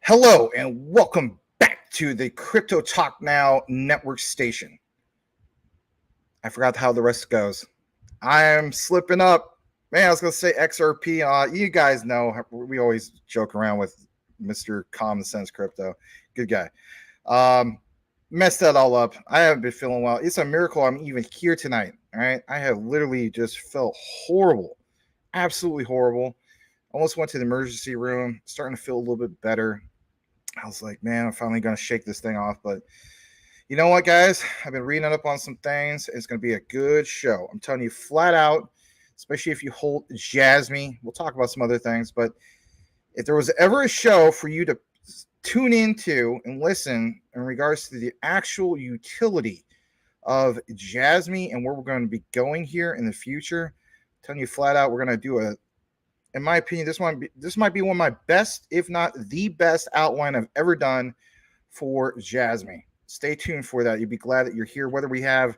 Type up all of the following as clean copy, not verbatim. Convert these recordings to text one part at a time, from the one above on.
Hello and welcome back to the Crypto Talk Now Network station. I forgot how the rest goes. I am slipping up. Man, I was going to say XRP. You guys know we always joke around with Mr. Common Sense Crypto. Good guy. Messed that all up. I haven't been feeling well. It's a miracle I'm even here tonight. All right. I have literally just felt horrible. Absolutely horrible. Almost went to the emergency room. Starting to feel a little bit better. I was like, man, I'm finally going to shake this thing off. But you know what, guys? I've been reading up on some things. It's going to be a good show. I'm telling you flat out, especially if you hold Jasmine. We'll talk about some other things. But if there was ever a show for you to tune into and listen in regards to the actual utility of Jasmine and where we're going to be going here in the future, I'm telling you flat out, we're going to do in my opinion, this might be one of my best, if not the best outline I've ever done for Jasmine. Stay tuned for that. You'd be glad that you're here, whether we have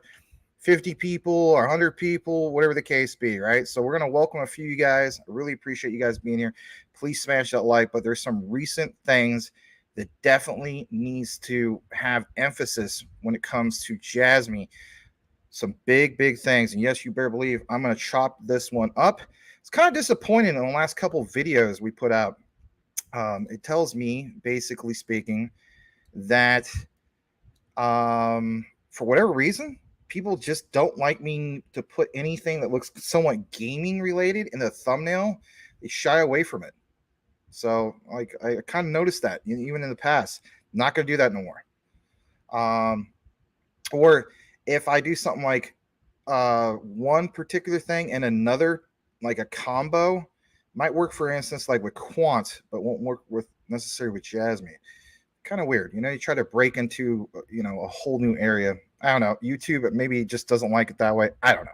50 people or 100 people, whatever the case be, right? So we're going to welcome a few of you guys. I really appreciate you guys being here. Please smash that like, but there's some recent things that definitely needs to have emphasis when it comes to Jasmine. Some big things. And yes, you better believe I'm going to chop this one up. It's kind of disappointing in the last couple of videos we put out. It tells me, basically speaking, that for whatever reason, people just don't like me to put anything that looks somewhat gaming related in the thumbnail. They shy away from it. So like I kind of noticed that even in the past. I'm not going to do that no more. Or if I do something like one particular thing and another, like a combo, might work, for instance, like with Quant, but won't work with necessarily with Jasmine. Kind of weird. You try to break into, a whole new area. I don't know. YouTube, maybe just doesn't like it that way. I don't know.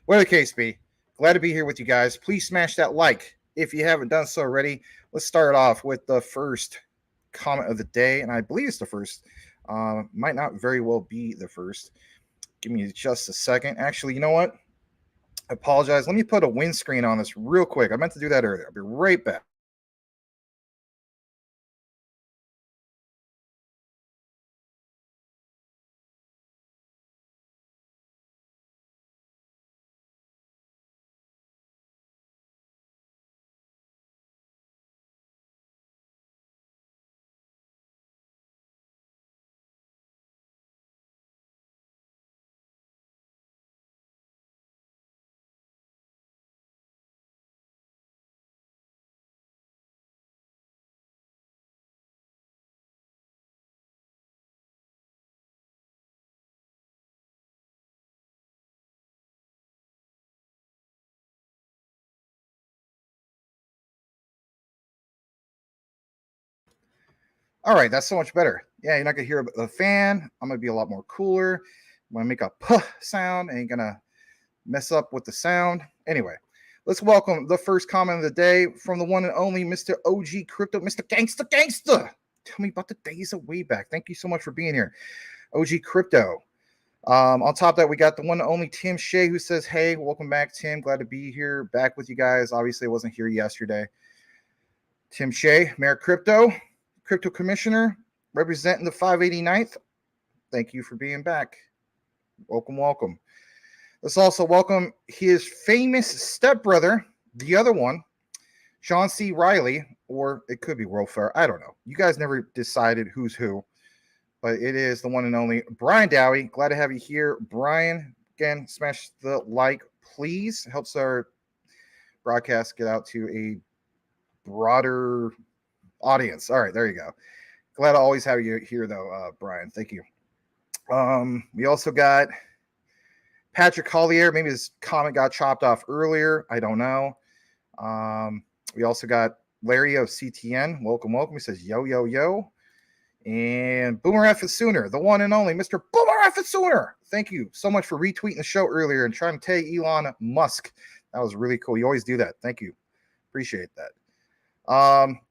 Whatever the case be, glad to be here with you guys. Please smash that like if you haven't done so already. Let's start off with the first comment of the day, and I believe it's the first. Might not very well be the first. Give me just a second. Actually, you know what? I apologize. Let me put a windscreen on this real quick. I meant to do that earlier. I'll be right back. All right, that's so much better. Yeah, you're not going to hear the fan. I'm going to be a lot more cooler. I'm going to make a puh sound. Ain't going to mess up with the sound. Anyway, let's welcome the first comment of the day from the one and only Mr. OG Crypto, Mr. Gangsta. Tell me about the days of way back. Thank you so much for being here, OG Crypto. On top of that, we got the one and only Tim Shea, who says, hey, welcome back, Tim. Glad to be here, back with you guys. Obviously, I wasn't here yesterday. Tim Shea, Mayor Crypto Commissioner, representing the 589th. Thank you for being back. Welcome. Let's also welcome his famous stepbrother, the other one, Sean C. Riley, or it could be World Fair. I don't know. You guys never decided who's who, but it is the one and only Brian Dowie. Glad to have you here. Brian, again, smash the like, please. Helps our broadcast get out to a broader audience. All right, there you go. Glad to always have you here, though, Brian. Thank you. We also got Patrick Collier. Maybe his comment got chopped off earlier. I don't know. We also got Larry of CTN. Welcome, welcome. He says, yo, yo, yo. And Boomer F it Sooner, the one and only Mr. Boomer F it Sooner. Thank you so much for retweeting the show earlier and trying to tag Elon Musk. That was really cool. You always do that. Thank you. Appreciate that.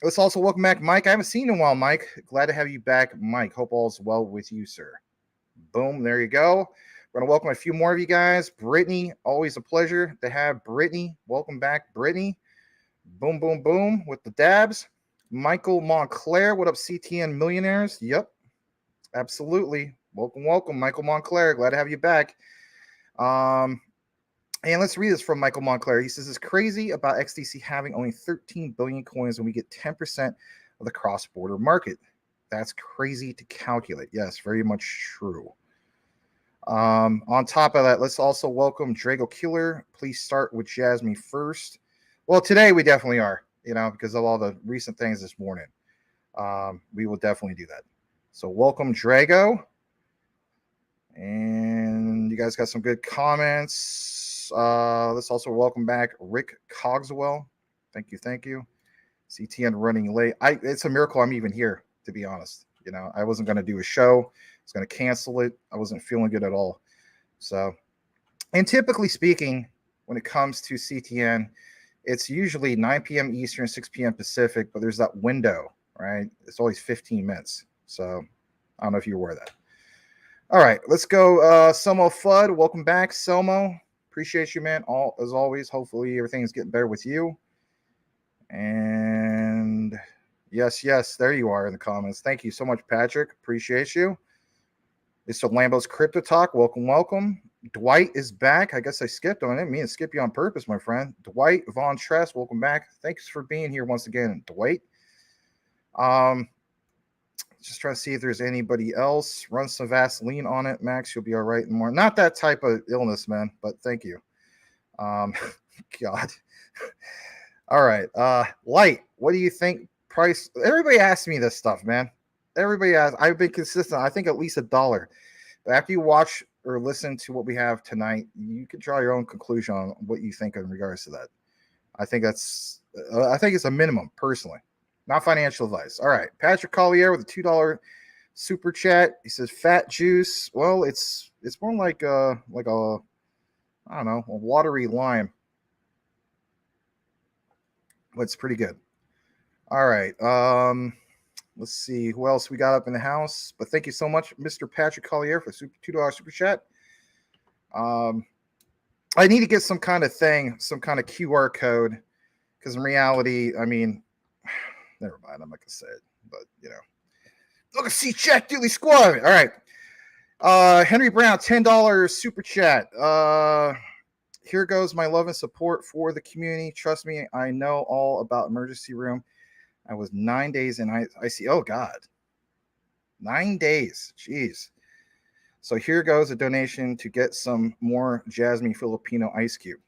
Let's also welcome back Mike. I haven't seen you in a while, Mike. Glad to have you back, Mike. Hope all's well with you, sir. Boom. There you go. We're going to welcome a few more of you guys. Brittany, always a pleasure to have Brittany. Welcome back, Brittany. Boom, boom, boom with the dabs. Michael Montclair, what up, CTN Millionaires? Yep, absolutely. Welcome, welcome, Michael Montclair. Glad to have you back. And let's read this from Michael Montclair. He says, it's crazy about XDC having only 13 billion coins when we get 10% of the cross-border market. That's crazy to calculate. Yes, very much true. On top of that, let's also welcome Drago Killer. Please start with Jasmine first. Well, today we definitely are, because of all the recent things this morning. We will definitely do that. So welcome, Drago. And you guys got some good comments. Let's also welcome back Rick Cogswell. Thank you, thank you. CTN running late. It's a miracle I'm even here, to be honest. I wasn't going to do a show. I was going to cancel it. I wasn't feeling good at all. So, and typically speaking, when it comes to CTN, it's usually 9 p.m. Eastern, 6 p.m. Pacific, but there's that window, right? It's always 15 minutes. So I don't know if you're aware of that. All right, let's go. Selmo Fudd, welcome back, Selmo. Appreciate you, man. As always, hopefully everything's getting better with you. And yes, there you are in the comments. Thank you so much, Patrick. Appreciate you. Mr. Lambo's Crypto Talk, welcome, welcome. Dwight is back. I guess I skipped on it. I didn't mean to skip you on purpose, my friend. Dwight Von Tress, welcome back. Thanks for being here once again, Dwight. Just trying to see if there's anybody else. Run some Vaseline on it, Max. You'll be all right in the morning. Not that type of illness, man, but thank you. God. All right. Light, what do you think price? Everybody asks me this stuff, man. Everybody asks. I've been consistent. I think at least $1. But after you watch or listen to what we have tonight, you can draw your own conclusion on what you think in regards to that. I think it's a minimum, personally. Not financial advice. All right. Patrick Collier with a $2 super chat. He says, fat juice. Well, it's more like a I don't know, a watery lime. But it's pretty good. All right. Let's see who else we got up in the house. But thank you so much, Mr. Patrick Collier, for $2 super chat. I need to get some kind of thing, some kind of QR code, because in reality, I mean, never mind. I'm not gonna say it, but look at see chat Dooley Squad. All right. Henry Brown, $10 super chat. Here goes my love and support for the community. Trust me, I know all about emergency room. I was 9 days in IC. Oh, God. 9 days. Jeez. So here goes a donation to get some more Jasmine Filipino ice cube.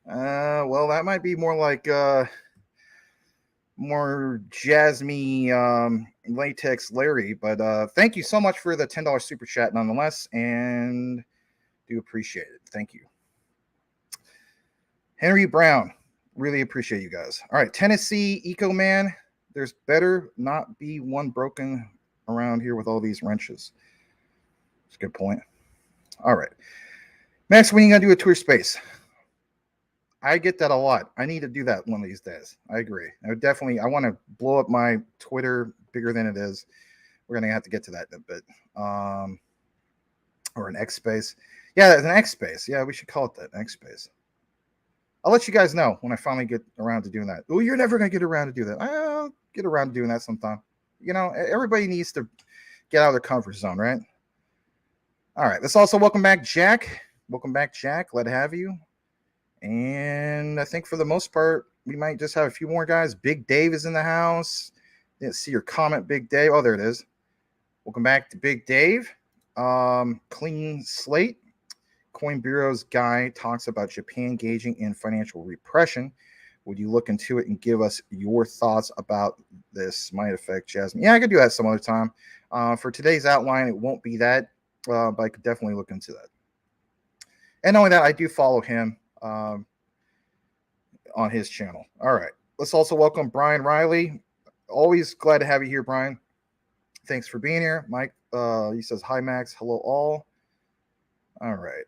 Well, that might be more like more Jasmine latex Larry. But thank you so much for the $10 super chat nonetheless. And do appreciate it. Thank you. Henry Brown. Really appreciate you guys. All right, Tennessee Eco Man. There's better not be one broken around here with all these wrenches. That's a good point. All right. Max, when are you going to do a tour space? I get that a lot. I need to do that one of these days. I agree. I want to blow up my Twitter bigger than it is. We're going to have to get to that in a bit. Or an X space. Yeah, an X space. Yeah, we should call it that, an X space. I'll let you guys know when I finally get around to doing that. Oh, you're never going to get around to do that. I'll get around to doing that sometime. Everybody needs to get out of their comfort zone, right? All right. Let's also welcome back Jack. Welcome back, Jack. Glad to have you. And I think for the most part, we might just have a few more guys. Big Dave is in the house. Didn't see your comment, Big Dave. Oh, there it is. Welcome back to Big Dave. Clean slate. Coin Bureau's guy talks about Japan engaging in financial repression. Would you look into it and give us your thoughts about this might affect Jasmine? Yeah, I could do that some other time. For today's outline, it won't be that, but I could definitely look into that. And knowing that, I do follow him on his channel. All right. Let's also welcome Brian Riley. Always glad to have you here, Brian. Thanks for being here. Mike, he says, hi, Max. Hello, all. All right.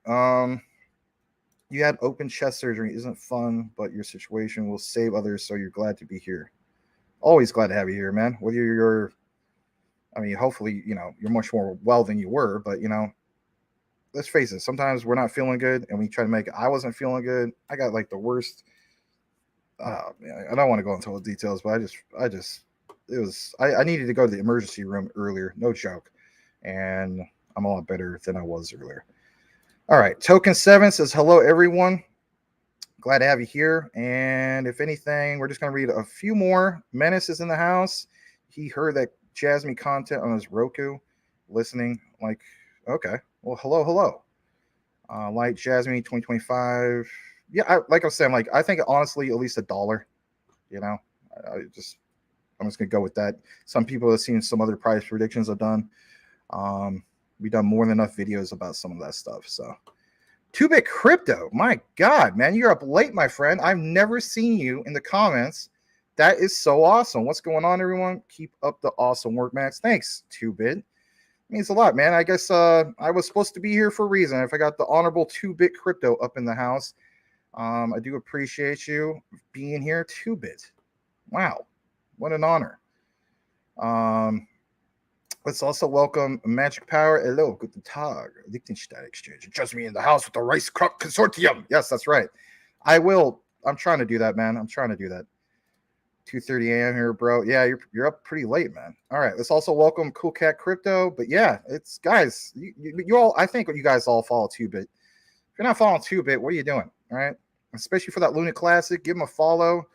You had open chest surgery. Isn't fun, but your situation will save others, so you're glad to be here. Always glad to have you here, man. Whether you're, I mean, hopefully, you're much more well than you were, but, let's face it. Sometimes we're not feeling good, and we try to make it. I wasn't feeling good. I got like the worst. I don't want to go into all the details, but I needed to go to the emergency room earlier. No joke. And I'm a lot better than I was earlier. All right. Token 7 says, hello, everyone. Glad to have you here. And if anything, we're just going to read a few more. Menace is in the house. He heard that Jasmine content on his Roku, listening. Like, okay. Well, hello. Like Jasmine 2025. Yeah, like I was saying, I think honestly, at least $1. I'm just gonna go with that. Some people have seen some other price predictions I've done. We've done more than enough videos about some of that stuff. So 2-bit crypto, my God, man, you're up late, my friend. I've never seen you in the comments. That is so awesome. What's going on, everyone? Keep up the awesome work, Max. Thanks, 2-bit. Means a lot, man. I guess I was supposed to be here for a reason. If I got the honorable 2-bit crypto up in the house, I do appreciate you being here, 2-bit. Wow, what an honor. Let's also welcome Magic Power. Hello, guten Tag. Liechtenstein Exchange. Just me in the house with the Rice Crop Consortium. Yes, that's right. I will. I'm trying to do that, man. I'm trying to do that. 2:30 a.m. here, bro. Yeah, you're up pretty late, man. All right, let's also welcome Cool Cat Crypto. But yeah, it's guys, you all. I think you guys all follow 2-bit. If you're not following 2-bit, what are you doing? All right, especially for that Luna Classic, give them a follow.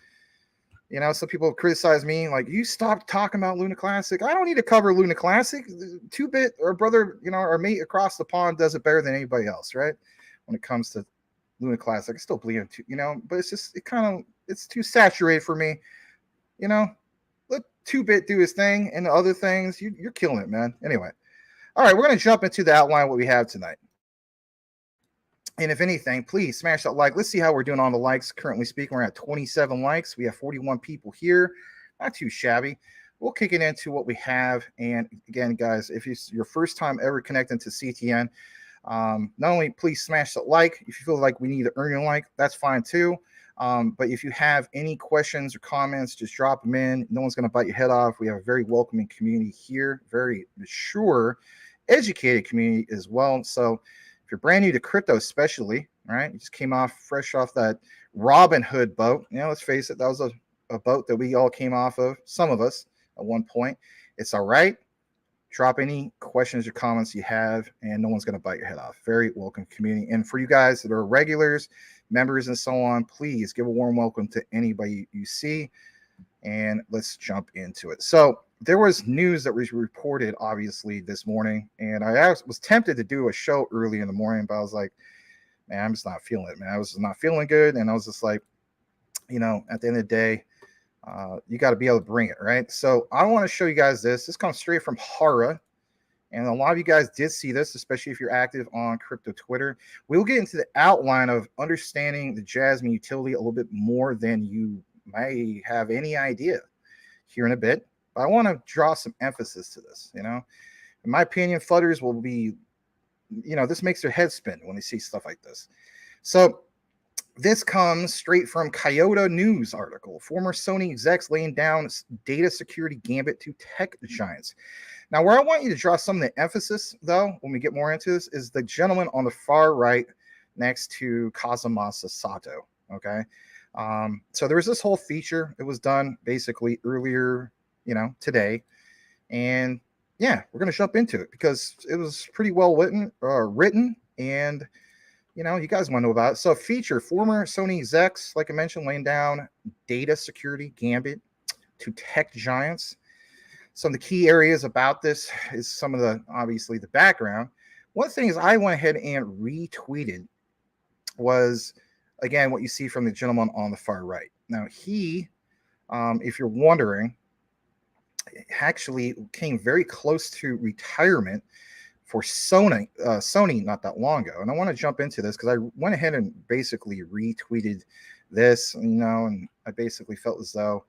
Some people criticize me, like, you stopped talking about Luna Classic. I don't need to cover Luna Classic. 2-bit, our brother, our mate across the pond does it better than anybody else, right? When it comes to Luna Classic, I still believe in but it's just it's too saturated for me. Let 2-bit do his thing and the other things. You're killing it, man. Anyway, all right, we're gonna jump into the outline what we have tonight. And if anything, please smash that like. Let's see how we're doing on the likes. Currently speaking, we're at 27 likes. We have 41 people here. Not too shabby. We'll kick it into what we have. And again, guys, if it's your first time ever connecting to CTN, not only please smash that like. If you feel like we need to earn your like, that's fine too. But if you have any questions or comments, just drop them in. No one's going to bite your head off. We have a very welcoming community here, very mature, educated community as well. So if you're brand new to crypto, especially, right? You just came fresh off that Robin Hood boat. Let's face it, that was a boat that we all came off of, some of us at one point. It's all right. Drop any questions or comments you have, and no one's going to bite your head off. Very welcome community. And for you guys that are regulars, members, and so on, please give a warm welcome to anybody you see. And let's jump into it. So there was news that was reported, obviously, this morning. And I was tempted to do a show early in the morning, but I was like, man, I'm just not feeling it, man. I was just not feeling good. And I was just like, at the end of the day, you got to be able to bring it, right? So I want to show you guys this. This comes straight from Hara. And a lot of you guys did see this, especially if you're active on crypto Twitter. We'll get into the outline of understanding the Jasmine utility a little bit more than you may have any idea here in a bit. But I want to draw some emphasis to this. In my opinion, flooders will be, this makes their head spin when they see stuff like this. So this comes straight from Kyoto News article. Former Sony execs laying down data security gambit to tech giants. Now, where I want you to draw some of the emphasis, though, when we get more into this, is the gentleman on the far right next to Kazumasa Sato. Okay. So there was this whole feature. It was done basically earlier, today. And yeah, we're going to jump into it because it was pretty well written, and You guys want to know about it. So, feature former Sony execs, like I mentioned, laying down data security gambit to tech giants. Some of the key areas about this is some of obviously the background. One thing is I went ahead and retweeted was, again, what you see from the gentleman on the far right. Now, he, if you're wondering, actually came very close to retirement for Sony not that long ago. And I want to jump into this because I went ahead and basically retweeted this, and I basically felt as though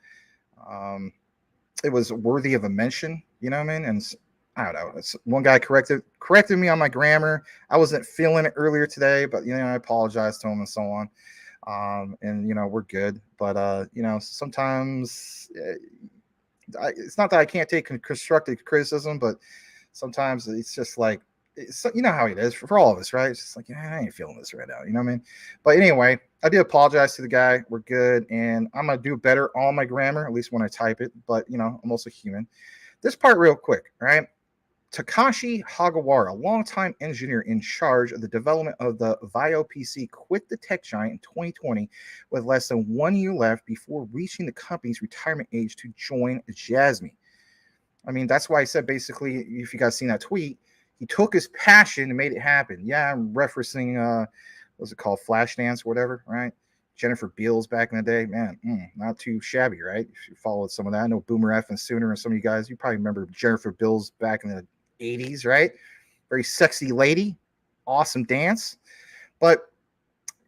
it was worthy of a mention, you know what I mean? And I don't know. One guy corrected me on my grammar. I wasn't feeling it earlier today, but I apologized to him and so on. And we're good. But sometimes it's not that I can't take constructive criticism, but sometimes it's just like, how it is for all of us, right? It's just like, I ain't feeling this right now. You know what I mean? But anyway, I do apologize to the guy. We're good. And I'm going to do better on my grammar, at least when I type it. But, I'm also human. This part real quick, right? Takashi Hagawara, a longtime engineer in charge of the development of the VAIO PC, quit the tech giant in 2020 with less than 1 year left before reaching the company's retirement age to join Jasmy. I mean, that's why I said basically, if you guys seen that tweet, he took his passion and made it happen. Yeah, I'm referencing, what's it called? Flashdance or whatever, right? Jennifer Beals back in the day, man, not too shabby, right? If you followed some of that, I know Boomer F and Sooner and some of you guys, you probably remember Jennifer Beals back in the 80s, right? Very sexy lady, awesome dance. But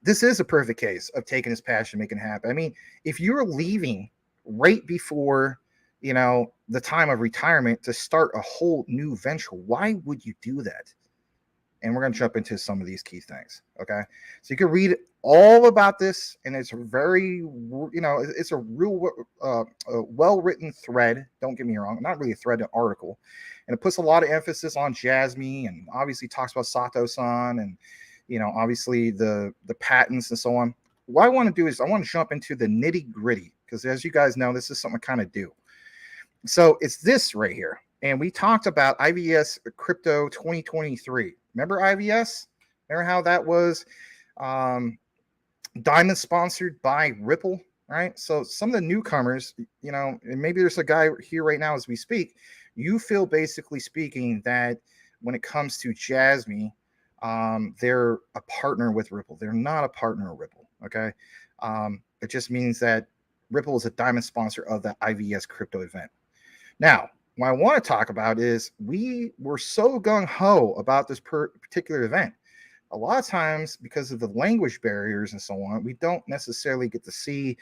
this is a perfect case of taking his passion, making it happen. I mean, if you're leaving right before, the time of retirement to start a whole new venture, why would you do that? And we're going to jump into some of these key things. Okay. So you can read all about this, and it's very, it's a real well-written thread. Don't get me wrong. Not really a thread, an article. And it puts a lot of emphasis on Jasmy and obviously talks about Sato-san and, obviously the patents and so on. What I want to do is I want to jump into the nitty gritty because as you guys know, this is something I kind of do. So it's this right here. And we talked about IVS Crypto 2023. Remember IVS? Remember how that was diamond sponsored by Ripple, right? So some of the newcomers, and maybe there's a guy here right now as we speak, you feel basically speaking that when it comes to Jasmy, they're a partner with Ripple. They're not a partner of Ripple, okay? It just means that Ripple is a diamond sponsor of the IVS crypto event. Now, what I want to talk about is we were so gung-ho about this particular event. A lot of times, because of the language barriers and so on, we don't necessarily get to see,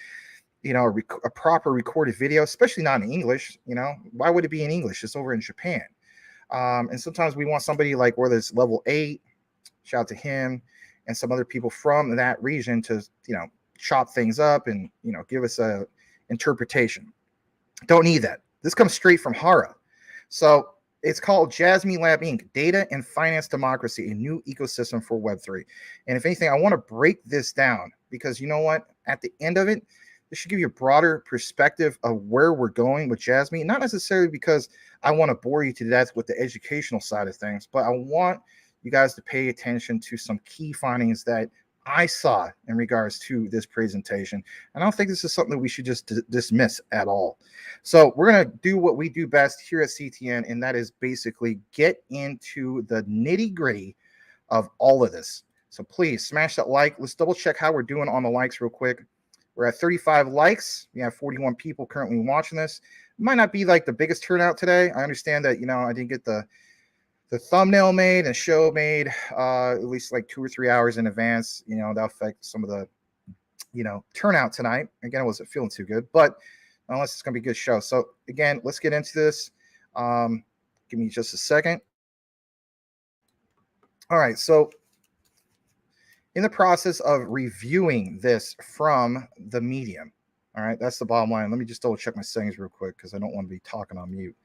a proper recorded video, especially not in English. Why would it be in English? It's over in Japan. And sometimes we want somebody like whether it's level 8, shout out to him, and some other people from that region to, chop things up and, give us a interpretation. Don't need that. This comes straight from Hara. So it's called Jasmy Lab Inc., Data and Finance Democracy, a new ecosystem for Web3. And if anything, I want to break this down because you know what? At the end of it, this should give you a broader perspective of where we're going with Jasmy. Not necessarily because I want to bore you to death with the educational side of things, but I want you guys to pay attention to some key findings that I saw in regards to this presentation. And I don't think this is something that we should just dismiss at all. So we're going to do what we do best here at CTN, and that is basically get into the nitty gritty of all of this. So please smash that like. Let's double check how we're doing on the likes real quick. We're at 35 likes. We have 41 people currently watching this. It might not be like the biggest turnout today. I understand that, I didn't get the thumbnail made and show made at least like 2 or 3 hours in advance. That'll affect some of the, turnout tonight. Again, I wasn't feeling too good, but unless it's going to be a good show. So again, let's get into this. Give me just a second. All right. So in the process of reviewing this from the Medium, all right, that's the bottom line. Let me just double check my settings real quick because I don't want to be talking on mute.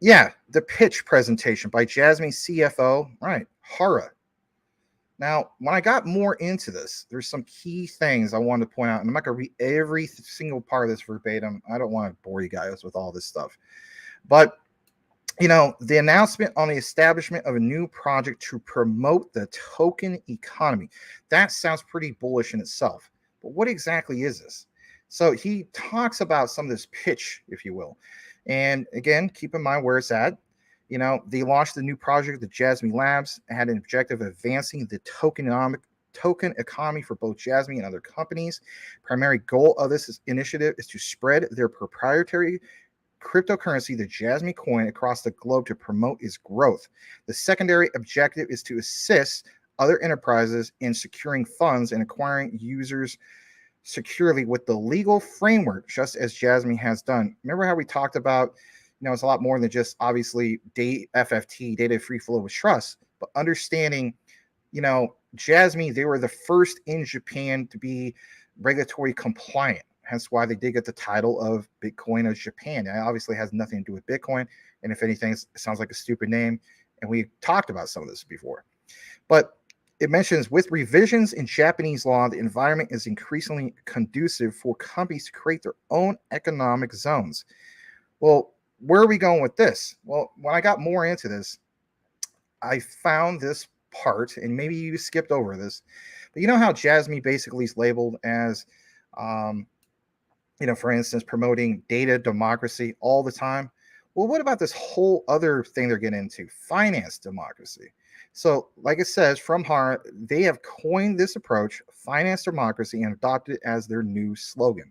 Yeah, the pitch presentation by Jasmy CFO, right, Hara. Now, when I got more into this, there's some key things I wanted to point out, and I'm not going to read every single part of this verbatim. I don't want to bore you guys with all this stuff. But the announcement on the establishment of a new project to promote the token economy. That sounds pretty bullish in itself. But what exactly is this? So he talks about some of this pitch, if you will. And again, keep in mind where it's at. They launched the new project, the Jasmine Labs, had an objective of advancing the token economy for both Jasmine and other companies. Primary goal of this initiative is to spread their proprietary cryptocurrency, the Jasmine coin, across the globe to promote its growth. The secondary objective is to assist other enterprises in securing funds and acquiring users securely with the legal framework, just as Jasmine has done. Remember how we talked about, it's a lot more than just obviously FFT, data free flow with trust, but understanding, Jasmine, they were the first in Japan to be regulatory compliant. Hence why they did get the title of Bitcoin of Japan. It obviously has nothing to do with Bitcoin. And if anything, it sounds like a stupid name. And we talked about some of this before. But it mentions with revisions in Japanese law, the environment is increasingly conducive for companies to create their own economic zones. Well, where are we going with this? Well, when I got more into this, I found this part, and maybe you skipped over this, but you know how Jasmine basically is labeled as, for instance, promoting data democracy all the time. Well, what about this whole other thing they're getting into? Finance democracy. So, like it says, from Hara, they have coined this approach, finance democracy, and adopted it as their new slogan.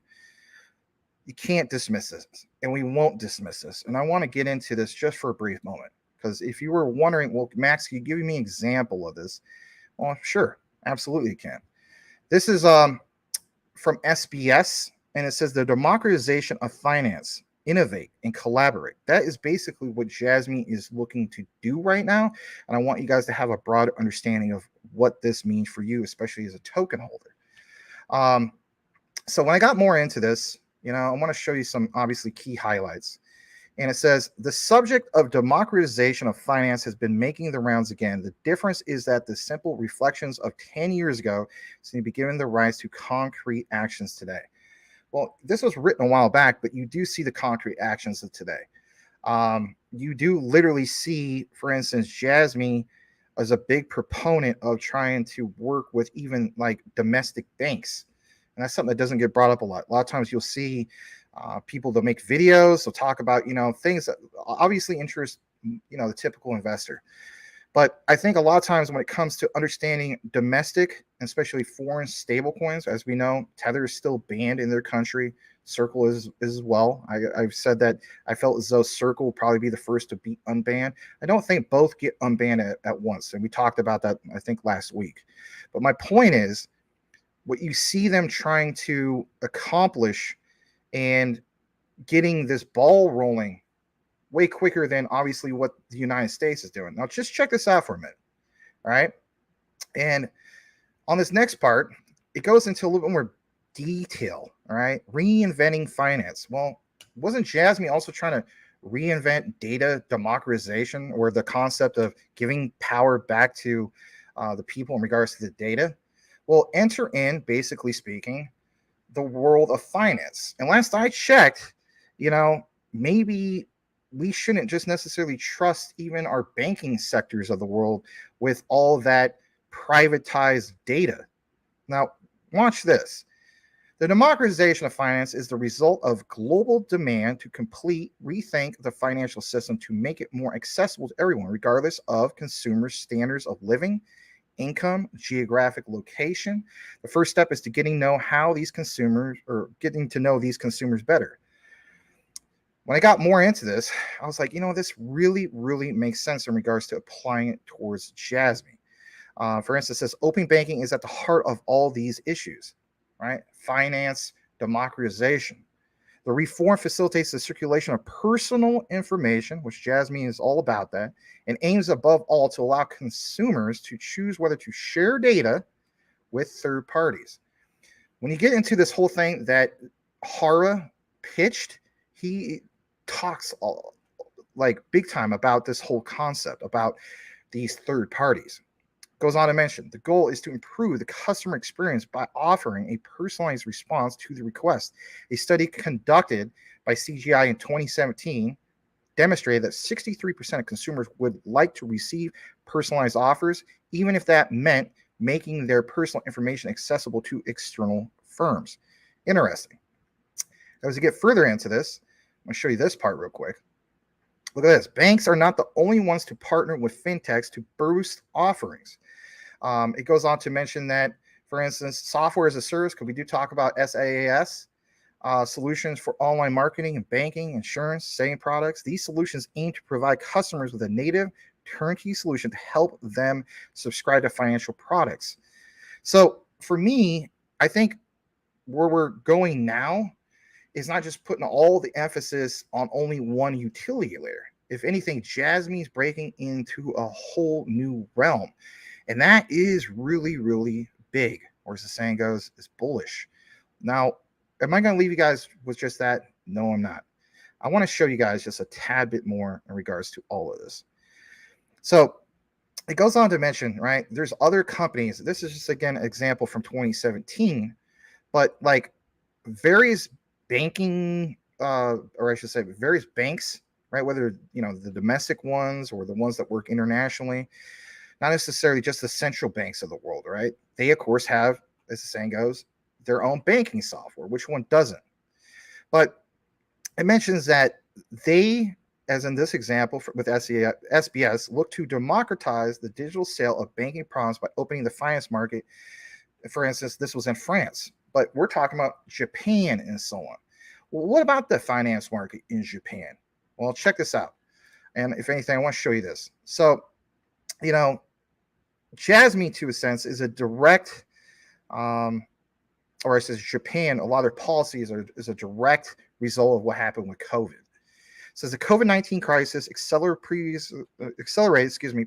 You can't dismiss this, and we won't dismiss this. And I want to get into this just for a brief moment, because if you were wondering, well, Max, can you give me an example of this? Well, sure, absolutely you can. This is from SBS, and it says the democratization of finance, innovate and collaborate. That is basically what Jasmine is looking to do right now. And I want you guys to have a broad understanding of what this means for you, especially as a token holder. So when I got more into this, I want to show you some obviously key highlights. And it says the subject of democratization of finance has been making the rounds again. The difference is that the simple reflections of 10 years ago seem to be given the rise to concrete actions today. Well, this was written a while back, but you do see the concrete actions of today. You do literally see, for instance, Jasmine as a big proponent of trying to work with even like domestic banks. And that's something that doesn't get brought up a lot. A lot of times you'll see people that make videos, they'll talk about, things that obviously interest, the typical investor. But I think a lot of times when it comes to understanding domestic, and especially foreign stable coins, as we know, Tether is still banned in their country. Circle is as well. I've said that I felt as though Circle will probably be the first to be unbanned. I don't think both get unbanned at once. And we talked about that, I think, last week. But my point is, what you see them trying to accomplish and getting this ball rolling way quicker than obviously what the United States is doing. Now, just check this out for a minute. All right. And on this next part, it goes into a little bit more detail. All right. Reinventing finance. Well, wasn't Jasmine also trying to reinvent data democratization, or the concept of giving power back to the people in regards to the data? Well, enter in, basically speaking, the world of finance. And last I checked, maybe we shouldn't just necessarily trust even our banking sectors of the world with all that privatized data. Now, watch this. The democratization of finance is the result of global demand to rethink the financial system to make it more accessible to everyone, regardless of consumer standards of living, income, geographic location. The first step is to getting to know these consumers better. When I got more into this, I was like, this really, really makes sense in regards to applying it towards Jasmine. For instance, it says open banking is at the heart of all these issues, right? Finance, democratization. The reform facilitates the circulation of personal information, which Jasmine is all about that, and aims above all to allow consumers to choose whether to share data with third parties. When you get into this whole thing that Hara pitched, he talks like big time about this whole concept about these third parties. Goes on to mention the goal is to improve the customer experience by offering a personalized response to the request. A study conducted by CGI in 2017 demonstrated that 63% of consumers would like to receive personalized offers, even if that meant making their personal information accessible to external firms. Interesting. As we get further into this, I'm going to show you this part real quick. Look at this. Banks are not the only ones to partner with fintechs to boost offerings. It goes on to mention that, for instance, software as a service, because we do talk about SaaS, solutions for online marketing and banking, insurance, saving products. These solutions aim to provide customers with a native turnkey solution to help them subscribe to financial products. So for me, I think where we're going now is not just putting all the emphasis on only one utility layer. If anything, Jasmine is breaking into a whole new realm. And that is really, really big, or as the saying goes, is bullish. Now, am I going to leave you guys with just that? No, I'm not. I want to show you guys just a tad bit more in regards to all of this. So it goes on to mention, right, there's other companies. This is just, again, an example from 2017, but like various banking, or I should say various banks, right, whether, the domestic ones or the ones that work internationally, not necessarily just the central banks of the world, right? They, of course, have, as the saying goes, their own banking software. Which one doesn't? But it mentions that they, as in this example with SBS, look to democratize the digital sale of banking products by opening the finance market. For instance, this was in France, but we're talking about Japan and so on. Well, what about the finance market in Japan? Well, check this out. And if anything, I want to show you this. So, Jasmine, to a sense, is a direct, or I says Japan, a lot of their policies is a direct result of what happened with COVID. It says the COVID-19 crisis accelerated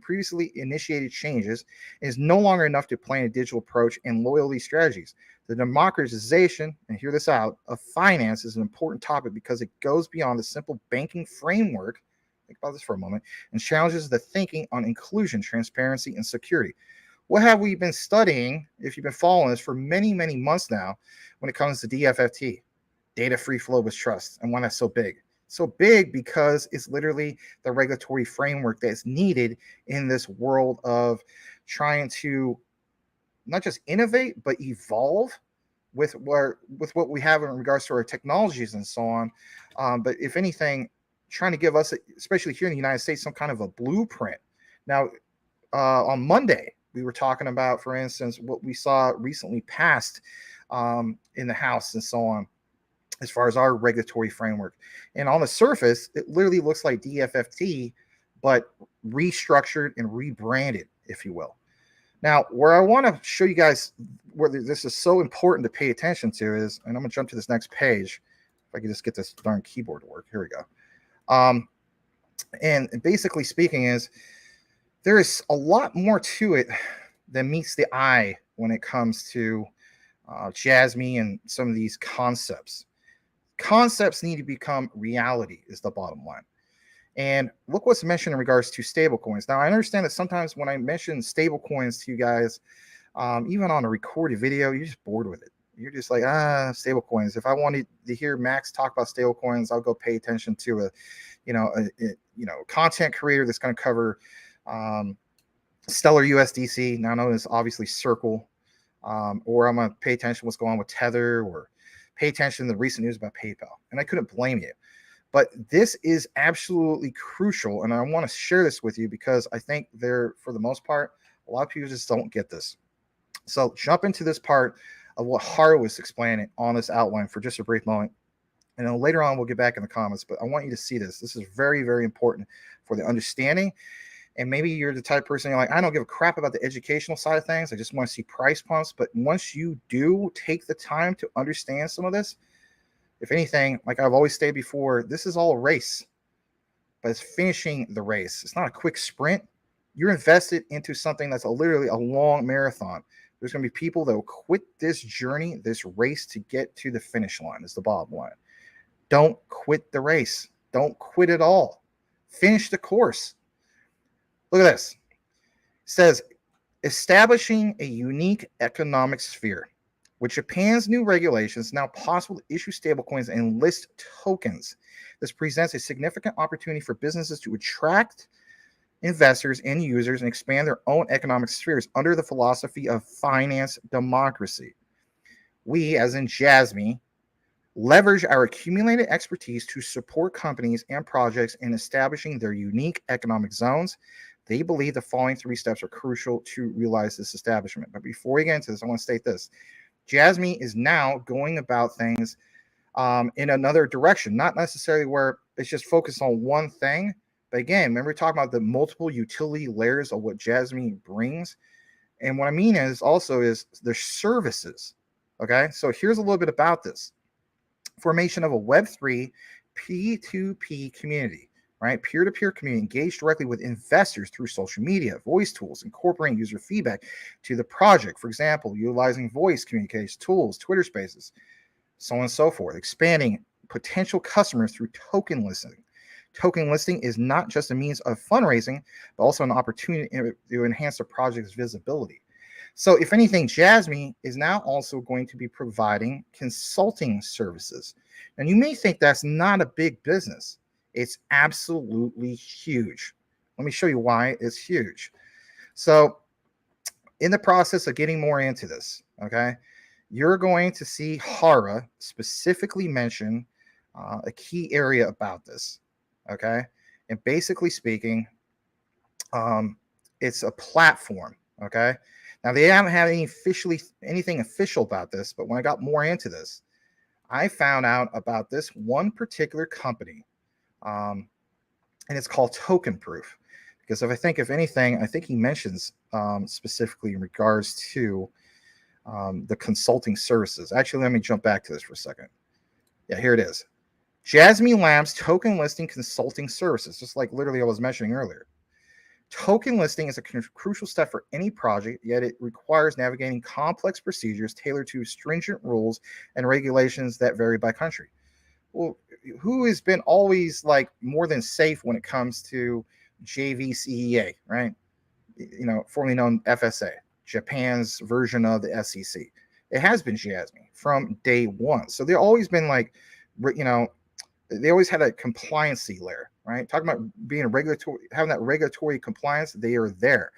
previously initiated changes and is no longer enough to plan a digital approach and loyalty strategies. The democratization, and hear this out, of finance is an important topic because it goes beyond the simple banking framework. Think about this for a moment, and challenges the thinking on inclusion, transparency, and security. What have we been studying, if you've been following this, for many, many months now when it comes to DFFT, data free flow with trust, and why that's so big? So big because it's literally the regulatory framework that's needed in this world of trying to not just innovate, but evolve with what we have in regards to our technologies and so on. But if anything, trying to give us, especially here in the United States, some kind of a blueprint. Now, on Monday, we were talking about, for instance, what we saw recently passed in the House and so on, as far as our regulatory framework. And on the surface, it literally looks like DFFT, but restructured and rebranded, if you will. Now, where I want to show you guys where this is so important to pay attention to is, and I'm going to jump to this next page. If I can just get this darn keyboard to work. Here we go. And basically speaking is, there is a lot more to it than meets the eye when it comes to Jasmine and some of these concepts. Concepts need to become reality is the bottom line. And look what's mentioned in regards to stable coins. Now, I understand that sometimes when I mention stable coins to you guys, even on a recorded video, you're just bored with it. You're just like, stable coins. If I wanted to hear Max talk about stable coins, I'll go pay attention to a content creator that's going to cover Stellar USDC, now known as obviously Circle, or I'm going to pay attention to what's going on with Tether, or pay attention to the recent news about PayPal. And I couldn't blame you. But this is absolutely crucial, and I want to share this with you because I think for the most part, a lot of people just don't get this. So jump into this part of what Haro was explaining on this outline for just a brief moment. And then later on, we'll get back in the comments, but I want you to see this. This is very, very important for the understanding. And maybe you're the type of person, you're like, I don't give a crap about the educational side of things. I just want to see price pumps. But once you do take the time to understand some of this, if anything, like I've always stated before, this is all a race, but it's finishing the race. It's not a quick sprint. You're invested into something that's literally a long marathon. There's going to be people that will quit this journey, this race to get to the finish line is the bottom line. Don't quit the race. Don't quit at all. Finish the course. Look at this. It says, establishing a unique economic sphere With Japan's new regulations, now possible to issue stablecoins and list tokens. This presents a significant opportunity for businesses to attract investors and users and expand their own economic spheres under the philosophy of finance democracy. We, as in Jasmy, leverage our accumulated expertise to support companies and projects in establishing their unique economic zones. They believe the following 3 steps are crucial to realize this establishment. But before we get into this, I want to state this. Jasmy is now going about things in another direction, not necessarily where it's just focused on one thing. But again, remember talking about the multiple utility layers of what Jasmy brings. And what I mean is their services. Okay, so here's a little bit about this. Formation of a Web3 P2P community, right? Peer-to-peer community engaged directly with investors through social media, voice tools, incorporating user feedback to the project. For example, utilizing voice communication tools, Twitter Spaces, so on and so forth. Expanding potential customers through token listing. Token listing is not just a means of fundraising, but also an opportunity to enhance the project's visibility. So if anything, Jasmy is now also going to be providing consulting services. And you may think that's not a big business. It's absolutely huge. Let me show you why it's huge. So in the process of getting more into this, okay, you're going to see Hara specifically mention a key area about this, okay? And basically speaking, it's a platform, okay? Now, they haven't had anything official about this, but when I got more into this, I found out about this one particular company, and it's called Token Proof. Because if anything, I think he mentions specifically in regards to the consulting services. Actually, let me jump back to this for a second. Yeah, here it is. Jasmy Labs Token Listing Consulting Services, just like literally I was mentioning earlier. Token listing is a crucial step for any project, yet it requires navigating complex procedures tailored to stringent rules and regulations that vary by country. Well, who has been always like more than safe when it comes to JVCEA, right? You know, formerly known FSA, Japan's version of the SEC. It has been Jasmy from day one. So they've always been like, you know, they always had a compliancy layer, right? Talking about being having that regulatory compliance, they are there.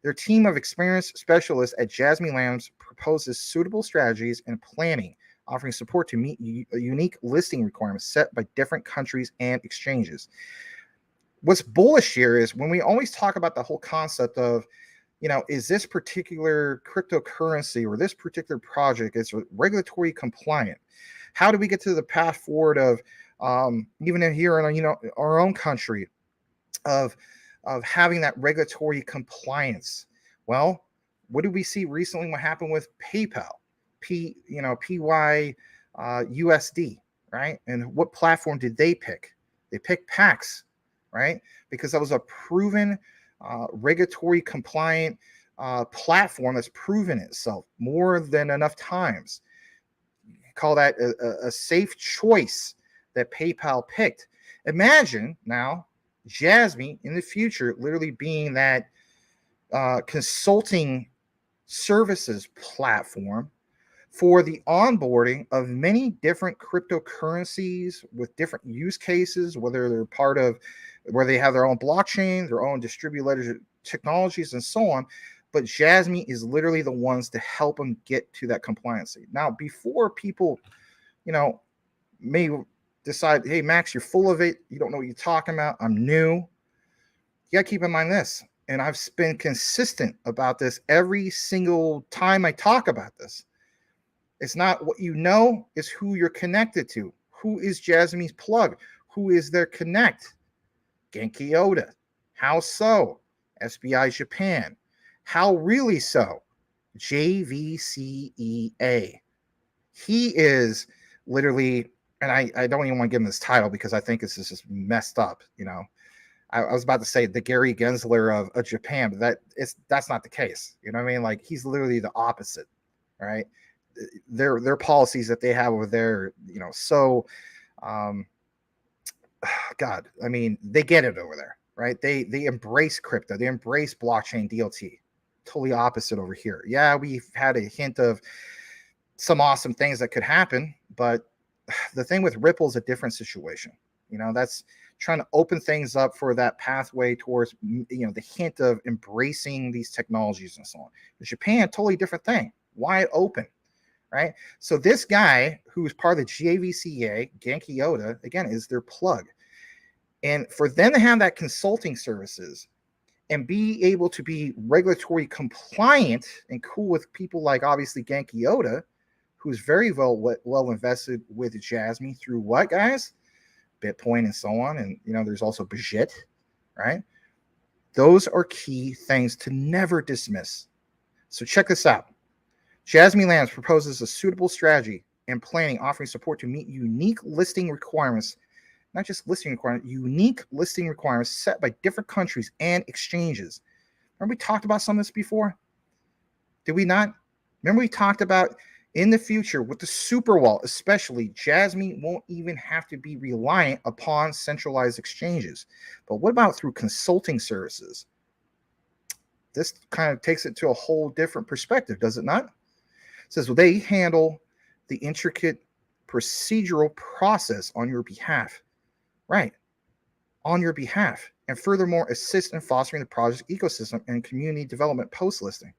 Their team of experienced specialists at Jasmy Labs proposes suitable strategies and planning, offering support to meet unique listing requirements set by different countries and exchanges. What's bullish here is when we always talk about the whole concept of, you know, is this particular cryptocurrency or this particular project is regulatory compliant? How do we get to the path forward of even in here in our own country of having that regulatory compliance? Well, what did we see recently? What happened with PayPal, PY USD, right? And what platform did they pick? They picked Pax, right? Because that was a proven regulatory compliant platform that's proven itself more than enough times. You call that a safe choice that PayPal picked. Imagine now Jasmy in the future literally being that consulting services platform for the onboarding of many different cryptocurrencies with different use cases, whether they're part of where they have their own blockchain, their own distributed ledger technologies, and so on. But Jasmy is literally the ones to help them get to that compliancy. Now, before people, may decide, hey, Max, you're full of it. You don't know what you're talking about. I'm new. You got to keep in mind this. And I've been consistent about this every single time I talk about this. It's not what you know, it's who you're connected to. Who is Jasmy's plug? Who is their connect? Genki Oda. How so? SBI Japan. How really so? JVCEA. He is literally, and I don't even want to give him this title because I think this is just messed up. I was about to say the Gary Gensler of Japan, but that's not the case. You know what I mean? Like, he's literally the opposite, right? Their policies that they have over there, so God, I mean, they get it over there, right? They embrace crypto, they embrace blockchain DLT. Totally opposite over here. Yeah, we've had a hint of some awesome things that could happen. But the thing with Ripple is a different situation. That's trying to open things up for that pathway towards, the hint of embracing these technologies and so on. But Japan, totally different thing. Wide open, right? So this guy who's part of the JVCA, Genki Yoda, again, is their plug. And for them to have that consulting services and be able to be regulatory compliant and cool with people like obviously Genki Yoda, who's very well invested with Jasmy through what, guys? Bitcoin and so on. And, there's also Bajit, right? Those are key things to never dismiss. So check this out. Jasmy Labs proposes a suitable strategy and planning offering support to meet unique listing requirements, not just listing requirements, unique listing requirements set by different countries and exchanges. Remember we talked about some of this before? Did we not? Remember we talked about in the future with the super wallet, especially, Jasmy won't even have to be reliant upon centralized exchanges. But what about through consulting services? This kind of takes it to a whole different perspective, does it not? It says, well, they handle the intricate procedural process on your behalf. Right. On your behalf. And furthermore, assist in fostering the project ecosystem and community development post-listing.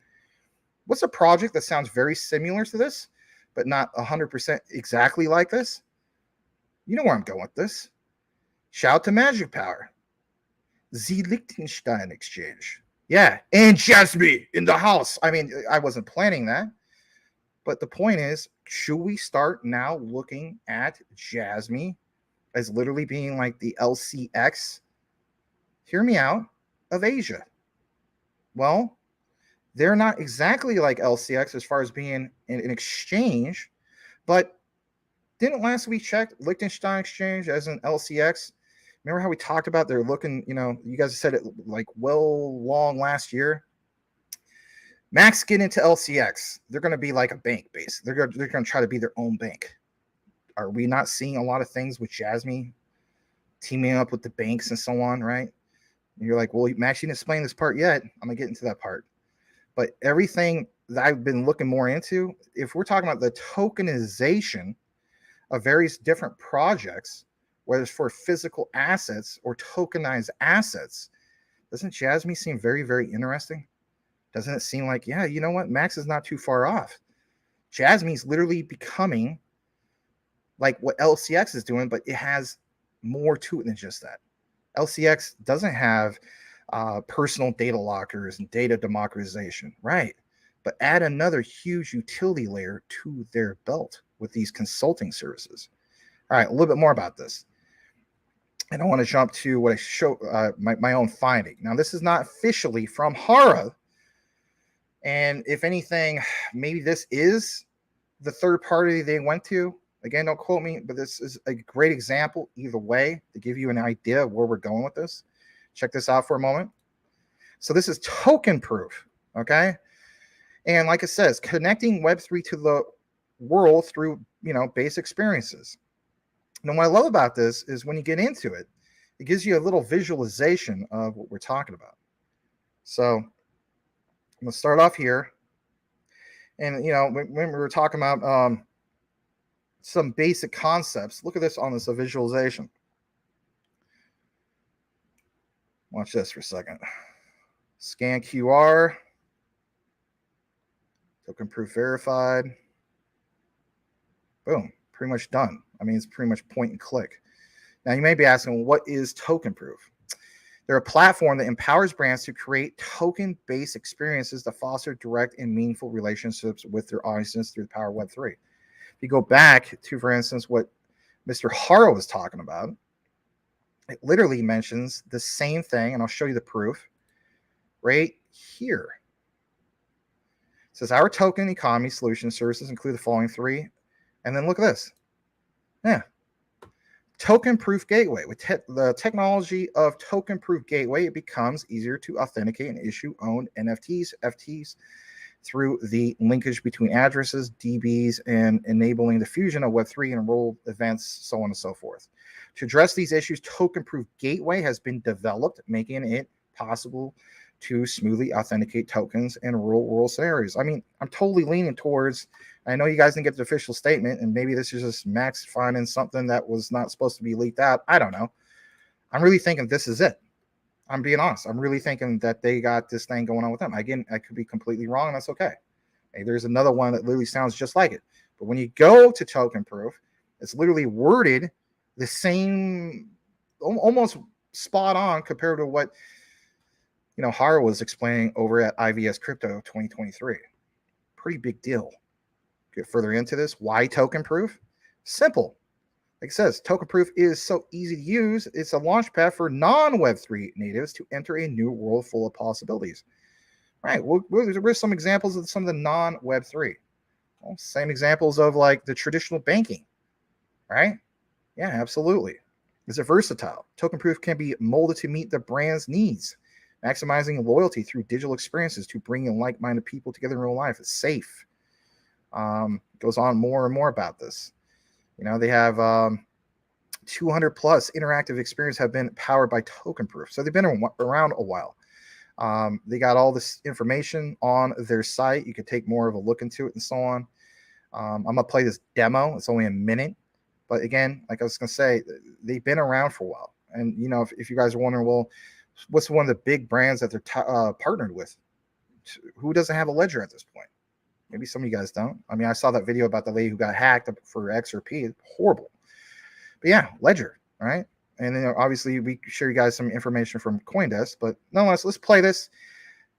What's a project that sounds very similar to this, but not 100% exactly like this? You know where I'm going with this. Shout out to Magic Power. The Liechtenstein Exchange. Yeah, and Jasmy in the house. I mean, I wasn't planning that. But the point is, should we start now looking at Jasmy as literally being like the LCX, hear me out, of Asia? Well, they're not exactly like LCX as far as being an exchange, but didn't last week check Liechtenstein Exchange as an LCX? Remember how we talked about they're looking, you guys said it like long last year. Max get into LCX. They're going to be like a bank base. They're going to try to be their own bank. Are we not seeing a lot of things with Jasmy teaming up with the banks and so on, right? And you're like, well, Max, you didn't explain this part yet. I'm going to get into that part. But everything that I've been looking more into, if we're talking about the tokenization of various different projects, whether it's for physical assets or tokenized assets, doesn't Jasmy seem very, very interesting? Doesn't it seem like, yeah, you know what? Max is not too far off. Jasmy's literally becoming like what LCX is doing, but it has more to it than just that. LCX doesn't have personal data lockers and data democratization, right? But add another huge utility layer to their belt with these consulting services. All right, a little bit more about this. And I want to jump to what I show my own finding. Now, this is not officially from Hara. And if anything, maybe this is the third party they went to. Again, don't quote me, but this is a great example either way to give you an idea of where we're going with this. Check this out for a moment. So this is token proof, okay? And like it says, connecting Web3 to the world through, base experiences. Now, what I love about this is when you get into it, it gives you a little visualization of what we're talking about. So I'm going to start off here. And, when we were talking about some basic concepts, look at this on this visualization. Watch this for a second. Scan QR. Token proof verified. Boom. Pretty much done. I mean, it's pretty much point and click. Now, you may be asking, what is token proof? They're a platform that empowers brands to create token-based experiences that foster direct and meaningful relationships with their audiences through the power of Web3. If you go back to, for instance, what Mr. Haro was talking about, it literally mentions the same thing, and I'll show you the proof right here. It says our token economy solution services include the following three. And then look at this. Yeah. Token proof gateway. With the technology of token proof gateway, it becomes easier to authenticate and issue owned NFTs, FTs through the linkage between addresses, DBs, and enabling the fusion of Web3 and enrolled events, so on and so forth. To address these issues, token proof gateway has been developed, making it possible to smoothly authenticate tokens in real world scenarios. I mean, I'm totally leaning towards, I know you guys didn't get the official statement, and maybe this is just Max finding something that was not supposed to be leaked out. I don't know. I'm really thinking this is it. I'm being honest. I'm really thinking that they got this thing going on with them. Again, I could be completely wrong, and that's okay. Hey, there's another one that literally sounds just like it. But when you go to token proof, it's literally worded the same, almost spot on compared to what Hara was explaining over at IVS Crypto 2023. Pretty big deal. Get further into this. Why token proof? Simple. Like it says, token proof is so easy to use. It's a launchpad for non-Web3 natives to enter a new world full of possibilities. Right. Where's some examples of some of the non-Web3? Well, same examples of like the traditional banking. Right? Yeah, absolutely. Is it versatile? Token proof can be molded to meet the brand's needs, maximizing loyalty through digital experiences to bringing like-minded people together in real life. It's safe. Goes on more and more about this. They have 200 plus interactive experiences have been powered by token proof. So they've been around a while. They got all this information on their site. You could take more of a look into it and so on. I'm going to play this demo. It's only a minute. But again, like I was going to say, they've been around for a while. And, if you guys are wondering, well, what's one of the big brands that they're partnered with? Who doesn't have a ledger at this point? Maybe some of you guys don't. I mean, I saw that video about the lady who got hacked for X or P. Horrible. But yeah, ledger, right? And then obviously we share you guys some information from CoinDesk. But nonetheless, let's play this.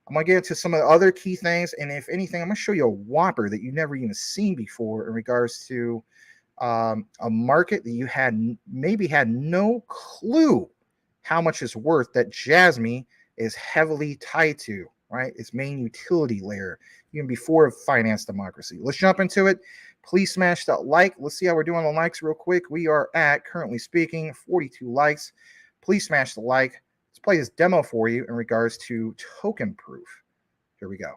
I'm going to get into some of the other key things. And if anything, I'm going to show you a whopper that you've never even seen before in regards to a market that you maybe had no clue how much it's worth that Jasmy is heavily tied to, right? Its main utility layer, even before finance democracy. Let's jump into it. Please smash that like. Let's see how we're doing on likes real quick. We are at, currently speaking, 42 likes. Please smash the like. Let's play this demo for you in regards to token proof. Here we go.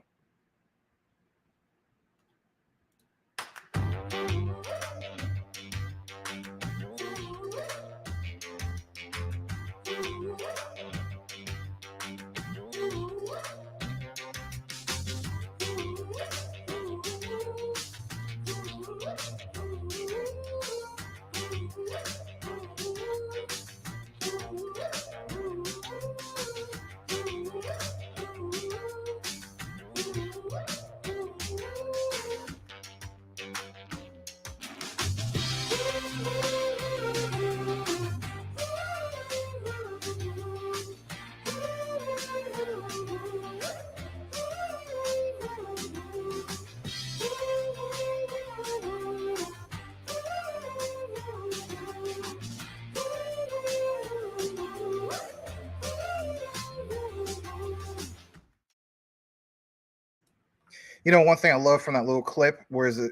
One thing I love from that little clip, where is it,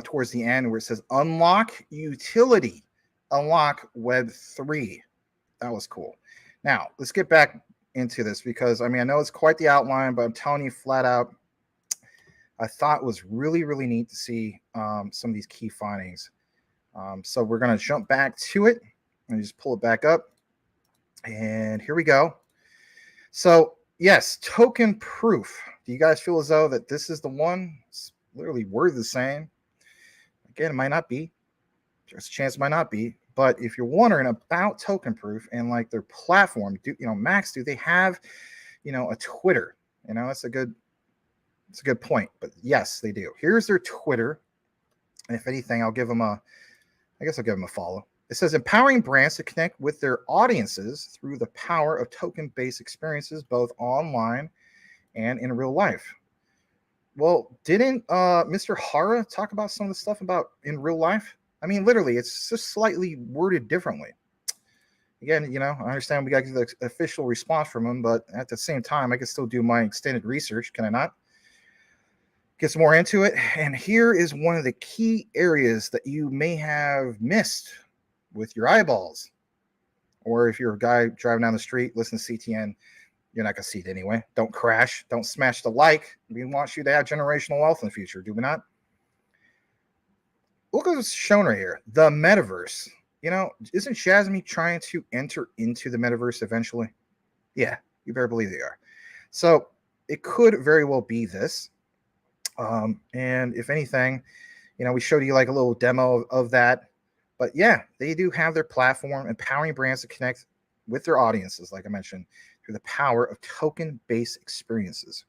towards the end where it says unlock utility, unlock Web3. That was cool. Now, let's get back into this because, I know it's quite the outline, but I'm telling you flat out, I thought it was really, really neat to see some of these key findings. So we're going to jump back to it and just pull it back up. And here we go. So, yes, token proof. Do you guys feel as though that this is the one? It's literally word the same. Again, it might not be. There's a chance it might not be. But if you're wondering about token proof and like their platform, Max, do they have, a Twitter? That's a good point. But yes, they do. Here's their Twitter. And if anything, I'll give them a follow. It says empowering brands to connect with their audiences through the power of token-based experiences, both online and in real life. Well, didn't Mr. Hara talk about some of the stuff about in real life? Literally, it's just slightly worded differently. Again, I understand we got to get the official response from him, but at the same time, I can still do my extended research. Can I not? Get some more into it. And here is one of the key areas that you may have missed with your eyeballs. Or if you're a guy driving down the street, listen to CTN, you're not going to see it anyway. Don't crash. Don't smash the like. We want you to have generational wealth in the future, do we not? Look at what's shown right here. The metaverse. Isn't Jasmy trying to enter into the metaverse eventually? Yeah, you better believe they are. So it could very well be this. And if anything, we showed you like a little demo of that. But yeah, they do have their platform empowering brands to connect with their audiences, like I mentioned, through the power of token-based experiences.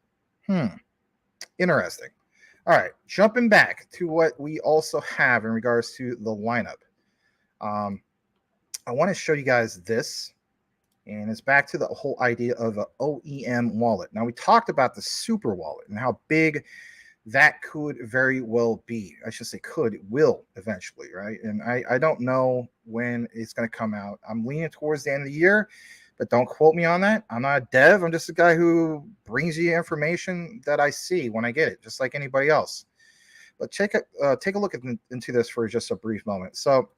Interesting. All right, jumping back to what we also have in regards to the lineup. I want to show you guys this, and it's back to the whole idea of an OEM wallet. Now, we talked about the super wallet and how big that could very well be. I should say could, it will eventually, right? And I don't know when it's going to come out. I'm leaning towards the end of the year, but don't quote me on that. I'm not a dev. I'm just a guy who brings you information that I see when I get it, just like anybody else. But take a look into this for just a brief moment. So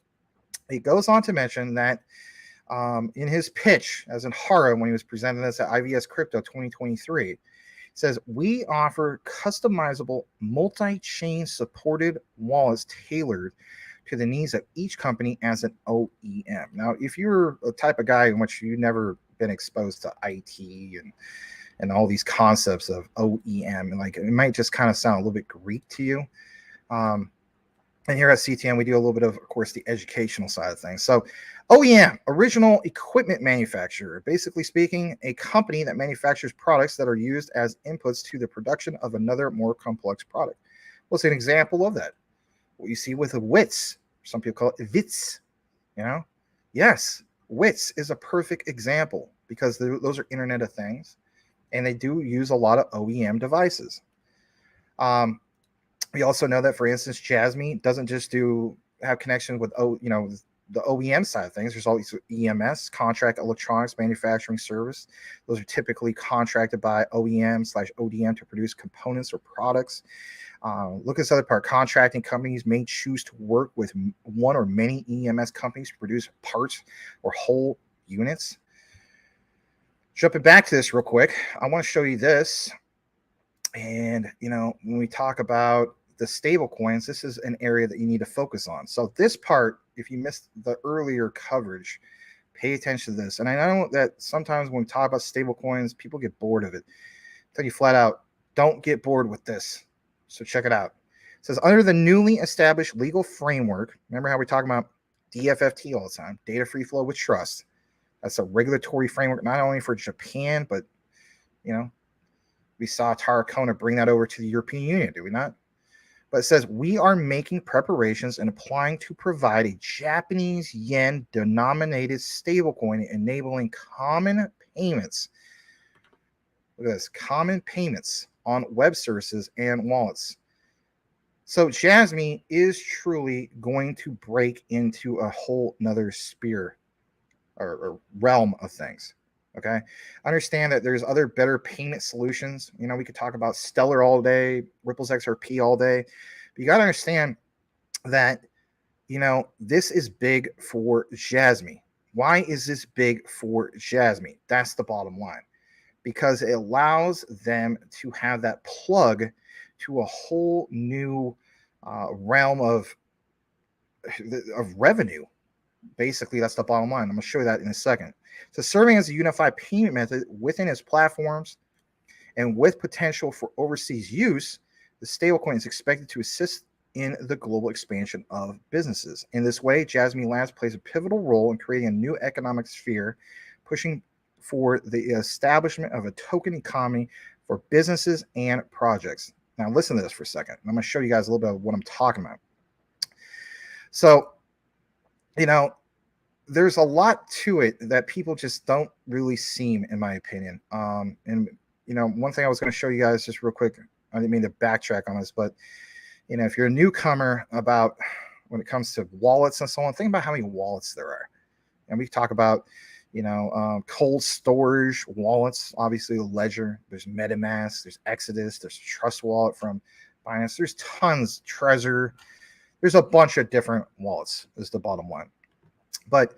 it goes on to mention that in his pitch, as in Hara, when he was presenting this at IVS Crypto 2023, says, we offer customizable multi-chain supported wallets tailored to the needs of each company as an OEM. Now, if you're a type of guy in which you've never been exposed to IT and all these concepts of OEM, and like it might just kind of sound a little bit Greek to you. And here at CTN, we do a little bit of course, the educational side of things. So OEM, original equipment manufacturer, basically speaking, a company that manufactures products that are used as inputs to the production of another more complex product. What's an example of that? What you see with the WITS, some people call it WITS, Yes, WITS is a perfect example because those are Internet of Things, and they do use a lot of OEM devices. We also know that, for instance, Jasmy doesn't just have connection with the OEM side of things. There's always EMS, contract electronics manufacturing service. Those are typically contracted by OEM/ODM to produce components or products. Look at this other part. Contracting companies may choose to work with one or many EMS companies to produce parts or whole units. Jumping back to this real quick, I want to show you this. And, when we talk about the stable coins, this is an area that you need to focus on. So this part, if you missed the earlier coverage, pay attention to this. And I know that sometimes when we talk about stable coins, people get bored of it. I tell you flat out, don't get bored with this. So check it out. It says, under the newly established legal framework, remember how we talk about DFFT all the time, data free flow with trust. That's a regulatory framework, not only for Japan, but, we saw Terra Luna bring that over to the European Union, do we not? But it says, we are making preparations and applying to provide a Japanese yen denominated stablecoin enabling common payments. Look at this, common payments on web services and wallets. So Jasmy is truly going to break into a whole nother sphere or realm of things. Okay. Understand that there's other better payment solutions. We could talk about Stellar all day, Ripple's XRP all day. But you got to understand that, this is big for Jasmy. Why is this big for Jasmy? That's the bottom line. Because it allows them to have that plug to a whole new realm of revenue. Basically, that's the bottom line. I'm going to show you that in a second. So serving as a unified payment method within its platforms and with potential for overseas use, the stablecoin is expected to assist in the global expansion of businesses. In this way, Jasmy Labs plays a pivotal role in creating a new economic sphere, pushing for the establishment of a token economy for businesses and projects. Now, listen to this for a second. I'm going to show you guys a little bit of what I'm talking about. So, there's a lot to it that people just don't really seem, in my opinion. And one thing I was going to show you guys just real quick, I didn't mean to backtrack on this, but if you're a newcomer about when it comes to wallets and so on, think about how many wallets there are. And we talk about, cold storage wallets, obviously Ledger, there's MetaMask, there's Exodus, there's Trust Wallet from Binance, there's tons, Trezor, there's a bunch of different wallets is the bottom line. But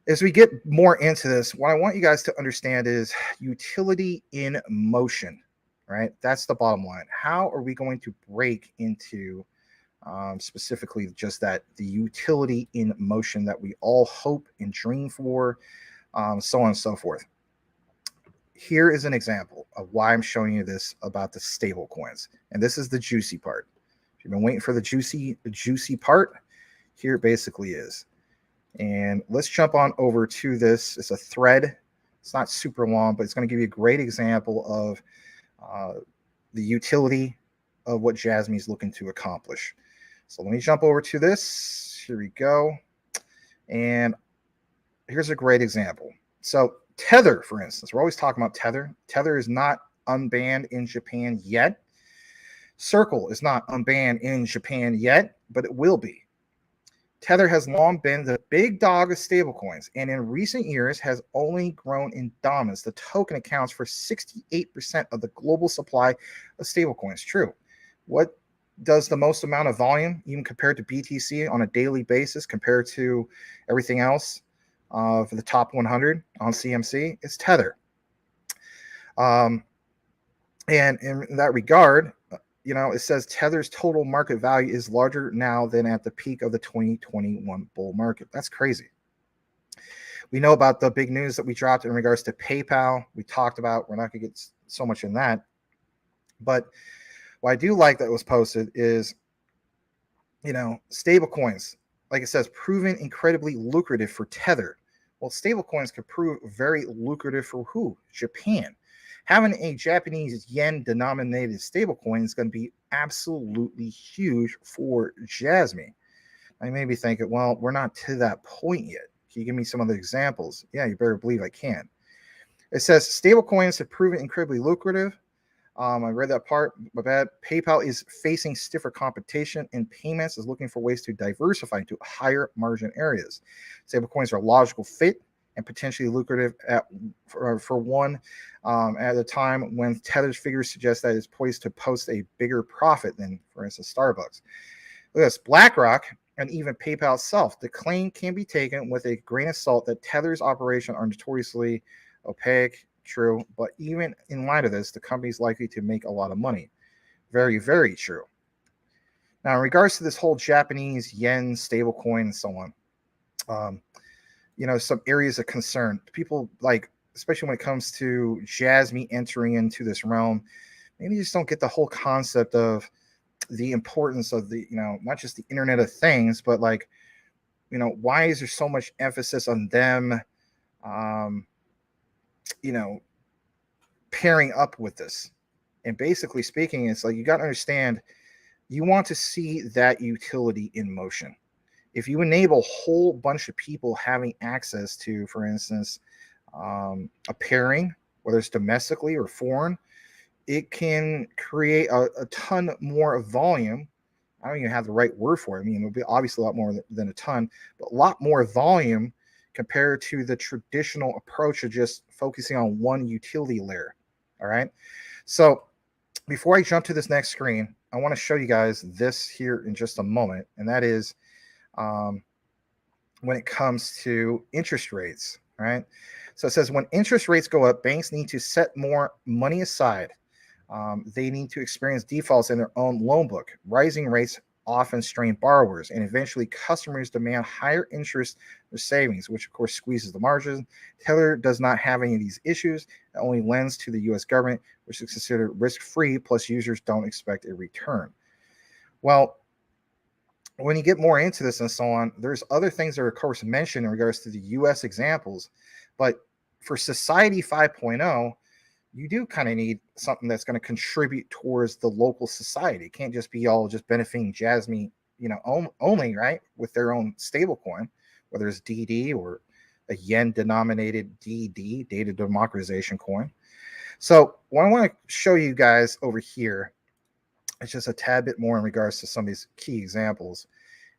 as we get more into this, what I want you guys to understand is utility in motion, right? That's the bottom line. How are we going to break into specifically just that, the utility in motion that we all hope and dream for, so on and so forth? here is an example of why I'm showing you this about the stable coins. And this is the juicy part. If you've been waiting for the juicy part, here it basically is. And let's jump on over to this. It's a thread. It's not super long, but it's going to give you a great example of the utility of what Jasmy is looking to accomplish. So let me jump over to this. Here we go. And here's a great example. So Tether, for instance, we're always talking about Tether. Tether is not unbanned in Japan yet. Circle is not unbanned in Japan yet, but it will be. Tether has long been the big dog of stablecoins, and in recent years has only grown in dominance. The token accounts for 68% of the global supply of stablecoins. True. What does the most amount of volume, even compared to BTC on a daily basis, compared to everything else for the top 100 on CMC? It's Tether. And in that regard, it says Tether's total market value is larger now than at the peak of the 2021 bull market. That's crazy. We know about the big news that we dropped in regards to PayPal. We talked about, we're not going to get so much in that. But what I do like that was posted is, stable coins, like it says, proven incredibly lucrative for Tether. Well, stable coins could prove very lucrative for who? Japan. Having a Japanese yen denominated stablecoin is going to be absolutely huge for Jasmy. I may be thinking, well, we're not to that point yet. Can you give me some other examples? Yeah, you better believe I can. It says stablecoins have proven incredibly lucrative. I read that part, my bad. PayPal is facing stiffer competition in payments, is looking for ways to diversify into higher margin areas. Stablecoins are a logical fit and potentially lucrative for one at a time when Tether's figures suggest that it's poised to post a bigger profit than, for instance, Starbucks. Look at this, BlackRock and even PayPal itself. The claim can be taken with a grain of salt that Tether's operations are notoriously opaque. True, but even in light of this, the company is likely to make a lot of money. Very, very true. Now, in regards to this whole Japanese yen stablecoin and so on, some areas of concern. People like, especially when it comes to Jasmy entering into this realm, maybe just don't get the whole concept of the importance of the, not just the Internet of Things, but like, why is there so much emphasis on them, pairing up with this? And basically speaking, it's like, you got to understand, you want to see that utility in motion. If you enable a whole bunch of people having access to, for instance, a pairing, whether it's domestically or foreign, it can create a ton more volume. I don't even have the right word for it. I mean, it'll be obviously a lot more than a ton, but a lot more volume compared to the traditional approach of just focusing on one utility layer. All right. So before I jump to this next screen, I want to show you guys this here in just a moment. And that is when it comes to interest rates, right? So it says when interest rates go up, banks need to set more money aside. They need to experience defaults in their own loan book. Rising rates often strain borrowers, and eventually customers demand higher interest for savings, which of course squeezes the margin. Tether does not have any of these issues. It only lends to the U.S. government, which is considered risk-free, plus users don't expect a return. Well, when you get more into this and so on, there's other things that are, of course, mentioned in regards to the U.S. examples. But for Society 5.0, you do kind of need something that's going to contribute towards the local society. It can't just be all just benefiting Jasmy, only, right, with their own stable coin, whether it's DD or a yen-denominated DD, data democratization coin. So what I want to show you guys over here, it's just a tad bit more in regards to some of these key examples.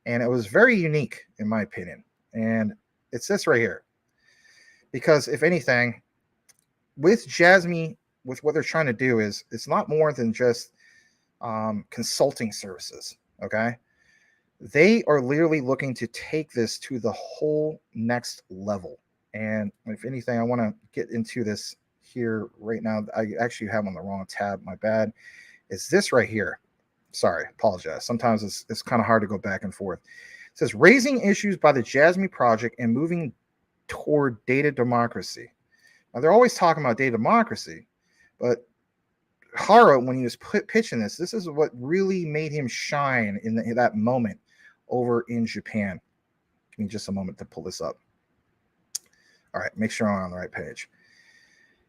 And it was very unique, in my opinion. And it's this right here. Because if anything, with Jasmy, with what they're trying to do is, it's not more than just consulting services, okay? They are literally looking to take this to the whole next level. And if anything, I want to get into this here right now. I actually have on the wrong tab, my bad. It's this right here. Sorry, apologize. Sometimes it's kind of hard to go back and forth. It says, raising issues by the Jasmy project and moving toward data democracy. Now, they're always talking about data democracy, but Hara, when he was pitching this is what really made him shine in that moment over in Japan. Give me just a moment to pull this up. All right, make sure I'm on the right page.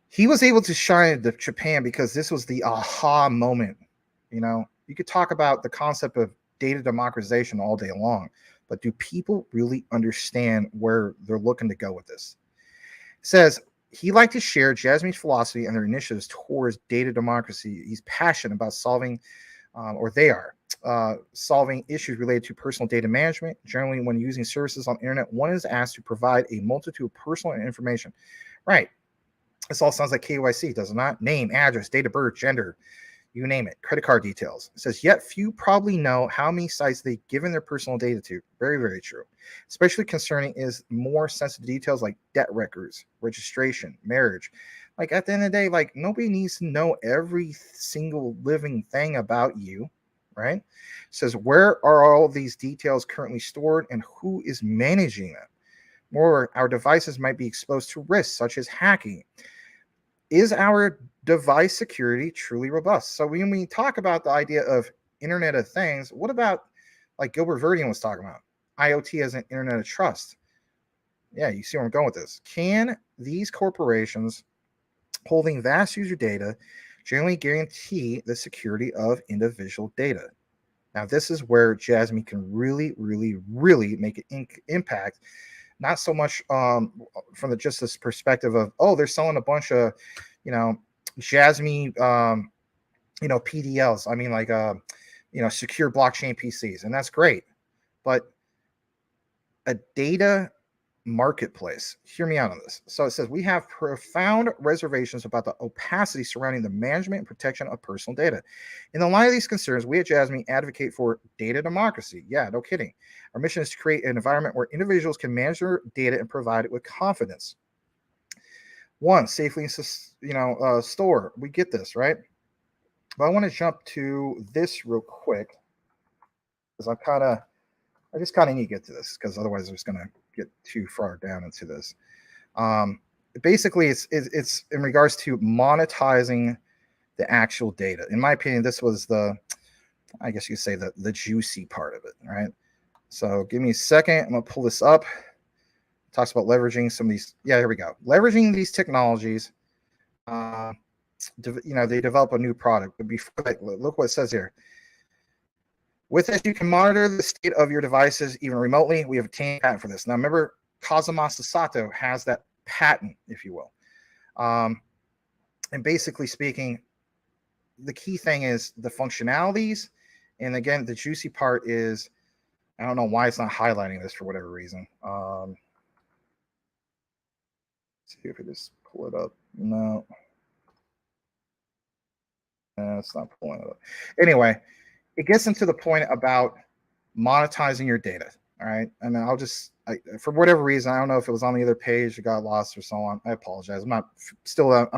He was able to shine in Japan because this was the aha moment. You know, you could talk about the concept of data democratization all day long, but do people really understand where they're looking to go with this? It says, he liked to share Jasmine's philosophy and their initiatives towards data democracy. He's passionate about solving, solving issues related to personal data management. Generally, when using services on the internet, one is asked to provide a multitude of personal information. Right. This all sounds like KYC, does it not? Name, address, date of birth, gender, you name it, credit card details. It says, yet few probably know how many sites they've given their personal data to. Very, very true. Especially concerning is more sensitive details like debt records, registration, marriage. Like at the end of the day, like nobody needs to know every single living thing about you, right? It says, where are all these details currently stored and who is managing them? Moreover, our devices might be exposed to risks such as hacking. Is our device security truly robust? So when we talk about the idea of Internet of Things, what about like Gilbert Verdian was talking about, IoT as an Internet of Trust? Yeah, you see where I'm going with this. Can these corporations holding vast user data generally guarantee the security of individual data? Now, this is where Jasmine can really, really, really make an impact. Not so much from just this perspective of, oh, they're selling a bunch of, Jasmine, PDLs. I mean, like, secure blockchain PCs, and that's great. But a data marketplace, hear me out on this. So it says, we have profound reservations about the opacity surrounding the management and protection of personal data. In the light of these concerns, we at Jasmine advocate for data democracy. Yeah, no kidding. Our mission is to create an environment where individuals can manage their data and provide it with confidence. One, safely, store. We get this, right? But I want to jump to this real quick because I just kind of need to get to this because otherwise I'm just going to get too far down into this. Basically, it's in regards to monetizing the actual data. In my opinion, this was I guess you could say the juicy part of it, right? So give me a second. I'm going to pull this up. It talks about leveraging some of these. Yeah, here we go. Leveraging these technologies. They develop a new product. But before that, look what it says here. With this, you can monitor the state of your devices even remotely. We have obtained a patent for this. Now, remember, Kazumasa Sato has that patent, if you will. And basically speaking, the key thing is the functionalities. And again, the juicy part is, I don't know why it's not highlighting this for whatever reason. Let's see if we just pull it up. No. It's not pulling it up. Anyway, it gets into the point about monetizing your data. All right. And I'll just, for whatever reason, I don't know if it was on the other page, it got lost or so on. I apologize. I'm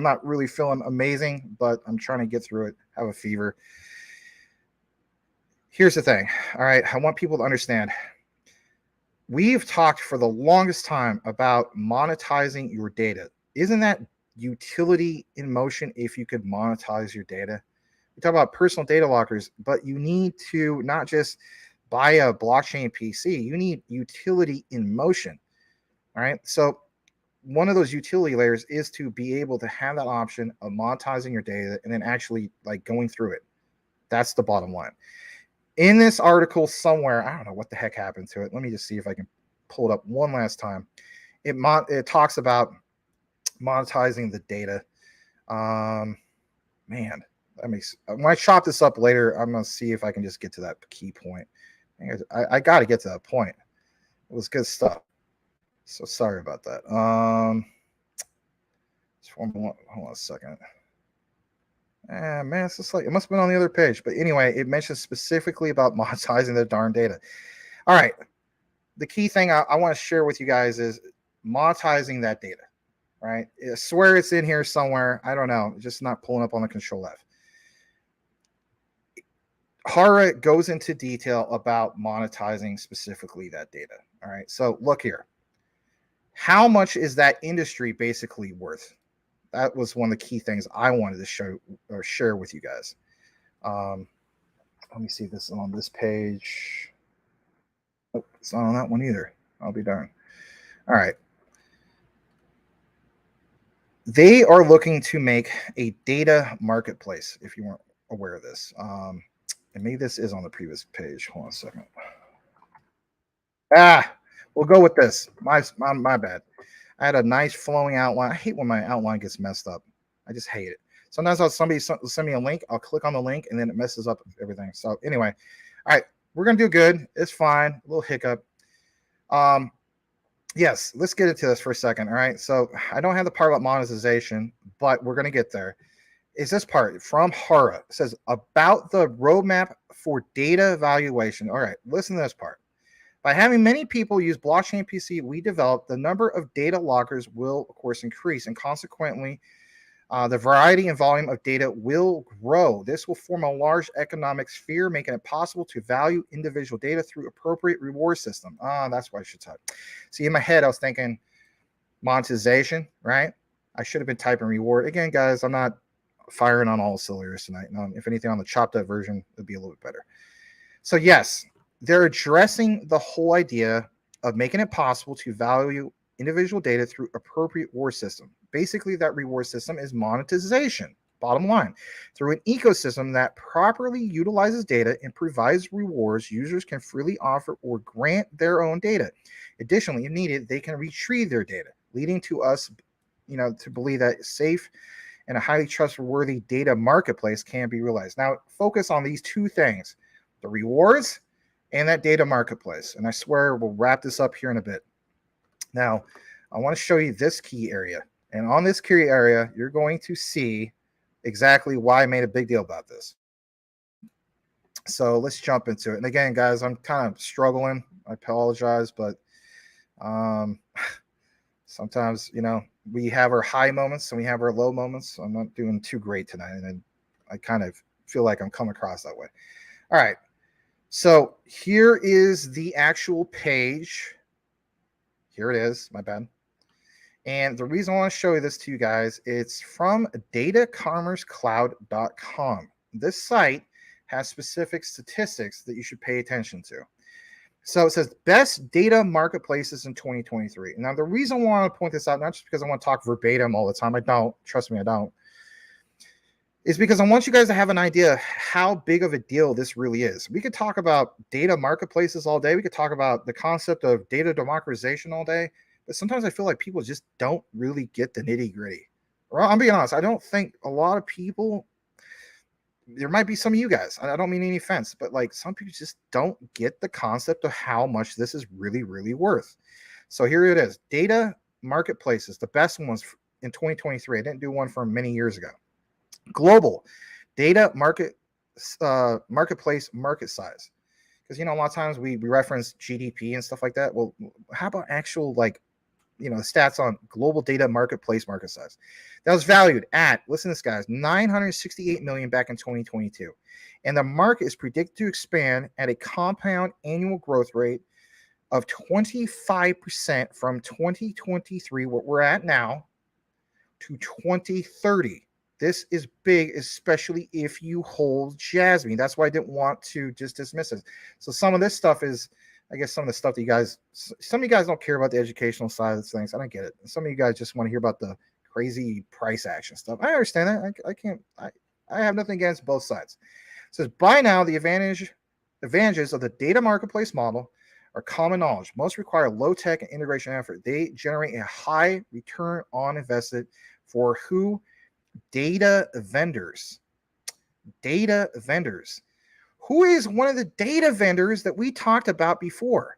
not really feeling amazing, but I'm trying to get through it. Have a fever. Here's the thing. All right. I want people to understand. We've talked for the longest time about monetizing your data. Isn't that utility in motion if you could monetize your data? We talk about personal data lockers, but you need to not just buy a blockchain PC. You need utility in motion. All right. So one of those utility layers is to be able to have that option of monetizing your data and then actually like going through it. That's the bottom line. In this article somewhere, I don't know what the heck happened to it. Let me just see if I can pull it up one last time. It talks about monetizing the data. Man, that makes, when I chop this up later, I'm going to see if I can just get to that key point. I got to get to that point. It was good stuff. So sorry about that. Hold on a second. Man, it's just like, it must have been on the other page. But anyway, it mentions specifically about monetizing the darn data. All right. The key thing I want to share with you guys is monetizing that data. Right? I swear it's in here somewhere. I don't know. It's just not pulling up on the Control F. Hara goes into detail about monetizing specifically that data. All right. So look here. How much is that industry basically worth? That was one of the key things I wanted to show or share with you guys. Let me see this on this page. Oh, it's not on that one either. I'll be darned. All right. They are looking to make a data marketplace, if you weren't aware of this. And maybe this is on the previous page. Hold on a second. We'll go with this. My bad. I had a nice flowing outline. I hate when my outline gets messed up. I just hate it. Sometimes somebody send me a link. I'll click on the link and then it messes up everything. So anyway, all right, we're gonna do good. It's fine. A little hiccup. Yes, let's get into this for a second. All right. So I don't have the part about monetization, but we're gonna get there. Is this part from Hara? It says about the roadmap for data valuation. All right, listen to this part. By having many people use blockchain PC we developed, the number of data loggers will, of course, increase, and consequently, the variety and volume of data will grow. This will form a large economic sphere, making it possible to value individual data through appropriate reward system. That's what I should type. See, in my head, I was thinking monetization, right? I should have been typing reward. Again, guys, I'm not firing on all cylinders tonight. If anything, on the chopped up version, it would be a little bit better. So, yes. They're addressing the whole idea of making it possible to value individual data through appropriate reward system. Basically, that reward system is monetization, bottom line. Through an ecosystem that properly utilizes data and provides rewards, users can freely offer or grant their own data. Additionally, if needed, they can retrieve their data, leading to us, to believe that safe and a highly trustworthy data marketplace can be realized. Now, focus on these two things, the rewards and that data marketplace. And I swear we'll wrap this up here in a bit. Now, I want to show you this key area. And on this key area, you're going to see exactly why I made a big deal about this. So let's jump into it. And again, guys, I'm kind of struggling. I apologize, but sometimes, we have our high moments and we have our low moments. I'm not doing too great tonight. And I kind of feel like I'm coming across that way. All right. So here is the actual page. Here it is, my bad. And the reason I want to show you this to you guys, it's from datacommercecloud.com. This site has specific statistics that you should pay attention to. So it says best data marketplaces in 2023. Now, the reason I want to point this out, not just because I want to talk verbatim all the time, I don't, trust me, I don't, is because I want you guys to have an idea how big of a deal this really is. We could talk about data marketplaces all day. We could talk about the concept of data democratization all day. But sometimes I feel like people just don't really get the nitty gritty. Well, I'm being honest. I don't think a lot of people, there might be some of you guys, I don't mean any offense, but like some people just don't get the concept of how much this is really, really worth. So here it is. Data marketplaces, the best ones in 2023. I didn't do one from many years ago. Global data marketplace market size, because a lot of times we reference GDP and stuff like that. Well, how about actual stats on global data marketplace market size? That was valued at, listen to this, guys, 968 million back in 2022, and the market is predicted to expand at a compound annual growth rate of 25% from 2023, what we're at now, to 2030. This is big, especially if you hold Jasmine. That's why I didn't want to just dismiss it. So some of this stuff is, I guess, some of the stuff that some of you guys don't care about the educational side of things. I don't get it. Some of you guys just want to hear about the crazy price action stuff. I understand that. I have nothing against both sides. It says, by now, the advantages of the data marketplace model are common knowledge. Most require low tech and integration effort. They generate a high return on invested for who? Data vendors. Who is one of the data vendors that we talked about before?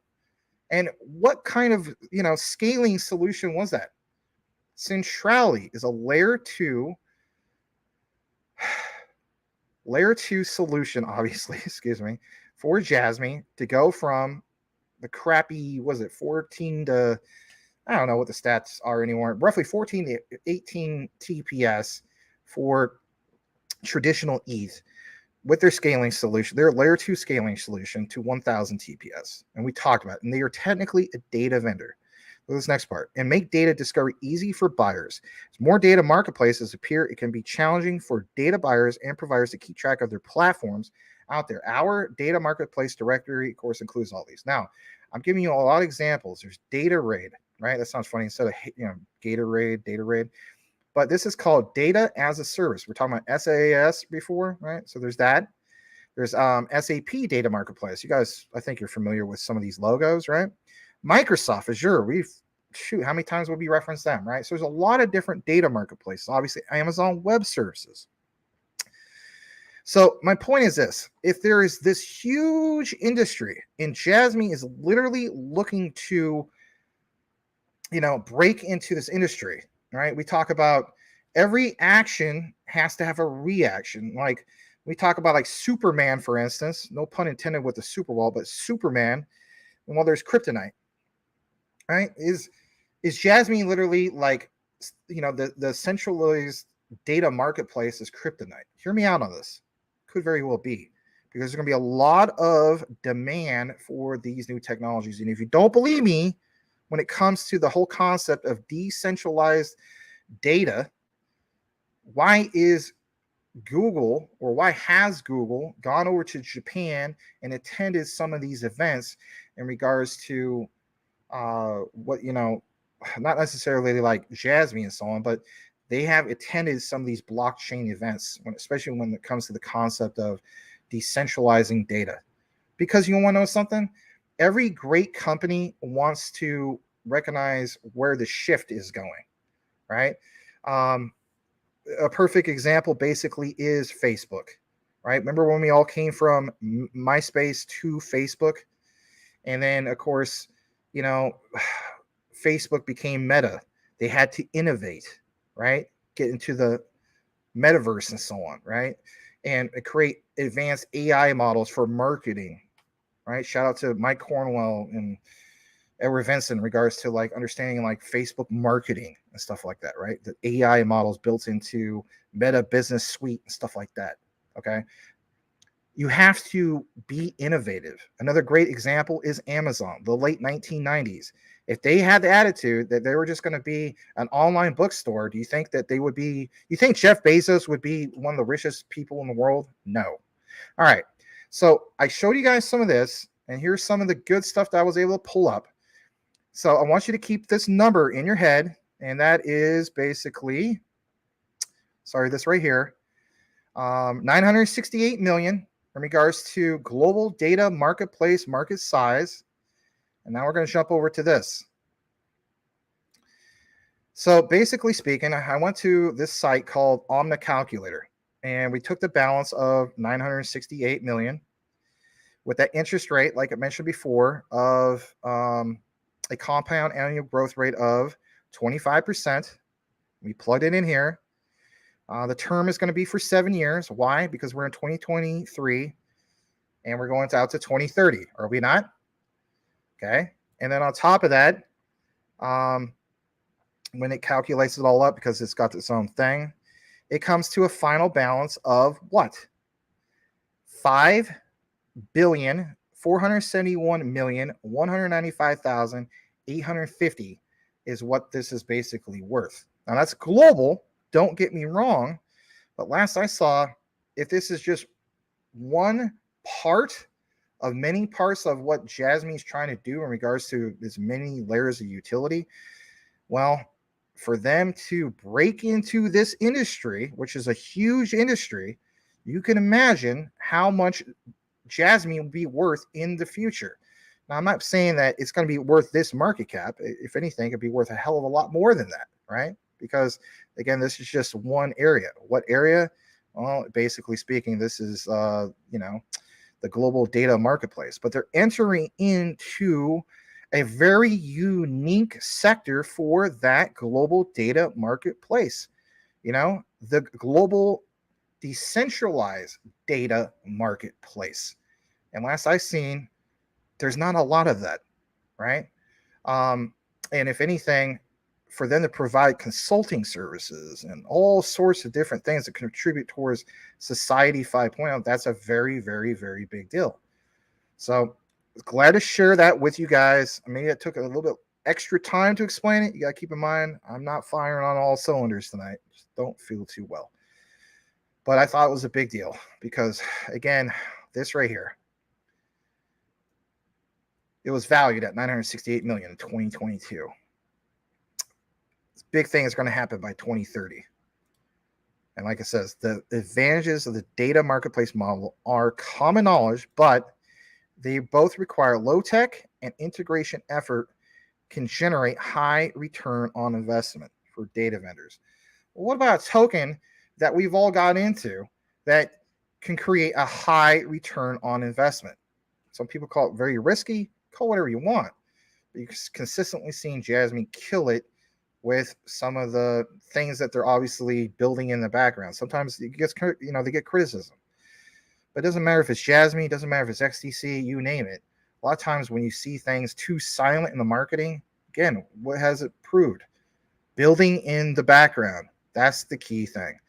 And what kind of scaling solution was that? Centrality is a layer 2 solution, obviously, excuse me, for Jasmine to go from the crappy, 14 to, I don't know what the stats are anymore, roughly 14 to 18 TPS for traditional ETH with their scaling solution, their layer 2 scaling solution to 1000 TPS. And we talked about it. And they are technically a data vendor. This next part, and make data discovery easy for buyers. As more data marketplaces appear, it can be challenging for data buyers and providers to keep track of their platforms out there. Our data marketplace directory, of course, includes all these. Now, I'm giving you a lot of examples. There's data raid, right? That sounds funny instead of data raid. But this is called data as a service. We're talking about SaaS before, right? So there's that. There's SAP Data Marketplace. You guys, I think you're familiar with some of these logos, right? Microsoft Azure. How many times will we reference them, right? So there's a lot of different data marketplaces. Obviously, Amazon Web Services. So my point is this: if there is this huge industry, and Jasmine is literally looking to, break into this industry, right? We talk about every action has to have a reaction. Like we talk about like Superman, for instance, no pun intended with the Super Bowl, but Superman, and well, there's kryptonite, right? Is Jasmine literally like, the centralized data marketplace is kryptonite? Hear me out on this. Could very well be, because there's going to be a lot of demand for these new technologies. And if you don't believe me, when it comes to the whole concept of decentralized data, why has Google gone over to Japan and attended some of these events in regards to not necessarily like Jasmine and so on, but they have attended some of these blockchain events, especially when it comes to the concept of decentralizing data. Because you want to know something? Every great company wants to recognize where the shift is going, right? A perfect example basically is Facebook, right? Remember when we all came from MySpace to Facebook? And then, of course, Facebook became Meta. They had to innovate, right? Get into the metaverse and so on, right? And create advanced AI models for marketing, right? Shout out to Mike Cornwell and Edward Vincent in regards to like understanding like Facebook marketing and stuff like that, right? The AI models built into Meta Business Suite and stuff like that, okay? You have to be innovative. Another great example is Amazon, the late 1990s. If they had the attitude that they were just going to be an online bookstore, do you think that you think Jeff Bezos would be one of the richest people in the world? No. All right. So I showed you guys some of this, and here's some of the good stuff that I was able to pull up. So I want you to keep this number in your head, and that is basically, this right here, 968 million in regards to global data marketplace market size. And now we're going to jump over to this. So basically speaking, I went to this site called Omna Calculator, and we took the balance of 968 million with that interest rate, like I mentioned before, of a compound annual growth rate of 25%. We plugged it in here. The term is going to be for 7 years. Why? Because we're in 2023 and we're going out to 2030. Are we not? Okay. And then on top of that, when it calculates it all up, because it's got its own thing, it comes to a final balance of what? 5,471,195,850 is what this is basically worth. Now that's global. Don't get me wrong. But last I saw, if this is just one part of many parts of what Jasmine's trying to do in regards to this many layers of utility, well, for them to break into this industry, which is a huge industry, you can imagine how much Jasmine will be worth in the future. Now, I'm not saying that it's going to be worth this market cap. If anything, it'd be worth a hell of a lot more than that, right? Because, again, this is just one area. What area? Well, basically speaking, this is, the global data marketplace. But they're entering into a very unique sector for that global data marketplace. The global decentralized data marketplace. And last I seen, there's not a lot of that, right? And if anything, for them to provide consulting services and all sorts of different things that contribute towards Society 5.0, that's a very, very, very big deal. So glad to share that with you guys. Maybe it took a little bit extra time to explain it. You got to keep in mind, I'm not firing on all cylinders tonight. Just don't feel too well. But I thought it was a big deal because, again, this right here, it was valued at $968 million in 2022. This big thing is going to happen by 2030. And like it says, the advantages of the data marketplace model are common knowledge, but they both require low tech and integration effort can generate high return on investment for data vendors. Well, what about a token that we've all got into that can create a high return on investment? Some people call it very risky, call it whatever you want. But you've consistently seen Jasmine kill it with some of the things that they're obviously building in the background. Sometimes it gets, they get criticism. But it doesn't matter if it's Jasmine, it doesn't matter if it's XDC, you name it. A lot of times when you see things too silent in the marketing, again, what has it proved? Building in the background. That's the key thing.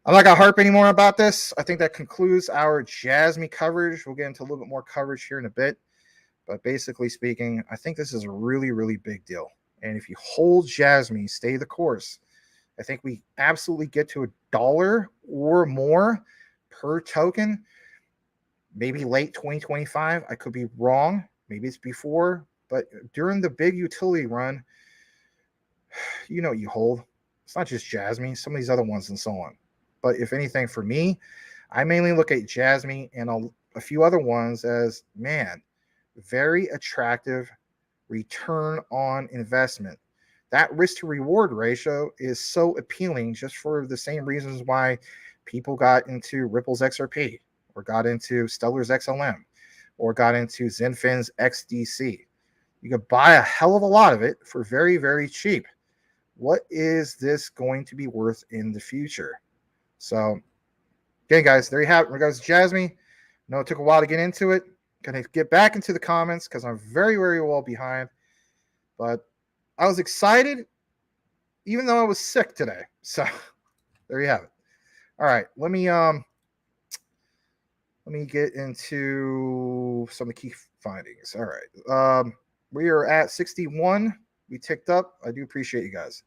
I'm not going to harp anymore about this. I think that concludes our Jasmine coverage. We'll get into a little bit more coverage here in a bit. But basically speaking, I think this is a really, really big deal. And if you hold Jasmine, stay the course, I think we absolutely get to $1 or more per token, maybe late 2025. I could be wrong. Maybe it's before. But during the big utility run, you know what you hold. It's not just Jasmine, some of these other ones and so on. But if anything, for me, I mainly look at Jasmine and a few other ones as, man, very attractive return on investment. That risk to reward ratio is so appealing just for the same reasons why people got into Ripple's XRP or got into Stellar's XLM or got into Zenfin's XDC. You could buy a hell of a lot of it for very, very cheap. What is this going to be worth in the future? So, again, guys, there you have it. In regards to Jasmine, I know it took a while to get into it. Going to get back into the comments because I'm very, very well behind. But I was excited, even though I was sick today. So, there you have it. All right, let me get into some of the key findings. All right, we are at 61. We ticked up. I do appreciate you guys.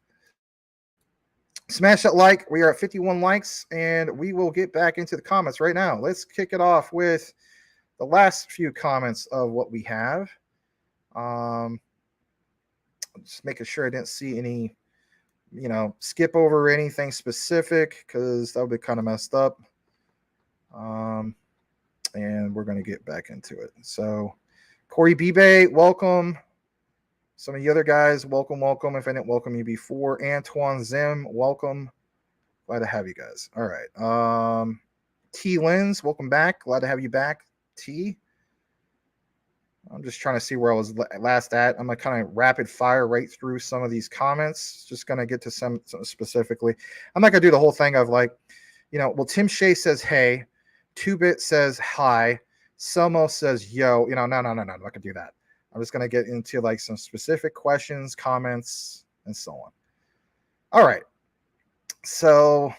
Smash that like. We are at 51 likes, and we will get back into the comments right now. Let's kick it off with the last few comments of what we have. Just making sure I didn't see any, skip over anything specific because that would be kind of messed up. And we're going to get back into it. So, Corey Bibe, welcome. Some of the other guys, welcome. If I didn't welcome you before, Antoine Zim, welcome. Glad to have you guys. All right. T Lens, welcome back. Glad to have you back, T. I'm just trying to see where I was last at. I'm going to kind of rapid fire right through some of these comments. Just going to get to some specifically. I'm not going to do the whole thing of Tim Shea says, hey. 2-Bit says, hi. Selmo says, yo. No. I'm not going to do that. I'm just going to get into some specific questions, comments, and so on. All right. So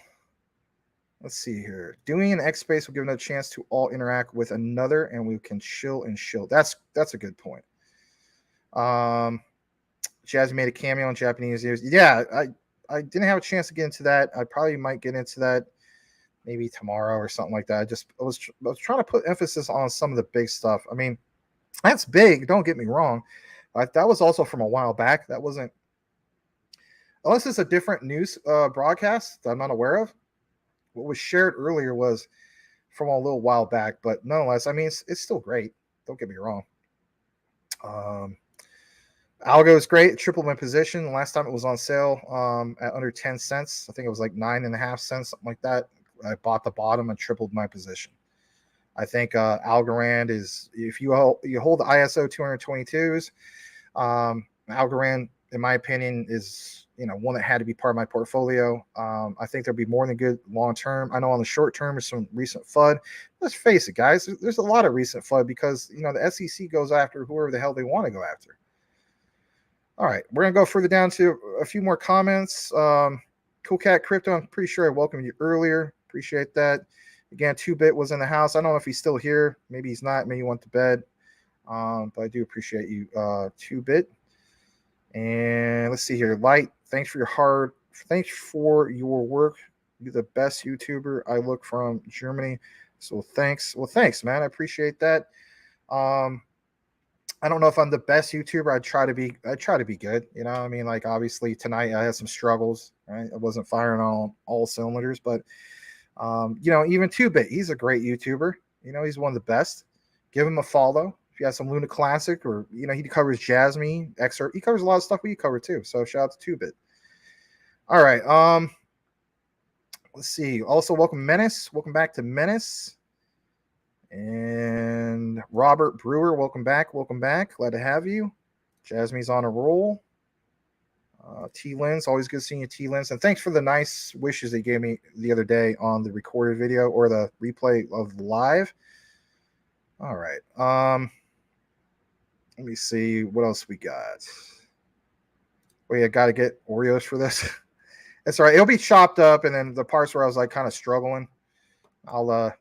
let's see here. Doing an X space will give another chance to all interact with another, and we can chill and shill. That's a good point. Jazz made a cameo on Japanese news. Yeah, I didn't have a chance to get into that. I probably might get into that maybe tomorrow or something like that. I was trying to put emphasis on some of the big stuff. I mean, that's big. Don't get me wrong. That was also from a while back. That wasn't, unless it's a different news broadcast that I'm not aware of. What was shared earlier was from a little while back, but nonetheless, I mean, it's still great. Don't get me wrong. Algo is great. Tripled my position. Last time it was on sale at under 10 cents. I think it was like 9.5 cents, something like that. I bought the bottom and tripled my position. I think Algorand is, if you hold the ISO 222s, Algorand, in my opinion, is one that had to be part of my portfolio. I think there'll be more than good long term. I know on the short term there's some recent FUD. Let's face it, guys. There's a lot of recent FUD because the SEC goes after whoever the hell they want to go after. All right, we're gonna go further down to a few more comments. Cool Cat Crypto, I'm pretty sure I welcomed you earlier. Appreciate that. Again, 2-Bit was in the house. I don't know if he's still here. Maybe he's not. Maybe he went to bed. But I do appreciate you, 2-Bit. And let's see here. Light, thanks for your work. You're the best YouTuber. I look from Germany. So thanks. Well, thanks, man. I appreciate that. I don't know if I'm the best YouTuber. I try to be good. You know, I mean, like obviously tonight I had some struggles, right? I wasn't firing on all cylinders, but even 2-Bit, he's a great YouTuber. You know, he's one of the best. Give him a follow. If you have some Luna Classic, or he covers Jasmine excerpt. He covers a lot of stuff we cover too. So shout out to 2-Bit. All right. Let's see. Also, welcome Menace. Welcome back to Menace. And Robert Brewer, welcome back. Welcome back. Glad to have you. Jasmine's on a roll. T-Lens, always good seeing you, T-Lens. And thanks for the nice wishes they gave me the other day on the recorded video or the replay of live. All right. Let me see what else we got. Wait, I got to get Oreos for this. That's all right. It'll be chopped up, and then the parts where I was like kind of struggling, I'll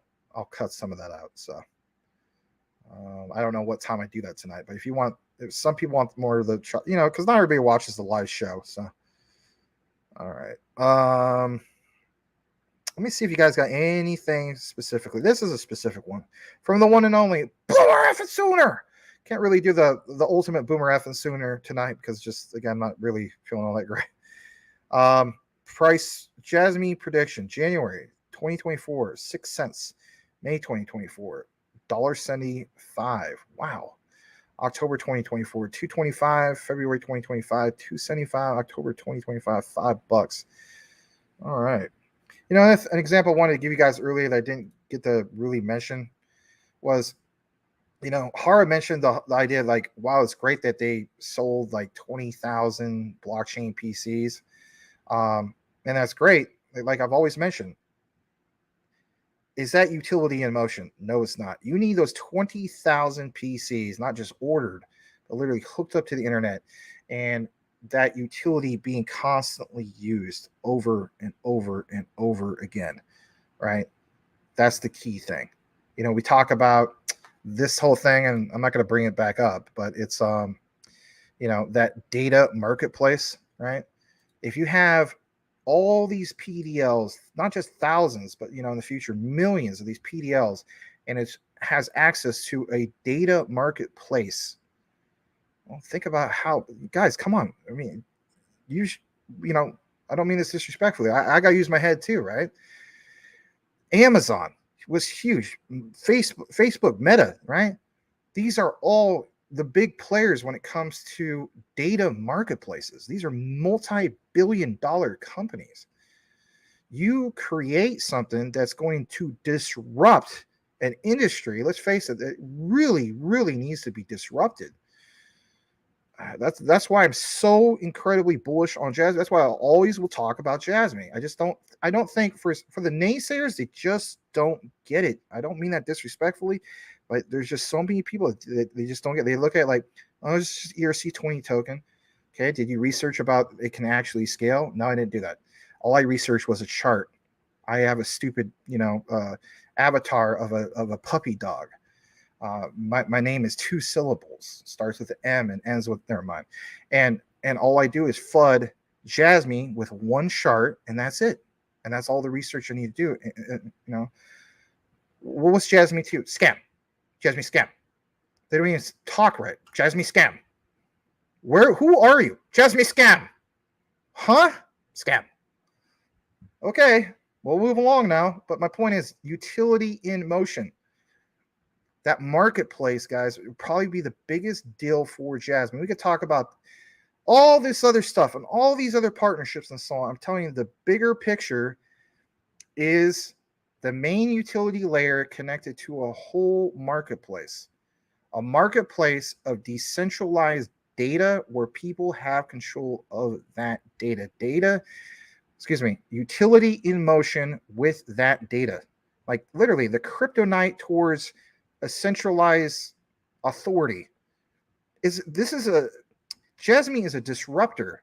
cut some of that out. So I don't know what time I do that tonight, but if some people want more of the, because not everybody watches the live show. So, all right. Let me see if you guys got anything specifically. This is a specific one from the one and only Boomer Effing Sooner. Can't really do the ultimate Boomer Effing Sooner tonight because just again not really feeling all that great. Price Jasmine prediction January 2024 6 cents. May 2024 $1.75. Wow. October 2024 $2.25. February 2025 $2.75. October 2025 $5. All right. That's an example I wanted to give you guys earlier that I didn't get to really mention was, Hara mentioned the idea like, wow, it's great that they sold like 20,000 blockchain PCs. And that's great. Like I've always mentioned, is that utility in motion? No, it's not. You need those 20,000 PCs, not just ordered, but literally hooked up to the internet, and that utility being constantly used over and over and over again, right? That's the key thing. We talk about this whole thing, and I'm not going to bring it back up, but it's, that data marketplace, right? If you have all these PDLs, not just thousands, but in the future, millions of these PDLs, and it has access to a data marketplace. Well, think about how, guys, come on. I mean, I don't mean this disrespectfully. I got to use my head too, right? Amazon was huge. Facebook, Meta, right? These are all the big players when it comes to data marketplaces. These are multi-billion-dollar companies. You create something that's going to disrupt an industry. Let's face it, it really, really needs to be disrupted. That's why I'm so incredibly bullish on Jasmine. That's why I always will talk about Jasmine. I don't think for the naysayers, they just don't get it. I don't mean that disrespectfully, but there's just so many people that they just don't get. They look at like, oh, it's just ERC20 token. Okay, did you research about it can actually scale? No, I didn't do that. All I researched was a chart. I have a stupid, avatar of a puppy dog. My name is 2 syllables, starts with an M and ends with, never mind. And all I do is FUD Jasmine with one chart, and that's it. And that's all the research I need to do. What's Jasmine 2? Scam. Jasmine scam. They don't even talk right. Jasmine scam. Who are you? Jasmine scam. Huh? Scam. Okay, we'll move along now. But my point is utility in motion. That marketplace, guys, would probably be the biggest deal for Jasmine. We could talk about all this other stuff and all these other partnerships and so on. I'm telling you, the bigger picture is the main utility layer connected to a whole marketplace, a marketplace of decentralized data where people have control of that data. Utility in motion with that data. Like literally the crypto night towards a centralized authority. Jasmine is a disruptor.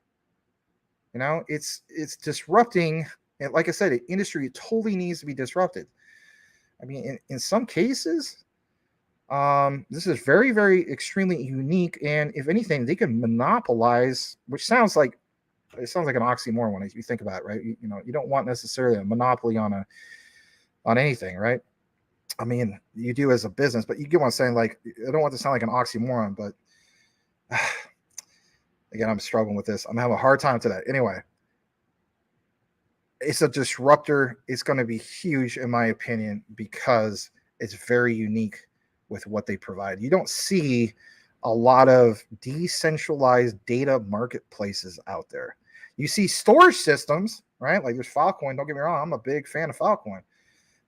It's disrupting, and like I said, the industry totally needs to be disrupted. I mean, in some cases, This is very, very extremely unique, and if anything, they can monopolize, which sounds like an oxymoron when you think about it, right? You don't want necessarily a monopoly on anything, right? I mean, you do as a business, but you get what I'm saying. Like, I don't want to sound like an oxymoron, but again, I'm struggling with this. I'm having a hard time today. Anyway, it's a disruptor. It's going to be huge, in my opinion, because it's very unique with what they provide. You don't see a lot of decentralized data marketplaces out there. You see storage systems, right? Like there's Filecoin. Don't get me wrong. I'm a big fan of Filecoin.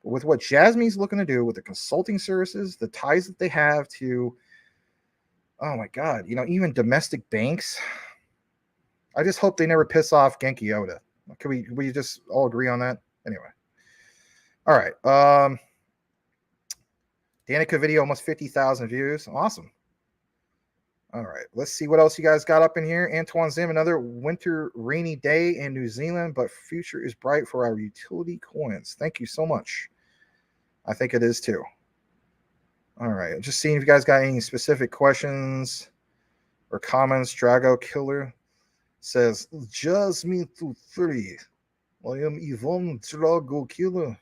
But with what Jasmine's looking to do with the consulting services, the ties that they have to, oh my God, even domestic banks. I just hope they never piss off Genki Oda. Can we just all agree on that? Anyway. All right. Danica video, almost 50,000 views. Awesome. All right. Let's see what else you guys got up in here. Antoine Zim, another winter rainy day in New Zealand, but future is bright for our utility coins. Thank you so much. I think it is too. All right. Just seeing if you guys got any specific questions or comments. Drago Killer says, just me to 30. I am Yvonne Drago Killer.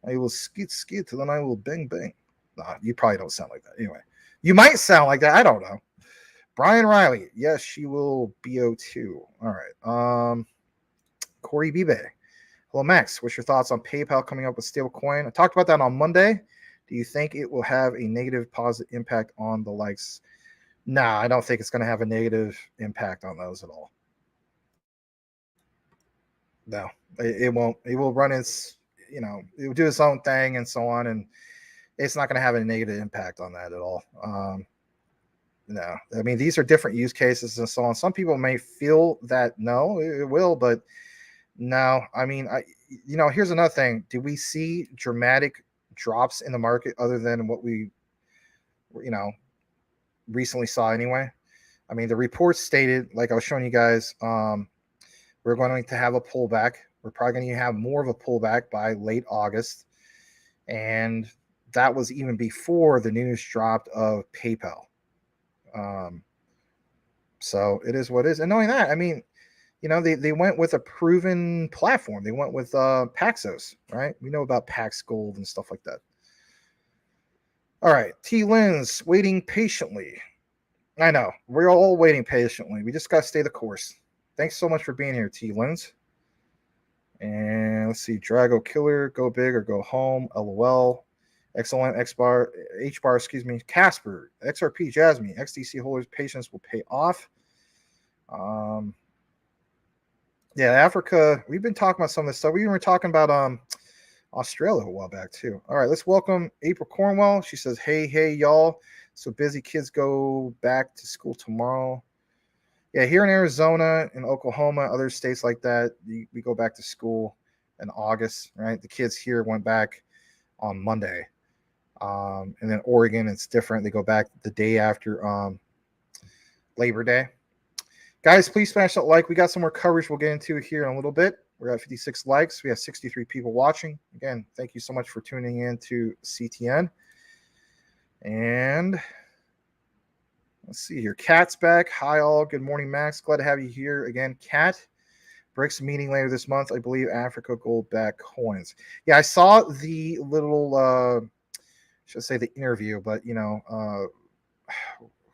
I will skit, then I will bang, bang. Nah, you probably don't sound like that. Anyway, you might sound like that. I don't know. Brian Riley. Yes, she will BO2. All right. Corey Bibe. Hello, Max. What's your thoughts on PayPal coming up with stablecoin? I talked about that on Monday. Do you think it will have a negative, positive impact on the likes? Nah, I don't think it's going to have a negative impact on those at all. No, it won't. It will run its, it will do its own thing and so on, and it's not going to have a negative impact on that at all. No, I mean, these are different use cases and so on. Some people may feel that no, it will, but no. I mean, here's another thing. Do we see dramatic drops in the market other than what we, recently saw anyway? I mean, the report stated, like I was showing you guys, we're going to have a pullback. We're probably going to have more of a pullback by late August. And that was even before the news dropped of PayPal. So it is what it is. And knowing that, I mean, they went with a proven platform. They went with Paxos, right? We know about Pax Gold and stuff like that. All right. T. Lynn's waiting patiently. I know. We're all waiting patiently. We just got to stay the course. Thanks so much for being here, T. Lynn's. And let's see. Drago Killer, go big or go home. LOL. Excellent. H-bar, excuse me. Casper, XRP, Jasmine, XDC holders, patience will pay off. Yeah, Africa, we've been talking about some of this stuff. We were talking about Australia a while back too. All right, let's welcome April Cornwell. She says, hey, y'all. So busy, kids go back to school tomorrow. Yeah, here in Arizona, in Oklahoma, other states like that, we go back to school in August, right? The kids here went back on Monday. And then Oregon, it's different. They go back the day after Labor Day. Guys, please smash that like. We got some more coverage we'll get into here in a little bit. We're at 56 likes. We have 63 people watching. Again, thank you so much for tuning in to CTN. And let's see here. Kat's back. Hi, all. Good morning, Max. Glad to have you here again. Kat. BRICS meeting later this month. I believe Africa gold back coins. Yeah, I saw the little, should I say the interview, but, who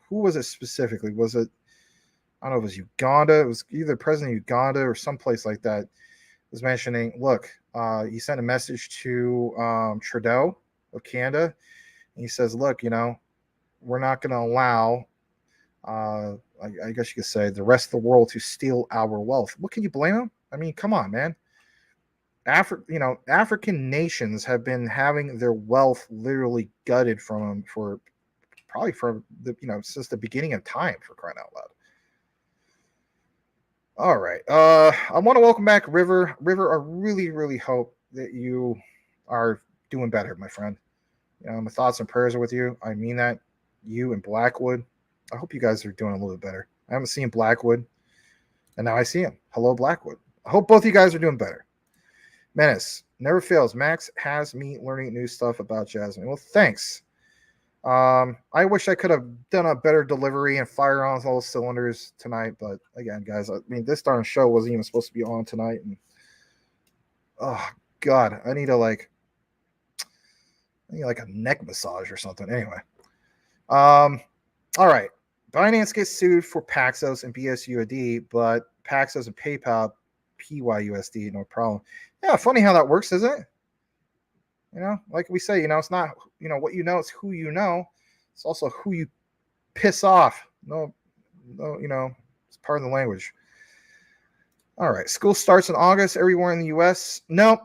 was it specifically? Was it, I don't know if it was Uganda. It was either President of Uganda or someplace like that. Was mentioning, look, he sent a message to Trudeau of Canada. And he says, look, we're not going to allow, I guess you could say, the rest of the world to steal our wealth. What can you blame him? I mean, come on, man. African nations have been having their wealth literally gutted from them for since the beginning of time, for crying out loud. All right. I want to welcome back River. River, I really, really hope that you are doing better, my friend. My thoughts and prayers are with you. I mean that. You and Blackwood. I hope you guys are doing a little bit better. I haven't seen Blackwood, and now I see him. Hello, Blackwood. I hope both of you guys are doing better. Menace never fails. Max has me learning new stuff about Jasmine. Well, thanks. I wish I could have done a better delivery and fire on all cylinders tonight, but again, guys, I mean, this darn show wasn't even supposed to be on tonight, and oh god, I need like a neck massage or something. Anyway, all right. Binance gets sued for Paxos and BSUSD, but Paxos and PayPal PYUSD, no problem. Yeah, funny how that works, isn't it? Like we say, it's not, what you know, it's who you know. It's also who you piss off. No, it's part of the language. All right. School starts in August everywhere in the U.S. Nope.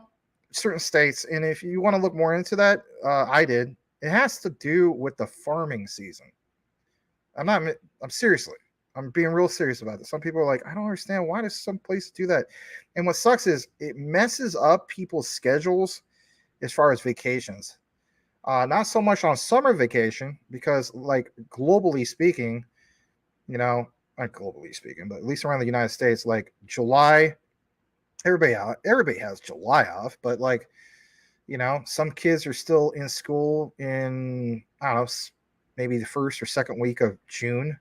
Certain states. And if you want to look more into that, I did. It has to do with the farming season. I'm seriously. I'm being real serious about this. Some people are like, I don't understand. Why does some place do that? And what sucks is it messes up people's schedules as far as vacations. Not so much on summer vacation, because like globally speaking, not globally speaking, but at least around the United States, like July, everybody has July off, but like, some kids are still in school in, I don't know, maybe the first or second week of June,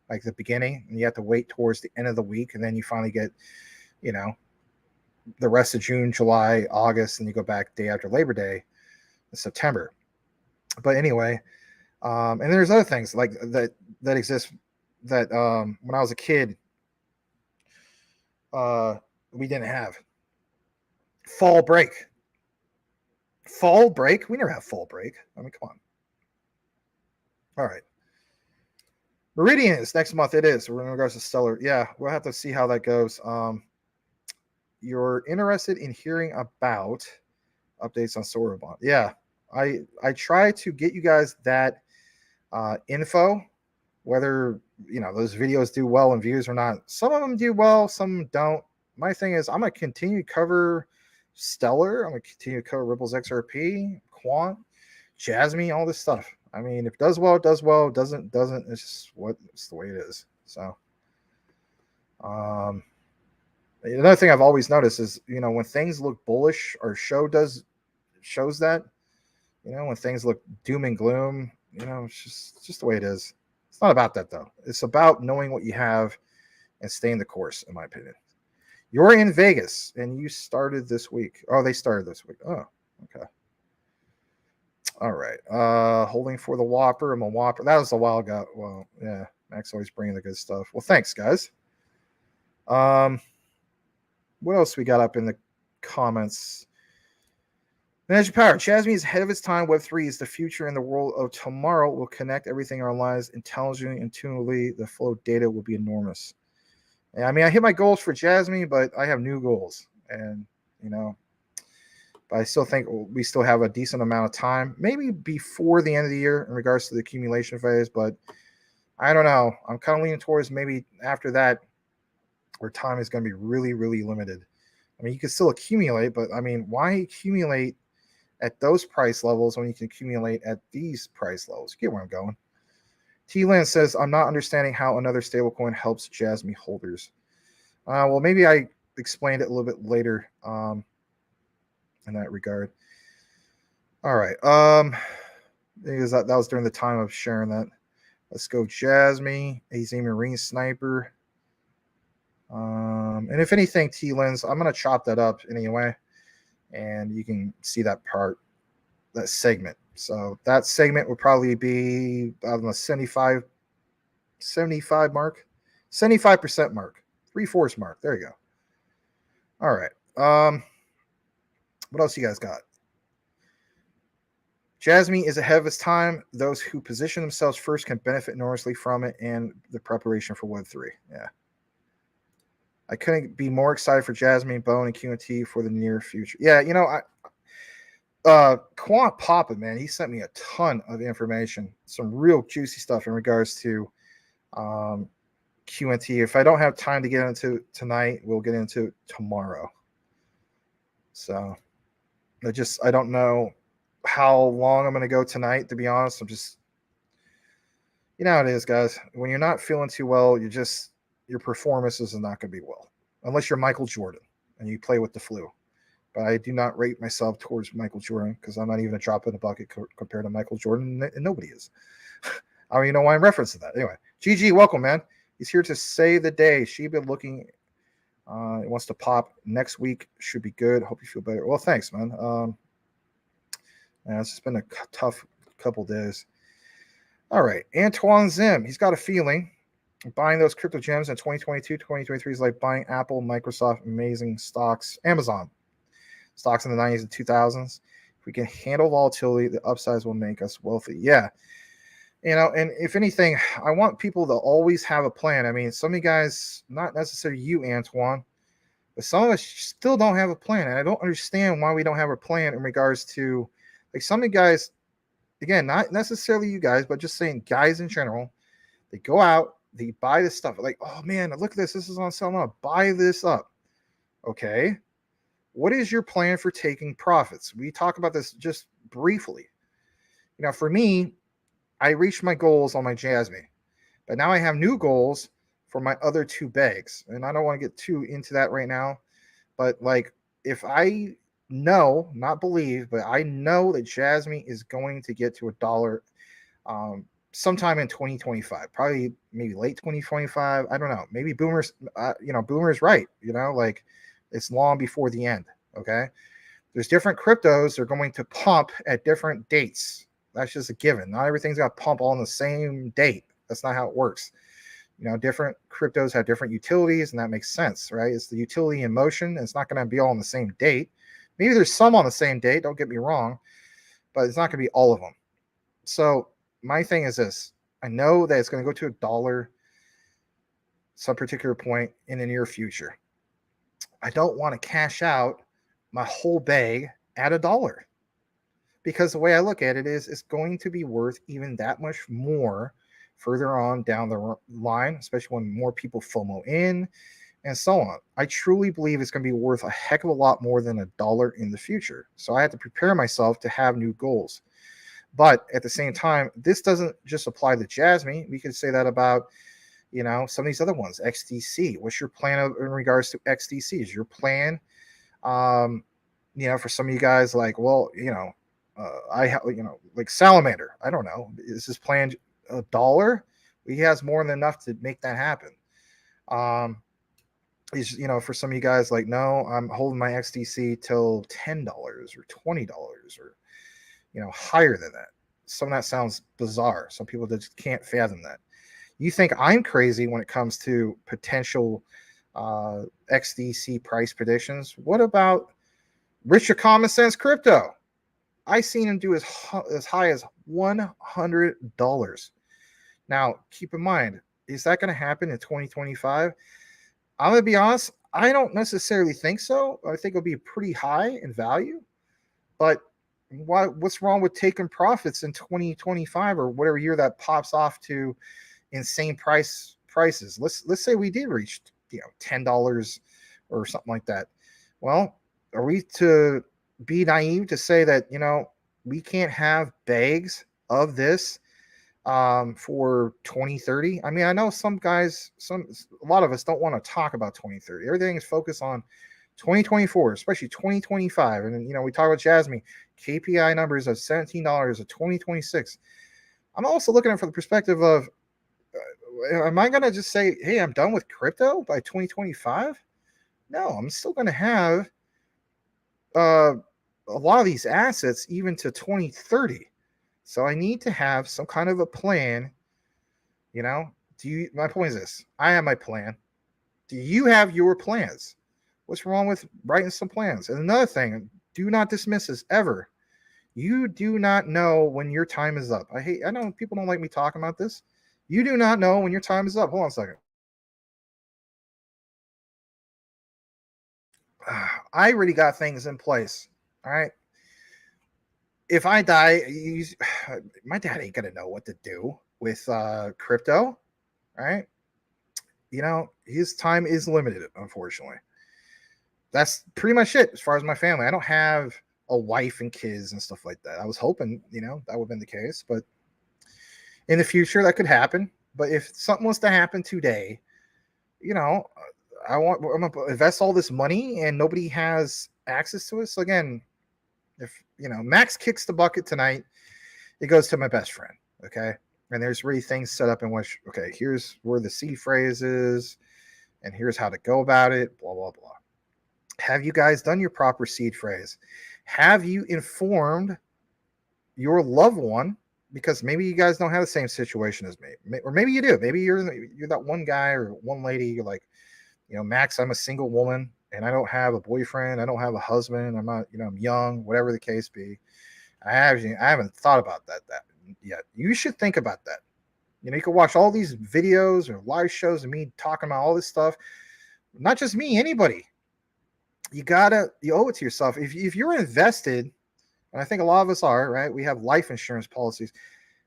like the beginning, and you have to wait towards the end of the week, and then you finally get, the rest of June, July, August, and you go back day after Labor Day in September. But anyway, and there's other things like that exist that when I was a kid, we didn't have. Fall break. Fall break? We never have fall break. I mean, come on. All right. Meridian is next month. It is. In regards to Stellar. Yeah, we'll have to see how that goes. You're interested in hearing about updates on Sorobot. Yeah. I try to get you guys that info, whether those videos do well in views or not. Some of them do well, some don't. My thing is, I'm gonna continue to cover Stellar. I'm gonna continue to cover Ripple's XRP, Quant, Jasmine, all this stuff. I mean, if it does well, it does well. It doesn't. It's just it's the way it is. So, another thing I've always noticed is, when things look bullish, our show shows that. When things look doom and gloom, it's just the way it is. It's not about that, though. It's about knowing what you have and staying the course, in my opinion. You're in Vegas, and you started this week. Oh, they started this week. Oh, okay. All right. Holding for the Whopper. I'm a Whopper. That was a while ago. Well, yeah. Max always bringing the good stuff. Well, thanks, guys. What else we got up in the comments? Managing power. Jasmine is ahead of its time. Web3 is the future, and the world of tomorrow will connect everything in our lives intelligently, intuitively. The flow of data will be enormous. And, I mean, I hit my goals for Jasmine, but I have new goals, and but I still think we still have a decent amount of time, maybe before the end of the year in regards to the accumulation phase. But I don't know. I'm kind of leaning towards maybe after that, where time is going to be really, really limited. I mean, you can still accumulate, but I mean, why accumulate at those price levels when you can accumulate at these price levels? You get where I'm going. T-Land says, I'm not understanding how another stablecoin helps Jasmine holders. Well, maybe I explained it a little bit later in that regard. All right. Because that was during the time of sharing that. Let's go Jasmine, AZ Marine Sniper. And if anything, T-Lens, I'm going to chop that up anyway. And you can see that part, that segment. So that segment would probably be on the 75 mark, 75% mark, 3/4 mark. There you go. All right. What else you guys got? Jasmine is ahead of its time. Those who position themselves first can benefit enormously from it and the preparation for Web3. Yeah. I couldn't be more excited for Jasmine, Bone, and QNT for the near future. Yeah, Quant Papa, man, he sent me a ton of information, some real juicy stuff in regards to QNT. If I don't have time to get into tonight, we'll get into tomorrow. So I don't know how long I'm going to go tonight, to be honest. I'm just, how it is, guys. When you're not feeling too well, your performance is not going to be well, unless you're Michael Jordan and you play with the flu. but I do not rate myself towards Michael Jordan because I'm not even a drop in the bucket compared to Michael Jordan, and nobody is. I don't even know why I'm referencing that. Anyway, GG, welcome, man. He's here to save the day. Shiba looking, it wants to pop next week. Should be good. Hope you feel better. Well, thanks, man. It's just been a tough couple days. All right, Antoine Zim. He's got a feeling buying those crypto gems in 2022, 2023 is like buying Apple, Microsoft, amazing stocks, Amazon stocks in the 90s and 2000s. If we can handle volatility, the upsides will make us wealthy. Yeah. And if anything, I want people to always have a plan. I mean, some of you guys, not necessarily you, Antoine, but some of us still don't have a plan. And I don't understand why we don't have a plan in regards to, like, some of you guys, again, not necessarily you guys, but just saying guys in general, they go out, they buy this stuff. Like, oh man, look at this. This is on sale now. Buy this up. Okay. What is your plan for taking profits? We talk about this just briefly. For me, I reached my goals on my Jasmine, but now I have new goals for my other two bags. And I don't want to get too into that right now. But like, if I know, not believe, but I know that Jasmine is going to get to $1 sometime in 2025, probably maybe late 2025. I don't know. Maybe Boomer's, Boomer's right. Like, it's long before the end. Okay. There's different cryptos. They're going to pump at different dates. That's just a given. Not everything's got to pump all on the same date. That's not how it works. Different cryptos have different utilities, and that makes sense, right? It's the utility in motion. It's not going to be all on the same date. Maybe there's some on the same date. Don't get me wrong, but it's not going to be all of them. So my thing is this. I know that it's going to go to $1 some particular point in the near future. I don't want to cash out my whole bag at $1. Because the way I look at it is it's going to be worth even that much more further on down the line, especially when more people FOMO in and so on. I truly believe it's going to be worth a heck of a lot more than $1 in the future. So I have to prepare myself to have new goals. But at the same time, this doesn't just apply to Jasmine. We could say that about, some of these other ones. XDC. What's your plan in regards to XDC? Is your plan, for some of you guys, like, well, I have, like Salamander. I don't know. Is his plan $1? He has more than enough to make that happen. He's, for some of you guys, like, no, I'm holding my XDC till $10 or $20 or, higher than that. Some of that sounds bizarre. Some people just can't fathom that. You think I'm crazy when it comes to potential XDC price predictions? What about Richard Common Sense Crypto? I seen him do as high as $100. Now, keep in mind, is that going to happen in 2025? I'm going to be honest, I don't necessarily think so. I think it'll be pretty high in value. But what's wrong with taking profits in 2025 or whatever year that pops off to insane prices? Let's say we did reach $10 or something like that. Well, are we to be naive to say that we can't have bags of this for 2030? I mean, I know some guys, a lot of us don't want to talk about 2030. Everything is focused on 2024, especially 2025. And we talk about Jasmine KPI numbers of $17 of 2026. I'm also looking at it from the perspective of, am I going to just say, hey, I'm done with crypto by 2025? No, I'm still going to have a lot of these assets even to 2030. So I need to have some kind of a plan. My point is this. I have my plan. Do you have your plans? What's wrong with writing some plans? And another thing, do not dismiss this ever. You do not know when your time is up. I know people don't like me talking about this. You do not know when your time is up. Hold on a second. I already got things in place. All right. If I die, my dad ain't gonna know what to do with crypto. All right. His time is limited, unfortunately. That's pretty much it as far as my family. I don't have a wife and kids and stuff like that. I was hoping, that would have been the case, but in the future that could happen. But if something was to happen today, I'm gonna invest all this money and nobody has access to it. So again, if Max kicks the bucket tonight, it goes to my best friend. Okay. And there's really things set up in which, okay, here's where the seed phrase is, and here's how to go about it, blah, blah, blah. Have you guys done your proper seed phrase? Have you informed your loved one? Because maybe you guys don't have the same situation as me, or maybe you do. Maybe you're that one guy or one lady. You're like, Max, I'm a single woman and I don't have a boyfriend. I don't have a husband. I'm not, I'm young, whatever the case be. I haven't thought about that yet. You should think about that. You can watch all these videos or live shows of me talking about all this stuff. Not just me, anybody. You owe it to yourself. If you're invested, and I think a lot of us are, right? We have life insurance policies.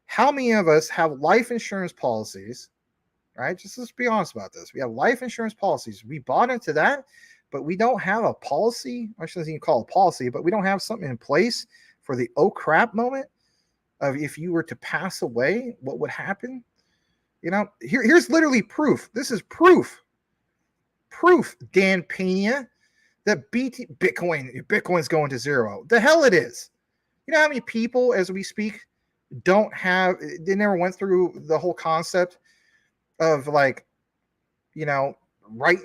How many of us have life insurance policies, right? Just let's be honest about this. We have life insurance policies. We bought into that, but we don't have a policy. I shouldn't even call it a policy, but we don't have something in place for the oh crap moment of if you were to pass away, what would happen? Here's literally proof. This is proof, Dan Pena, that Bitcoin's going to zero. The hell it is. You know how many people, as we speak, they never went through the whole concept of writing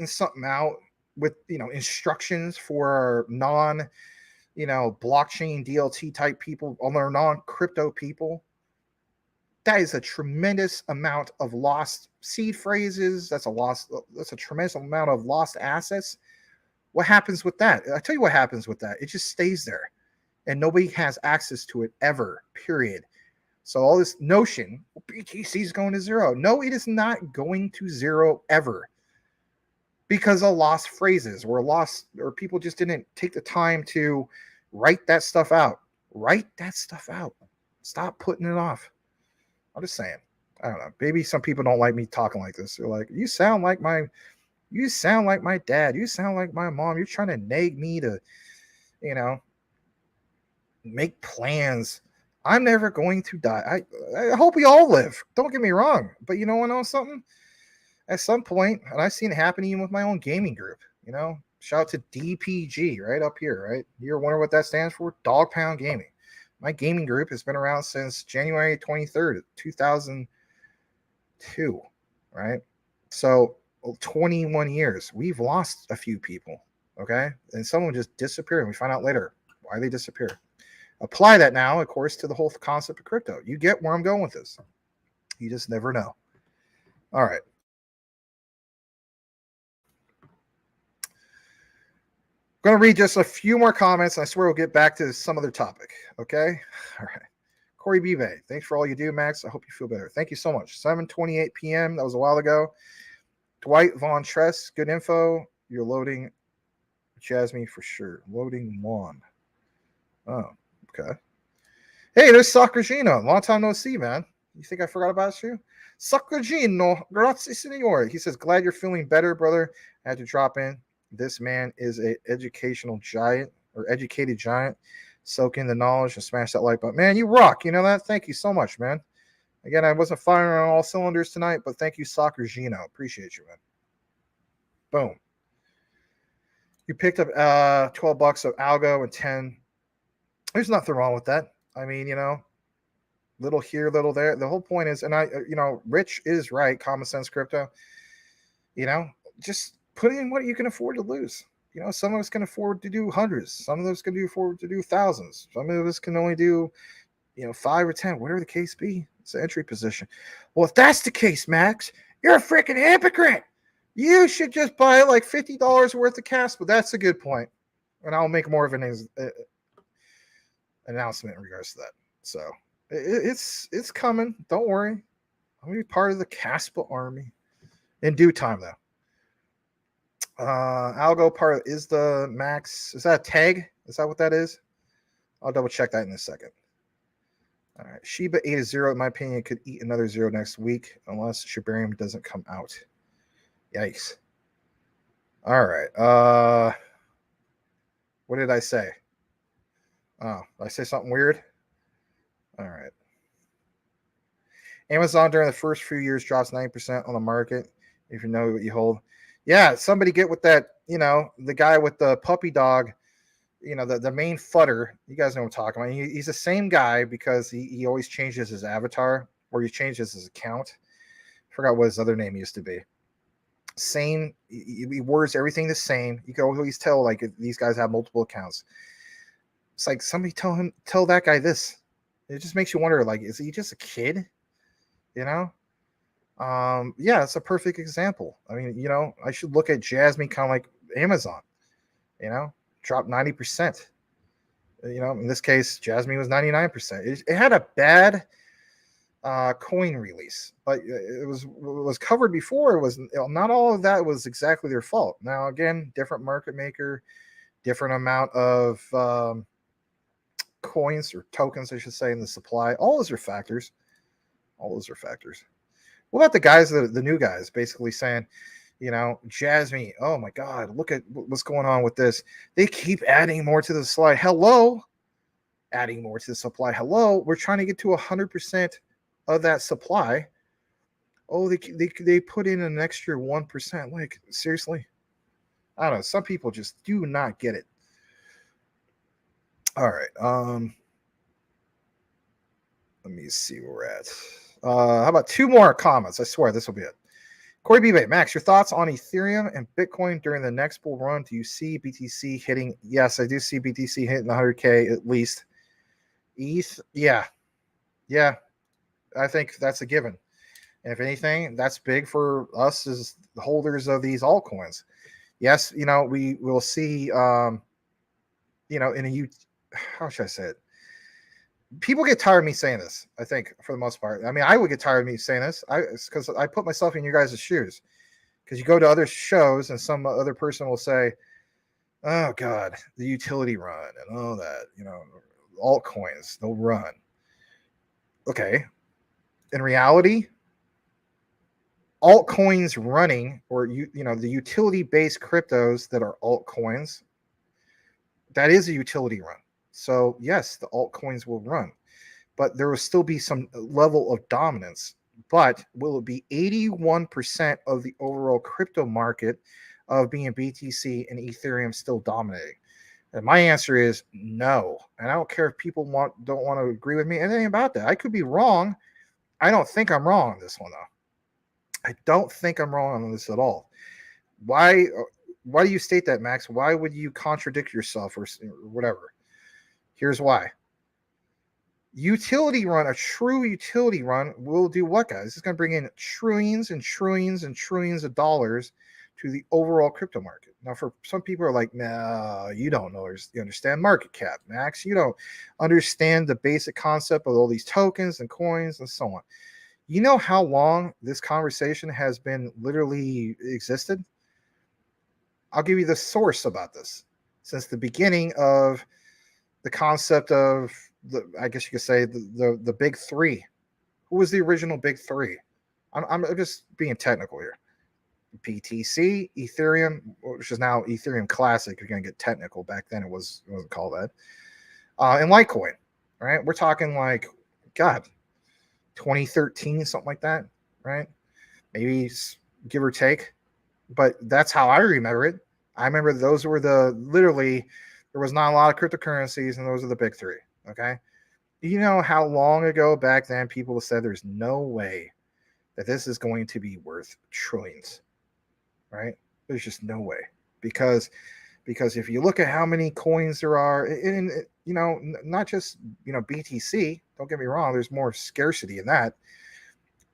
something out with, instructions for non, blockchain DLT type people, on their non-crypto people. That is a tremendous amount of lost seed phrases. That's a tremendous amount of lost assets. What happens with that? I tell you what happens with that. It just stays there and nobody has access to it ever, period. So all this notion, BTC is going to zero. No, it is not going to zero ever, because of lost phrases or people just didn't take the time to write that stuff out. Write that stuff out. Stop putting it off. I'm just saying. I don't know. Maybe some people don't like me talking like this. They're like, you sound like my dad. You sound like my mom. You're trying to nag me to, make plans. I'm never going to die. I hope we all live. Don't get me wrong. But you know something? At some point, and I've seen it happen even with my own gaming group, shout out to DPG right up here, right? You're wondering what that stands for? Dog Pound Gaming. My gaming group has been around since January 23rd, 2002, right? So 21 years. We've lost a few people, okay? And some of them just disappeared, and we find out later why they disappeared. Apply that now, of course, to the whole concept of crypto. You get where I'm going with this. You just never know. All right. I'm going to read just a few more comments. I swear we'll get back to some other topic. Okay? All right. Corey Bibe, thanks for all you do, Max. I hope you feel better. Thank you so much. 7:28 p.m. That was a while ago. Dwight Von Tress, good info. You're loading Jasmine for sure. Loading one. Oh, okay. Hey, there's Sakurgino. Long time no see, man. You think I forgot about you? Sakurgino, grazie signore. He says, glad you're feeling better, brother. I had to drop in. This man is an educated giant. Soak in the knowledge and smash that like button. Man, you rock. You know that? Thank you so much, man. Again, I wasn't firing on all cylinders tonight, but thank you, Sakurgino. Appreciate you, man. Boom. You picked up $12 of algo and 10. There's nothing wrong with that. I mean, little here, little there. The whole point is, and Rich is right, common sense crypto. Just put in what you can afford to lose. Some of us can afford to do hundreds. Some of us can afford to do thousands. Some of us can only do, 5 or 10, whatever the case be. It's an entry position. Well, if that's the case, Max, you're a freaking hypocrite. You should just buy like $50 worth of cash. But that's a good point. And I'll make more of an announcement in regards to that. So it's coming. Don't worry. I'm going to be part of the Caspa army in due time, though. Algo part is the Max. Is that a tag? Is that what that is? I'll double check that in a second. All right. Shiba ate a zero, in my opinion, could eat another zero next week unless Shibarium doesn't come out. Yikes. All right. What did I say? Oh, did I say something weird? All right. Amazon during the first few years drops 90% on the market. If you know what you hold, Yeah, somebody get with that, the guy with the puppy dog, the main fudder. You guys know what I'm talking about. He's the same guy because he always changes his avatar, or he changes his account. I forgot what his other name used to be. Same, he words everything the same. You can always tell like these guys have multiple accounts. It's like somebody tell that guy this. It just makes you wonder, like, is he just a kid? You know? Yeah, it's a perfect example. I mean, I should look at Jasmine kind of like Amazon, dropped 90%. In this case, Jasmine was 99%. It had a bad coin release, but it was covered before. It was not all of that was exactly their fault. Now, again, different market maker, different amount of coins or tokens, I should say, in the supply. All those are factors. What about the guys, the new guys, basically saying, Jasmine, oh my God, look at what's going on with this. They keep adding more to the supply. Hello, adding more to the supply. Hello, we're trying to get to 100% of that supply. Oh, they put in an extra 1%. Like, seriously? I don't know. Some people just do not get it. All right. Let me see where we're at. How about 2 more comments? I swear this will be it. Corey B. Max, your thoughts on Ethereum and Bitcoin during the next bull run? Do you see BTC hitting? Yes, I do see BTC hitting 100K at least. ETH, yeah. I think that's a given. And if anything, that's big for us as the holders of these altcoins. Yes, we will see. How should I say it? People get tired of me saying this, I think, for the most part. I mean, I would get tired of me saying this because I put myself in your guys' shoes. Because you go to other shows and some other person will say, oh, God, the utility run and all that, altcoins, they'll run. Okay. In reality, altcoins running, or, the utility-based cryptos that are altcoins, that is a utility run. So, yes, the altcoins will run, but there will still be some level of dominance. But will it be 81% of the overall crypto market of being BTC and Ethereum still dominating? And my answer is no. And I don't care if people don't want to agree with me anything about that. I could be wrong. I don't think I'm wrong on this one, though. I don't think I'm wrong on this at all. Why do you state that, Max? Why would you contradict yourself or whatever? Here's why. A true utility run will do what, guys? It's going to bring in trillions and trillions and trillions of dollars to the overall crypto market. Now, for some people are like, no, you don't know. You understand market cap, Max. You don't understand the basic concept of all these tokens and coins and so on. You know how long this conversation has been literally existed? I'll give you the source about this. Since the beginning of the concept of I guess you could say the big three. Who was the original big three? I'm just being technical here. BTC, Ethereum, which is now Ethereum Classic. You're going to get technical. Back then it wasn't called that. And Litecoin, right? We're talking like, God, 2013, something like that, right? Maybe give or take. But that's how I remember it. I remember those were literally, there was not a lot of cryptocurrencies, and those are the big three, okay? You know how long ago back then people said there's no way that this is going to be worth trillions, right? There's just no way. Because if you look at how many coins there are, and not just, BTC, don't get me wrong, there's more scarcity in that.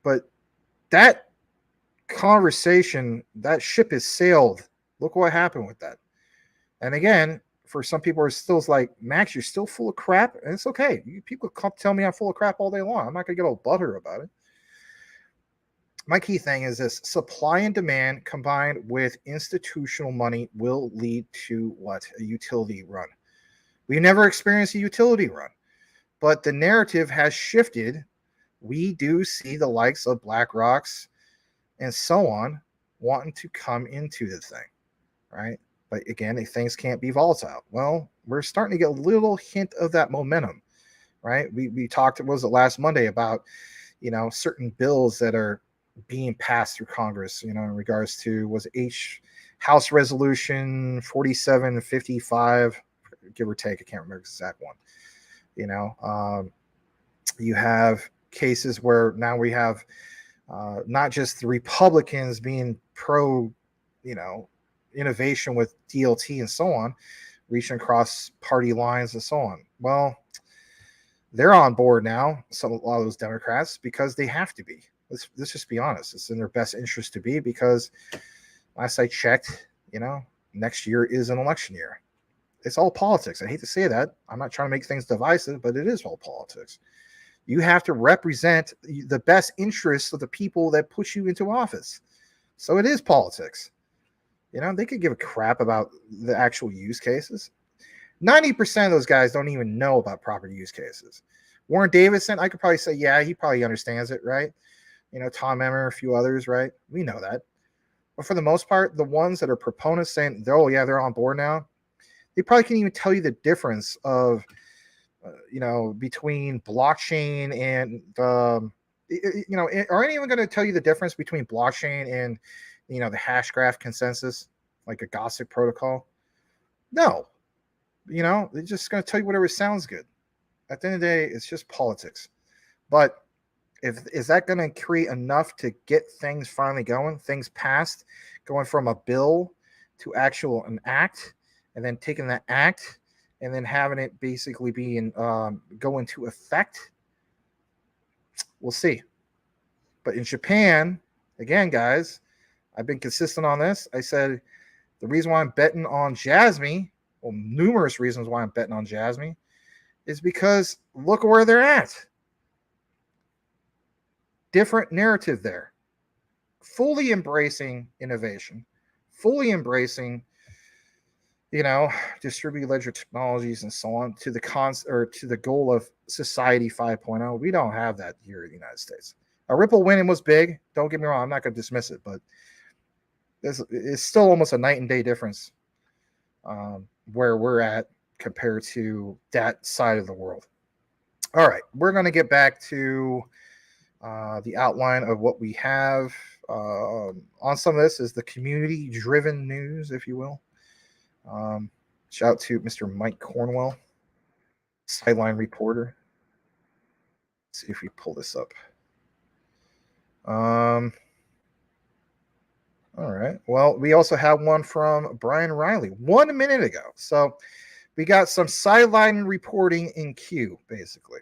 But that conversation, that ship has sailed. Look what happened with that. And again, for some people are still like, Max, you're still full of crap. And it's okay. People tell me I'm full of crap all day long. I'm not going to get all butter about it. My key thing is this: supply and demand combined with institutional money will lead to what? A utility run. We never experienced a utility run, but the narrative has shifted. We do see the likes of BlackRock's and so on wanting to come into the thing, right? But again, things can't be volatile. Well, we're starting to get a little hint of that momentum, right? We talked, was it last Monday, about certain bills that are being passed through Congress, in regards to, was House Resolution 4755, give or take. I can't remember the exact one. You have cases where now we have not just the Republicans being pro, innovation with DLT and so on, reaching across party lines and so on. Well, they're on board now, a lot of those Democrats, because they have to be. Let's just be honest. It's in their best interest to be, because last I checked, next year is an election year. It's all politics. I hate to say that. I'm not trying to make things divisive, but it is all politics. You have to represent the best interests of the people that put you into office. So it is politics. They could give a crap about the actual use cases. 90% of those guys don't even know about property use cases. Warren Davidson, I could probably say, yeah, he probably understands it, right? Tom Emmer, a few others, right? We know that. But for the most part, the ones that are proponents saying, oh, yeah, they're on board now, they probably can't even tell you the difference of, between blockchain and, aren't even going to tell you the difference between blockchain and, the hash graph consensus, like a gossip protocol? No. They're just going to tell you whatever sounds good. At the end of the day, it's just politics. But is that going to create enough to get things finally going, things passed, going from a bill to an act, and then taking that act and then having it basically go into effect? We'll see. But in Japan, again, guys, I've been consistent on this. I said the reason why I'm betting on Jasmine, well, numerous reasons why I'm betting on Jasmine, is because look where they're at. Different narrative there. Fully embracing innovation, fully embracing, distributed ledger technologies and so on, to the goal of society 5.0. We don't have that here in the United States. A Ripple winning was big. Don't get me wrong. I'm not going to dismiss it, but it's still almost a night and day difference where we're at compared to that side of the world. All right, we're going to get back to the outline of what we have on some of this is the community-driven news, if you will. Shout out to Mr. Mike Cornwell, sideline reporter. Let's see if we pull this up. All right. Well, we also have one from Brian Riley 1 minute ago. So we got some sideline reporting in queue, basically.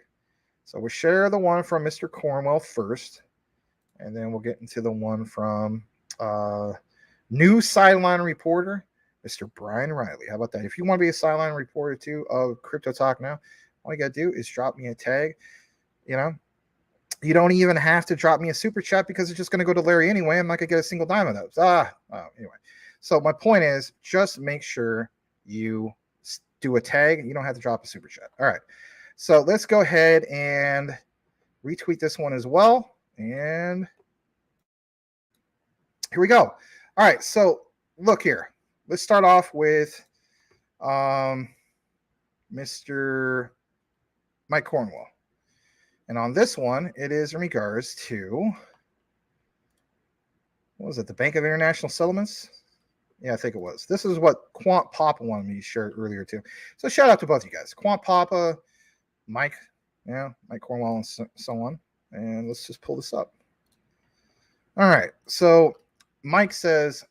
So we'll share the one from Mr. Cornwell first, and then we'll get into the one from new sideline reporter, Mr. Brian Riley. How about that? If you want to be a sideline reporter too of Crypto Talk Now, all you got to do is drop me a tag. You don't even have to drop me a super chat because it's just going to go to Larry anyway. I'm not going to get a single dime of those. Anyway. So my point is, just make sure you do a tag. You don't have to drop a super chat. All right. So let's go ahead and retweet this one as well. And here we go. All right. So look here. Let's start off with Mr. Mike Cornwell. And on this one, it is in regards to, what was it, the Bank of International Settlements? Yeah, I think it was. This is what Quant Papa wanted me to share earlier too. So shout out to both of you guys. Quant Papa, Mike, Mike Cornwell, and so on. And let's just pull this up. All right. So Mike says,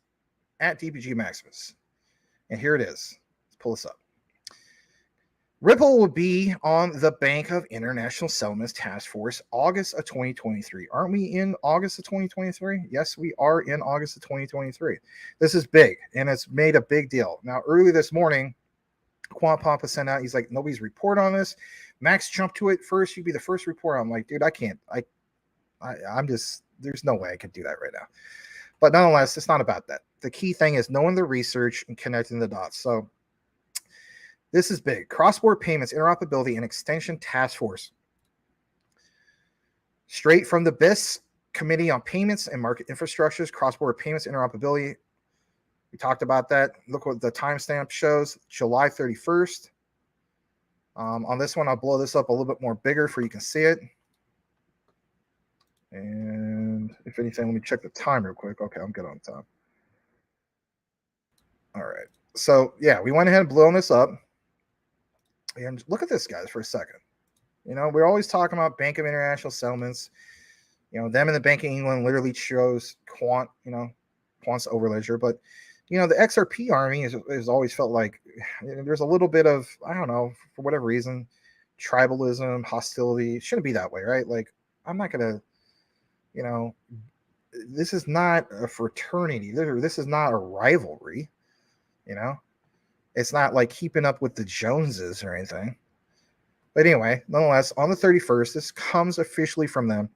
at DPG Maximus. And here it is. Let's pull this up. Ripple will be on the Bank of International Settlements Task Force August of 2023. Aren't we in August of 2023? Yes, we are in August of 2023. This is big, and it's made a big deal. Now, early this morning, Quant Papa sent out, he's like, nobody's report on this. Max jumped to it first. You'd be the first report. I'm like, dude, I can't. I'm just, there's no way I could do that right now. But nonetheless, it's not about that. The key thing is knowing the research and connecting the dots. So this is big. Cross-border payments, interoperability, and extension task force. Straight from the BIS Committee on Payments and Market Infrastructures, cross-border payments, interoperability. We talked about that. Look what the timestamp shows, July 31st. On this one, I'll blow this up a little bit more bigger for you can see it. And If anything, let me check the time real quick. Okay, I'm good on time. All right. So yeah, we went ahead and blew this up. And look at this, guys, for a second. We're always talking about Bank of International Settlements. Them and the Bank of England literally chose quant's overledger. But, the XRP army has always felt like there's a little bit of, I don't know, for whatever reason, tribalism, hostility. It shouldn't be that way, right? Like, I'm not going to, this is not a fraternity. This is not a rivalry, It's not like keeping up with the Joneses or anything. But anyway, nonetheless, on the 31st, this comes officially from them.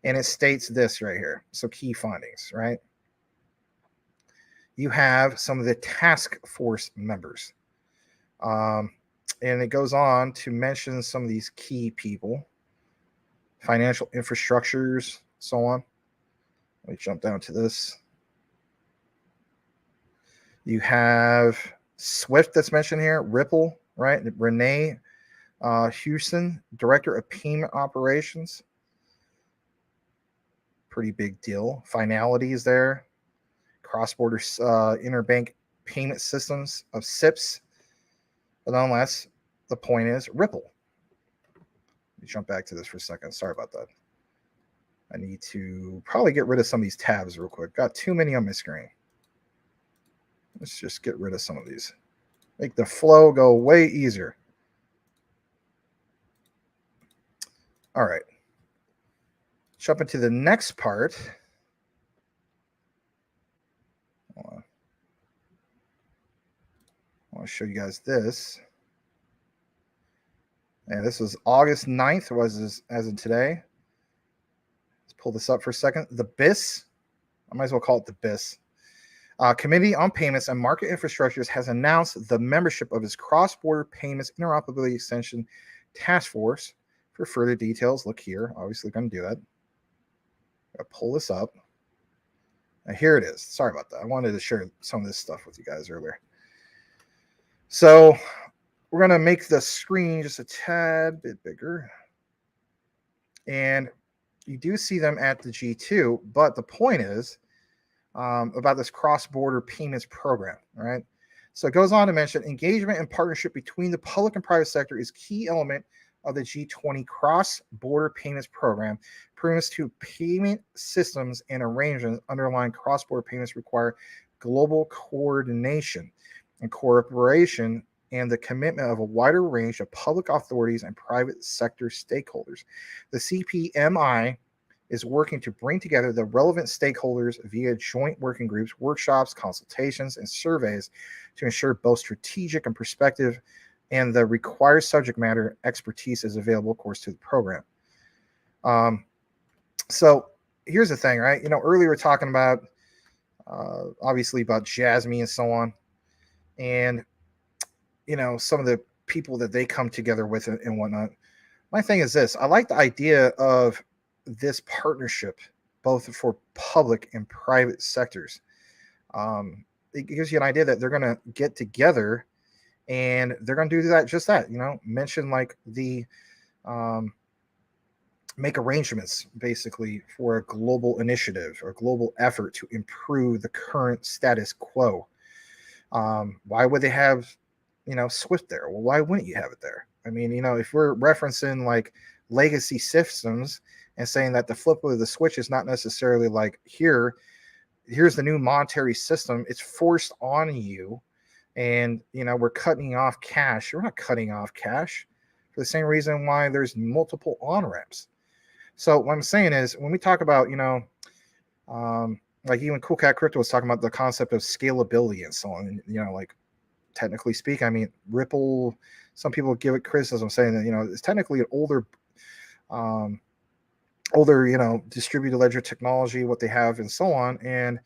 And it states this right here. So key findings, right? You have some of the task force members. And it goes on to mention some of these key people, financial infrastructures, so on. Let me jump down to this. You have Swift that's mentioned here, Ripple, right? Renee Houston, Director of Payment Operations. Pretty big deal. Finality is there. Cross-border interbank payment systems of SIPs. But nonetheless, the point is Ripple. Let me jump back to this for a second. Sorry about that. I need to probably get rid of some of these tabs real quick. Got too many on my screen. Let's just get rid of some of these. Make the flow go way easier. All right. Jump into the next part. I want to show you guys this. And this was August 9th, as in today. Let's pull this up for a second. The BIS, I might as well call it the BIS. Committee on Payments and Market Infrastructures has announced the membership of its Cross-Border Payments Interoperability Extension Task Force. For further details, look here. Obviously going to do that. I'll pull this up. And here it is. Sorry about that. I wanted to share some of this stuff with you guys earlier. So we're going to make the screen just a tad bit bigger. And you do see them at the G2, but the point is about this cross-border payments program, right? So it goes on to mention engagement and partnership between the public and private sector is key element of the G20 cross-border payments program. Improvements to payment systems and arrangements underlying cross-border payments require global coordination and cooperation and the commitment of a wider range of public authorities and private sector stakeholders. The CPMI is working to bring together the relevant stakeholders via joint working groups, workshops, consultations, and surveys to ensure both strategic and perspective and the required subject matter expertise is available, of course, to the program. So here's the thing, right? Earlier we were talking about, obviously, about Jasmine and so on. And, some of the people that they come together with and whatnot. My thing is this. I like the idea of this partnership, both for public and private sectors. It gives you an idea that they're going to get together and they're going to do just that, mention like the make arrangements basically for a global initiative or global effort to improve the current status quo. Why would they have, Swift there? Well, why wouldn't you have it there? I mean, if we're referencing like legacy systems and saying that the flip of the switch is not necessarily like here's the new monetary system, it's forced on you. And, we're cutting off cash. We're not cutting off cash for the same reason why there's multiple on-ramps. So what I'm saying is when we talk about, like even Cool Cat Crypto was talking about the concept of scalability and so on, like technically speaking, I mean, Ripple, some people give it criticism saying that, it's technically an older, distributed ledger technology, what they have and so on. And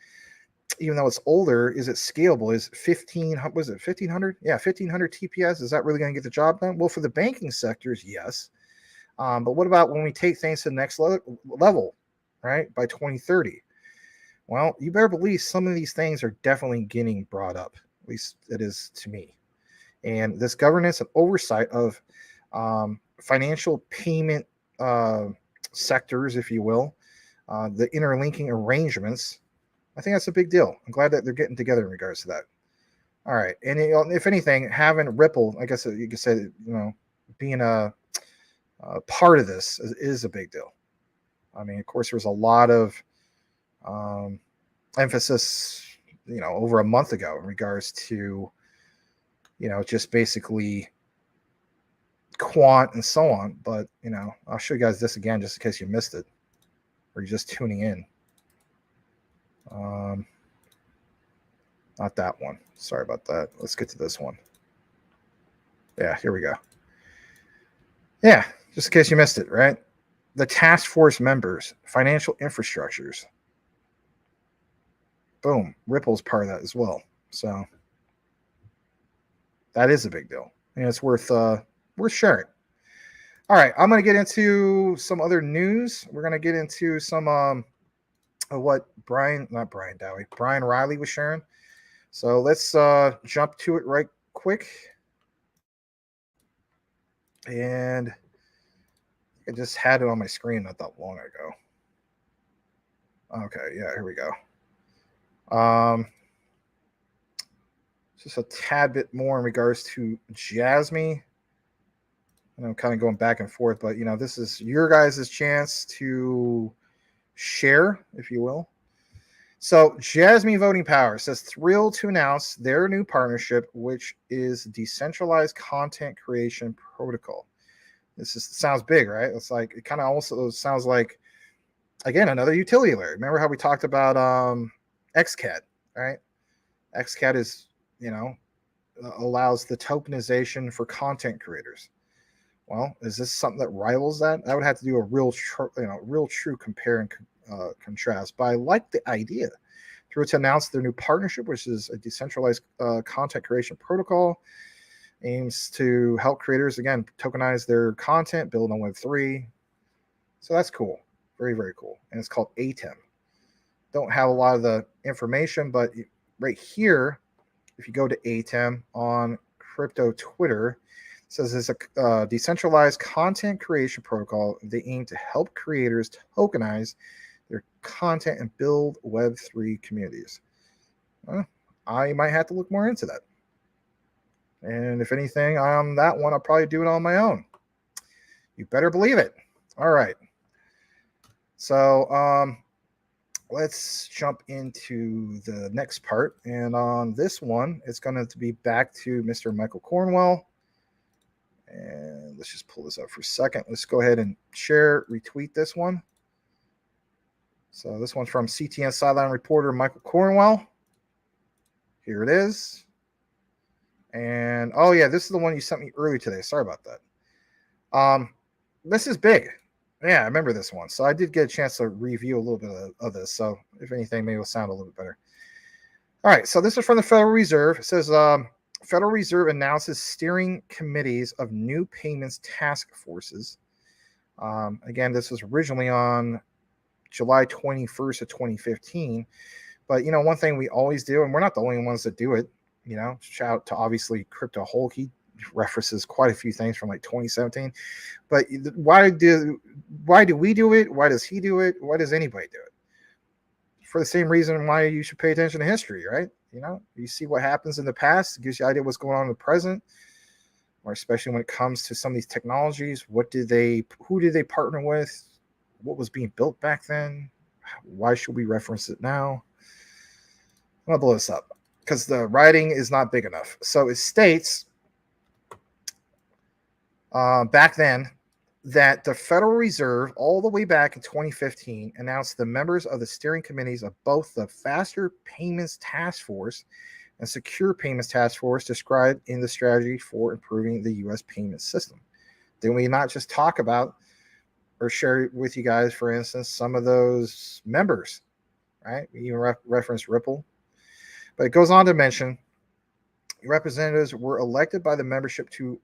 even though it's older, is it scalable? Is 1500? Yeah, 1500 TPS. Is that really going to get the job done? Well, for the banking sectors, yes. But what about when we take things to the next level, right? By 2030? Well, you better believe some of these things are definitely getting brought up. At least it is to me. And this governance and oversight of financial payment sectors, if you will, the interlinking arrangements. I think that's a big deal. I'm glad that they're getting together in regards to that. All right, and if anything, having Ripple, I guess you could say, being a part of this is a big deal. I mean, of course, there's a lot of emphasis, over a month ago in regards to, just basically quant and so on. But, I'll show you guys this again just in case you missed it or you're just tuning in. Not that one. Sorry about that. Let's get to this one. Yeah, here we go. Yeah, just in case you missed it, right? The task force members, financial infrastructures. Boom. Ripple's part of that as well. So that is a big deal. And it's worth sharing. All right, I'm going to get into some other news. We're going to get into some what Brian Riley was sharing. So let's jump to it right quick. And I just had it on my screen not that long ago. Okay, yeah, here we go. Just a tad bit more in regards to Jasmy. And I'm kind of going back and forth, but this is your guys' chance to share, if you will. So Jasmy Voting Power says thrilled to announce their new partnership, which is decentralized content creation protocol. Sounds big, right? It's like it kind of also sounds like, again, another utility layer. Remember how we talked about XCAT, right? XCAT is, allows the tokenization for content creators. Well, is this something that rivals that? I would have to do a real true compare and contrast. But I like the idea. Through to announce their new partnership, which is a decentralized content creation protocol, aims to help creators, again, tokenize their content, build on Web3. So that's cool. Very, very cool. And it's called ATEM. Don't have a lot of the information, but right here, if you go to ATEM on crypto Twitter, it says it's a decentralized content creation protocol. They aim to help creators tokenize their content and build Web3 communities. I might have to look more into that. And if anything, on that one, I'll probably do it on my own. You better believe it. All right. So let's jump into the next part. And on this one, it's going to be back to Mr. Michael Cornwell. And let's just pull this up for a second. Let's go ahead and share, retweet this one. So this one's from CTN sideline reporter Michael Cornwell. Here it is. And oh yeah, this is the one you sent me earlier today. Sorry about that. This is big. Yeah, I remember this one. So I did get a chance to review a little bit of this. So if anything, maybe it'll sound a little bit better. All right. So this is from the Federal Reserve. It says Federal Reserve announces steering committees of new payments task forces. Again, this was originally on July 21st of 2015. But, one thing we always do, and we're not the only ones that do it, shout out to obviously Crypto Hulk. He references quite a few things from like 2017. But why do we do it? Why does he do it? Why does anybody do it? For the same reason why you should pay attention to history, right? You see what happens in the past, it gives you an idea what's going on in the present, or especially when it comes to some of these technologies. Who did they partner with? What was being built back then? Why should we reference it now? I'm gonna blow this up because the writing is not big enough. So it states back then that the Federal Reserve, all the way back in 2015, announced the members of the steering committees of both the Faster Payments Task Force and Secure Payments Task Force described in the strategy for improving the U.S. payment system. Then we not just talk about or share with you guys, for instance, some of those members, right? We even reference Ripple. But it goes on to mention representatives were elected by the membership to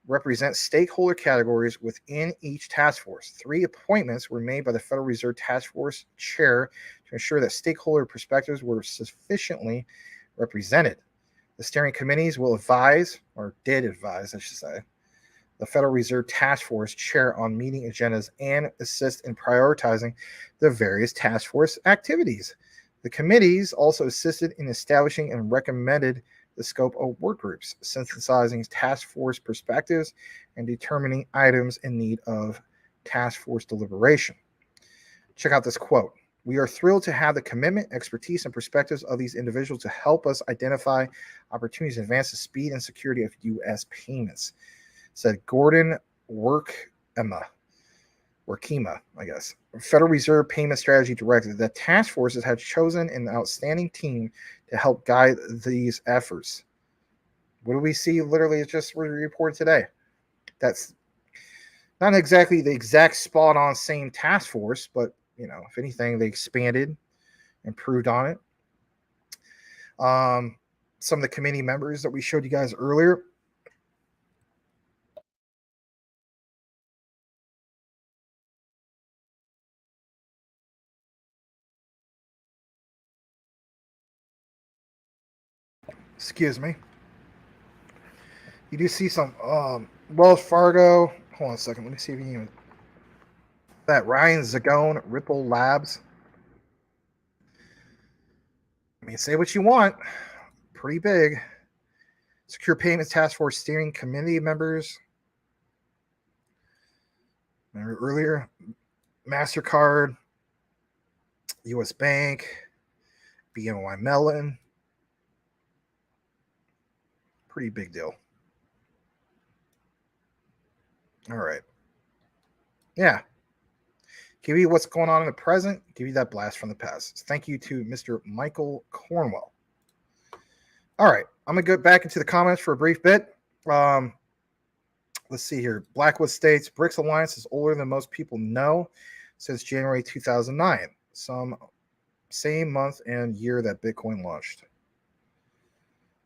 represent stakeholder categories within each task force. 3 appointments were made by the Federal Reserve Task Force chair to ensure that stakeholder perspectives were sufficiently represented. The steering committees will advise, or did advise, I should say, the Federal Reserve Task Force chair on meeting agendas and assist in prioritizing the various task force activities. The committees also assisted in establishing and recommended the scope of work groups, synthesizing task force perspectives and determining items in need of task force deliberation. Check out this quote. We are thrilled to have the commitment, expertise, and perspectives of these individuals to help us identify opportunities and advance the speed and security of U.S. payments, said Gordon Workema, I guess, Federal Reserve Payment Strategy Director. The task forces have chosen an outstanding team to help guide these efforts. What do we see? Literally, it's just reported today. That's not exactly the exact spot on same task force, but if anything, they expanded, improved on it. Some of the committee members that we showed you guys earlier. Excuse me. You do see some Wells Fargo. Hold on a second. Let me see if you can. That Ryan Zagone, Ripple Labs. I mean, say what you want. Pretty big. Secure Payments Task Force Steering Committee members. Remember earlier, MasterCard, U.S. Bank, BNY Mellon. Pretty big deal. All right. Yeah. Give you what's going on in the present, give you that blast from the past. Thank you to Mr. Michael Cornwell. All right. I'm going to go back into the comments for a brief bit. Let's see here. Blackwood states BRICS Alliance is older than most people know, since January 2009, some same month and year that Bitcoin launched.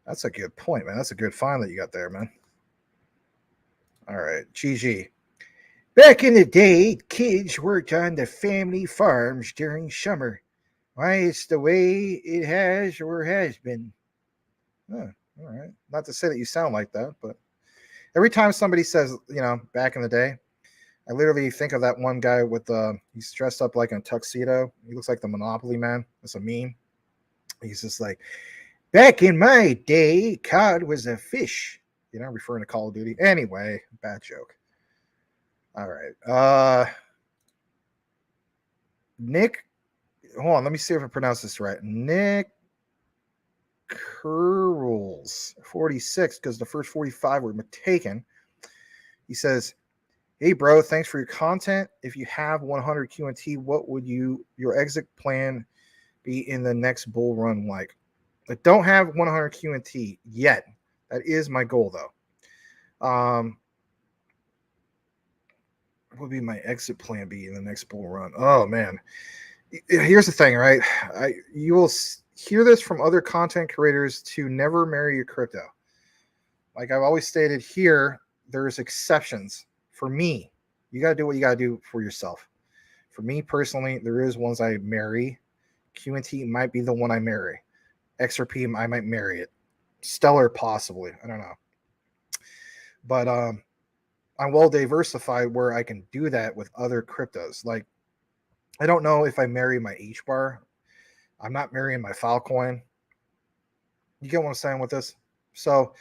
That's a good point, man. That's a good find that you got there, man. All right. GG. Back in the day, kids worked on the family farms during summer. Why, it's the way it has or has been. Oh, all right. Not to say that you sound like that, but every time somebody says, back in the day, I literally think of that one guy with he's dressed up like in a tuxedo. He looks like the Monopoly man. It's a meme. He's just like, back in my day, cod was a fish. Referring to Call of Duty. Anyway, bad joke. All right. Nick, hold on. Let me see if I pronounce this right. Nick Curls 46, because the first 45 were taken. He says, hey, bro, thanks for your content. If you have 100 QNT, what would your exit plan be in the next bull run like? I don't have 100 QNT yet. That is my goal, though. What would be my exit plan be in the next bull run? Oh, man. Here's the thing, right? You will hear this from other content creators to never marry your crypto. Like I've always stated here, there's exceptions. For me, you got to do what you got to do for yourself. For me personally, there is ones I marry. QNT might be the one I marry. XRP, I might marry it. Stellar, possibly. I don't know. But I'm well diversified where I can do that with other cryptos. Like, I don't know if I marry my HBAR. I'm not marrying my Filecoin. You get what I'm saying with this? So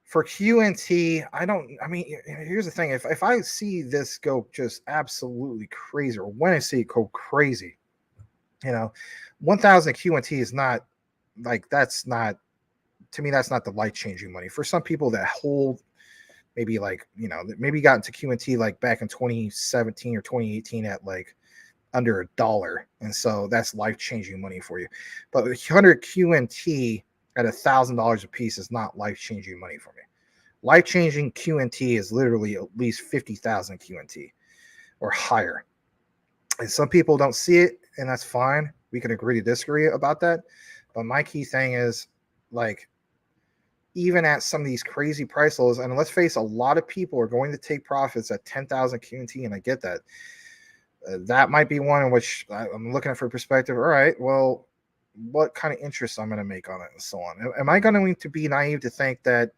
for QNT, here's the thing. If I see this go just absolutely crazy, or when I see it go crazy, 1,000 QNT is not like, that's not, to me, that's not the life-changing money. For some people that hold maybe maybe got into QNT like back in 2017 or 2018 at like under $1. And so that's life-changing money for you. But 100 QNT at $1,000 a piece is not life-changing money for me. Life-changing QNT is literally at least 50,000 QNT or higher. And some people don't see it, and that's fine. We can agree to disagree about that. But my key thing is, like, even at some of these crazy price lows, and let's face it, a lot of people are going to take profits at 10,000 QNT, and I get that. That might be one in which I'm looking at for perspective. All right, well, what kind of interest I'm going to make on it and so on. Am I going to be naive to think that,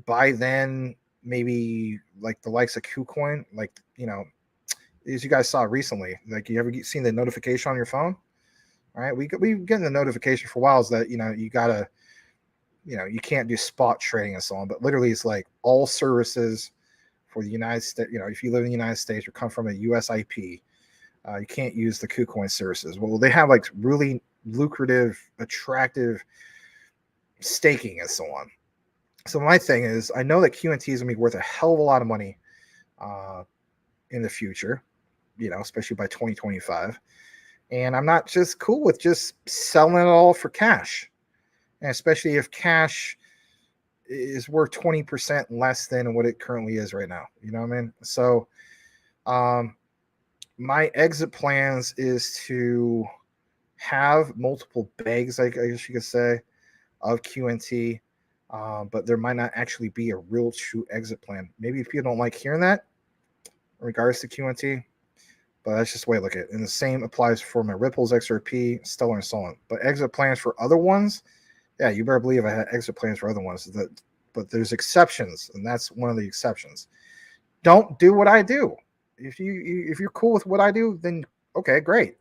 by then, maybe like the likes of KuCoin, like, as you guys saw recently, like, you ever seen the notification on your phone? All right, we've getting the notification for a while is that, you gotta, you can't do spot trading and so on, but literally it's like all services for the United States. If you live in the United States or come from a US IP, you can't use the KuCoin services. Well, they have like really lucrative, attractive staking and so on. So my thing is, I know that QNT is gonna be worth a hell of a lot of money in the future, especially by 2025. And I'm not just cool with just selling it all for cash, and especially if cash is worth 20% less than what it currently is right now. You know what I mean? So, my exit plans is to have multiple bags, I guess you could say, of QNT, but there might not actually be a real true exit plan. Maybe if you don't like hearing that in regards to QNT, but that's just the way I look at it. And the same applies for my Ripples, XRP, Stellar, and so on. But exit plans for other ones, yeah, you better believe I had exit plans for other ones. But there's exceptions, and that's one of the exceptions. Don't do what I do. If you're cool with what I do, then okay, great.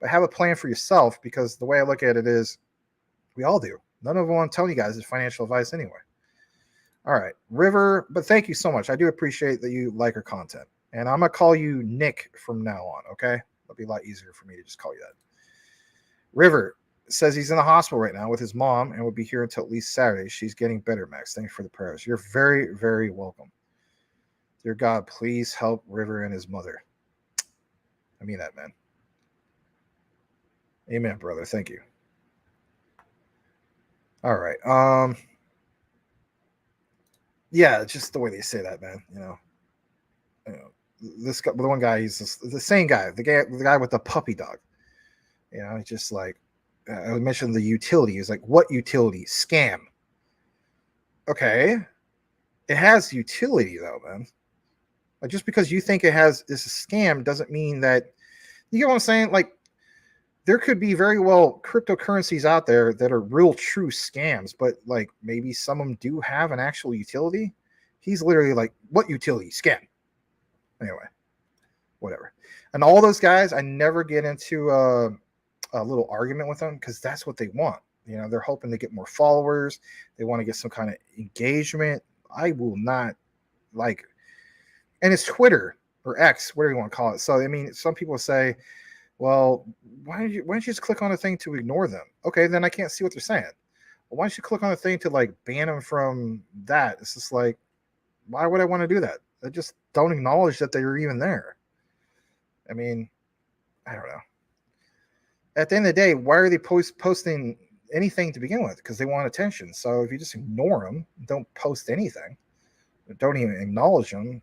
But have a plan for yourself, because the way I look at it is, we all do. None of them want to tell you guys is financial advice anyway. All right, River, but thank you so much. I do appreciate that you like our content. And I'm going to call you Nick from now on, okay? It'll be a lot easier for me to just call you that. River says he's in the hospital right now with his mom and will be here until at least Saturday. She's getting better, Max. Thanks for the prayers. You're very, very welcome. Dear God, please help River and his mother. I mean that, man. Amen, brother. Thank you. All right. Yeah, just the way they say that, man. This guy, the one guy, he's the same guy, the guy with the puppy dog. It's just like, I mentioned the utility. He's like, what utility? Scam. Okay, it has utility though, man. Like, just because you think it's a scam doesn't mean that. You get what I'm saying? Like, there could be very well cryptocurrencies out there that are real true scams, but like maybe some of them do have an actual utility. He's literally like, what utility? Scam. Anyway, whatever. And all those guys, I never get into a little argument with them, because that's what they want. They're hoping to get more followers. They want to get some kind of engagement. I will not like, and it's Twitter or X, whatever you want to call it. So, I mean, some people say, well, why don't you just click on a thing to ignore them? Okay, then I can't see what they're saying. Well, why don't you click on a thing to like ban them from that? It's just like, why would I want to do that? I just don't acknowledge that they're even there. I mean, I don't know. At the end of the day, why are they posting anything to begin with? Because they want attention. So if you just ignore them, don't post anything, don't even acknowledge them,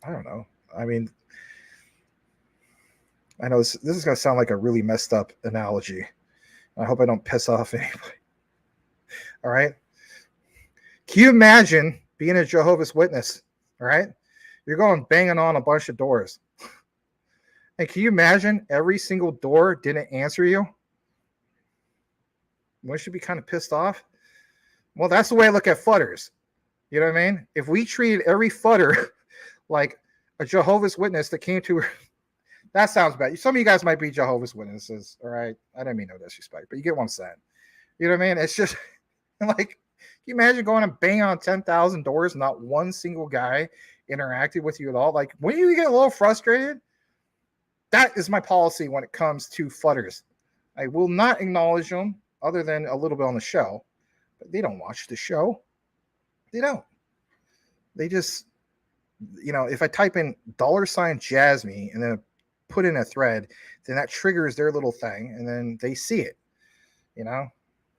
I don't know. I mean, I know this is going to sound like a really messed up analogy. I hope I don't piss off anybody. All right. Can you imagine being a Jehovah's Witness? All right. You're going banging on a bunch of doors. And can you imagine every single door didn't answer you? Wouldn't you be kind of pissed off? Well, that's the way I look at fudders. You know what I mean? If we treated every fudder like a Jehovah's Witness that came to, that sounds bad. Some of you guys might be Jehovah's Witnesses, all right? I don't mean no disrespect, but you get what I'm saying. You know what I mean? It's just like, can you imagine going and banging on 10,000 doors, not one single guy interacted with you at all? Like, when you get a little frustrated, that is my policy when it comes to fudders. I will not acknowledge them other than a little bit on the show, but they don't watch the show. They don't. They just, if I type in $Jasmine and then put in a thread, then that triggers their little thing, and then they see it.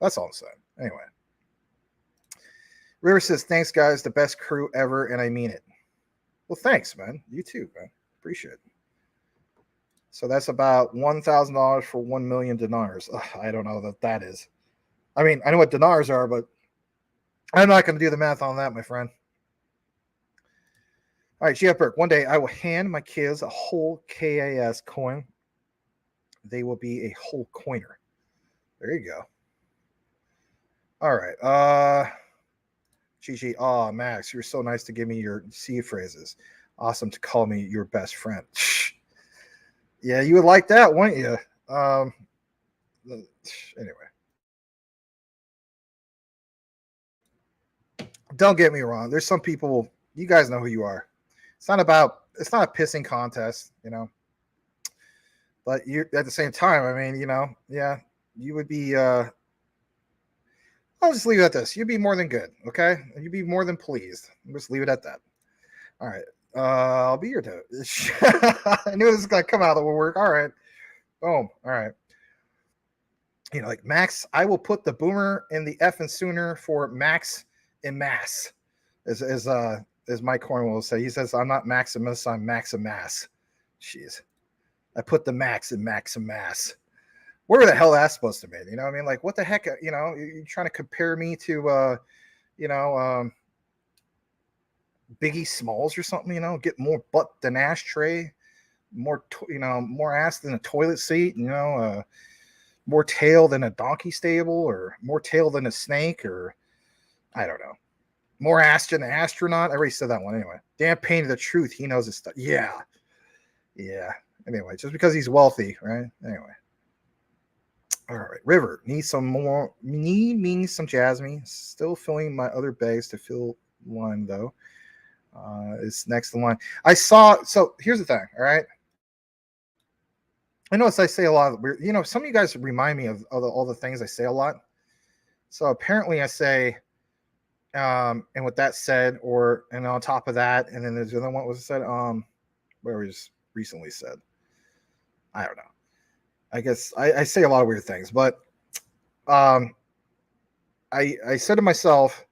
That's all I'm saying. Anyway, River says, thanks guys, the best crew ever, and I mean it. Well, thanks, man. You too, man. Appreciate it. So that's about $1,000 for 1 million dinars. Ugh, I don't know what that is. I mean, I know what dinars are, but I'm not going to do the math on that, my friend. All right, GF Burke. One day I will hand my kids a whole KAS coin. They will be a whole coiner. There you go. All right. Gigi, oh, Max, you're so nice to give me your C phrases. Awesome to call me your best friend. Yeah, you would like that, wouldn't you? Anyway. Don't get me wrong. There's some people, you guys know who you are. It's not a pissing contest, But you at the same time, I mean, yeah, you would be I'll just leave it at this. You'd be more than good, okay? You'd be more than pleased. I'll just leave it at that. All right. I'll be your toad. I knew this was gonna come out of the woodwork. All right. Boom. All right. Like Max, I will put the boomer in the F and sooner for Max in mass. As Mike Cornwell will say. He says, I'm not Maximus, I'm Maximass. Jeez. I put the Max in Maximass. Where the hell that's supposed to mean? You know what I mean? Like, what the heck? You're trying to compare me to, Biggie Smalls or something, get more butt than ashtray, more, more ass than a toilet seat, more tail than a donkey stable, or more tail than a snake, or I don't know. More ass than an astronaut. I already said that one anyway. Damn pain of the truth. He knows his stuff. Yeah. Yeah. Anyway, just because he's wealthy, right? Anyway. All right. River. Need me some Jasmine. Still filling my other bags to fill one though. It's next in line. So here's the thing. All right. I notice I say a lot of weird, some of you guys remind me of all the things I say a lot. So apparently I say, and with that said, and on top of that, and then there's the other one was said, where was recently said. I don't know. I guess I say a lot of weird things, but I said to myself,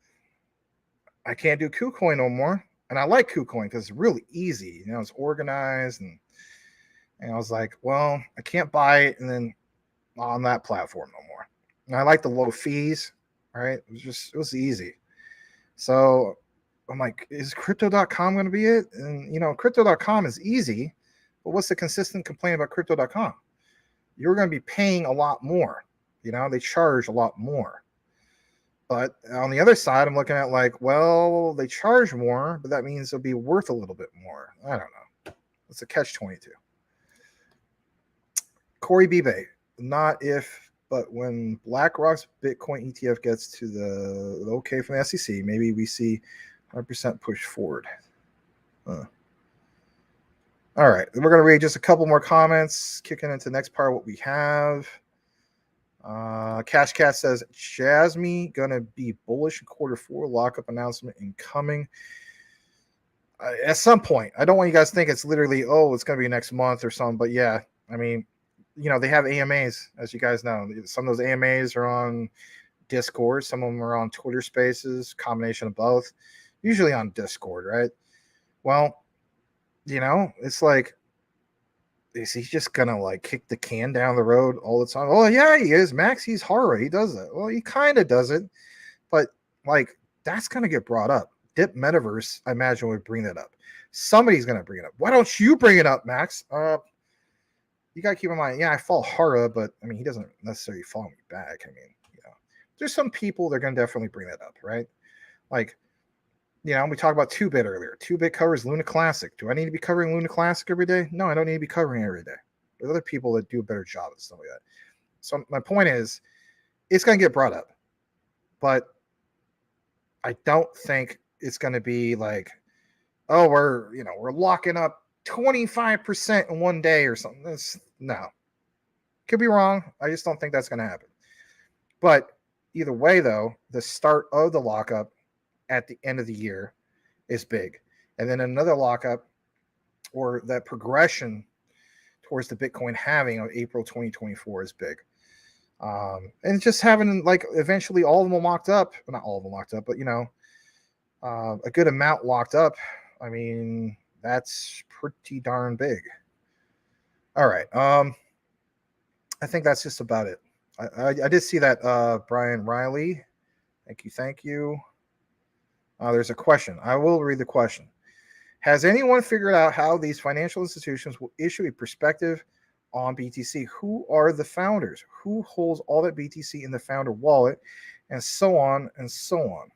I can't do KuCoin no more. And I like KuCoin because it's really easy. It's organized, and I was like, well, I can't buy it and then on that platform no more. And I like the low fees, right? It was easy. So I'm like, is crypto.com going to be it? And, crypto.com is easy, but what's the consistent complaint about crypto.com? You're going to be paying a lot more. They charge a lot more. But on the other side, I'm looking at like, well, they charge more, but that means it'll be worth a little bit more. I don't know. It's a catch-22. Corey Bibe, not if, but when BlackRock's Bitcoin ETF gets to the okay from the SEC, maybe we see 100% push forward. All right, we're going to read just a couple more comments, kicking into the next part of what we have. Cash Cat says, Jasmine going to be bullish in Q4, lockup announcement incoming. At some point, I don't want you guys to think it's literally, it's going to be next month or something, but yeah, I mean, they have AMAs, as you guys know. Some of those AMAs are on Discord. Some of them are on Twitter Spaces, combination of both. Usually on Discord, right? Well, it's like, is he just going to like kick the can down the road all the time? Oh, yeah, he is. Max, he's horror. He does that. Well, he kind of does it. But like, that's going to get brought up. Dip Metaverse, I imagine, would bring that up. Somebody's going to bring it up. Why don't you bring it up, Max? You got to keep in mind, I follow Hara, but I mean, he doesn't necessarily follow me back. I mean, there's some people that are going to definitely bring that up, right? Like, we talked about 2-Bit earlier. 2-Bit covers Luna Classic. Do I need to be covering Luna Classic every day? No, I don't need to be covering it every day. There's other people that do a better job and stuff like that. So my point is, it's going to get brought up, but I don't think it's going to be like, we're locking up 25% in one day or something. No. Could be wrong. I just don't think that's going to happen. But either way, though, the start of the lockup at the end of the year is big. And then another lockup, or that progression towards the Bitcoin halving of April 2024 is big. And just having like eventually all of them locked up, well, not all of them locked up, but a good amount locked up. I mean, that's pretty darn big. All right. I think that's just about it. I did see that Brian Riley. Thank you. There's a question. I will read the question. Has anyone figured out how these financial institutions will issue a perspective on BTC? Who are the founders? Who holds all that BTC in the founder wallet? And so on and so on.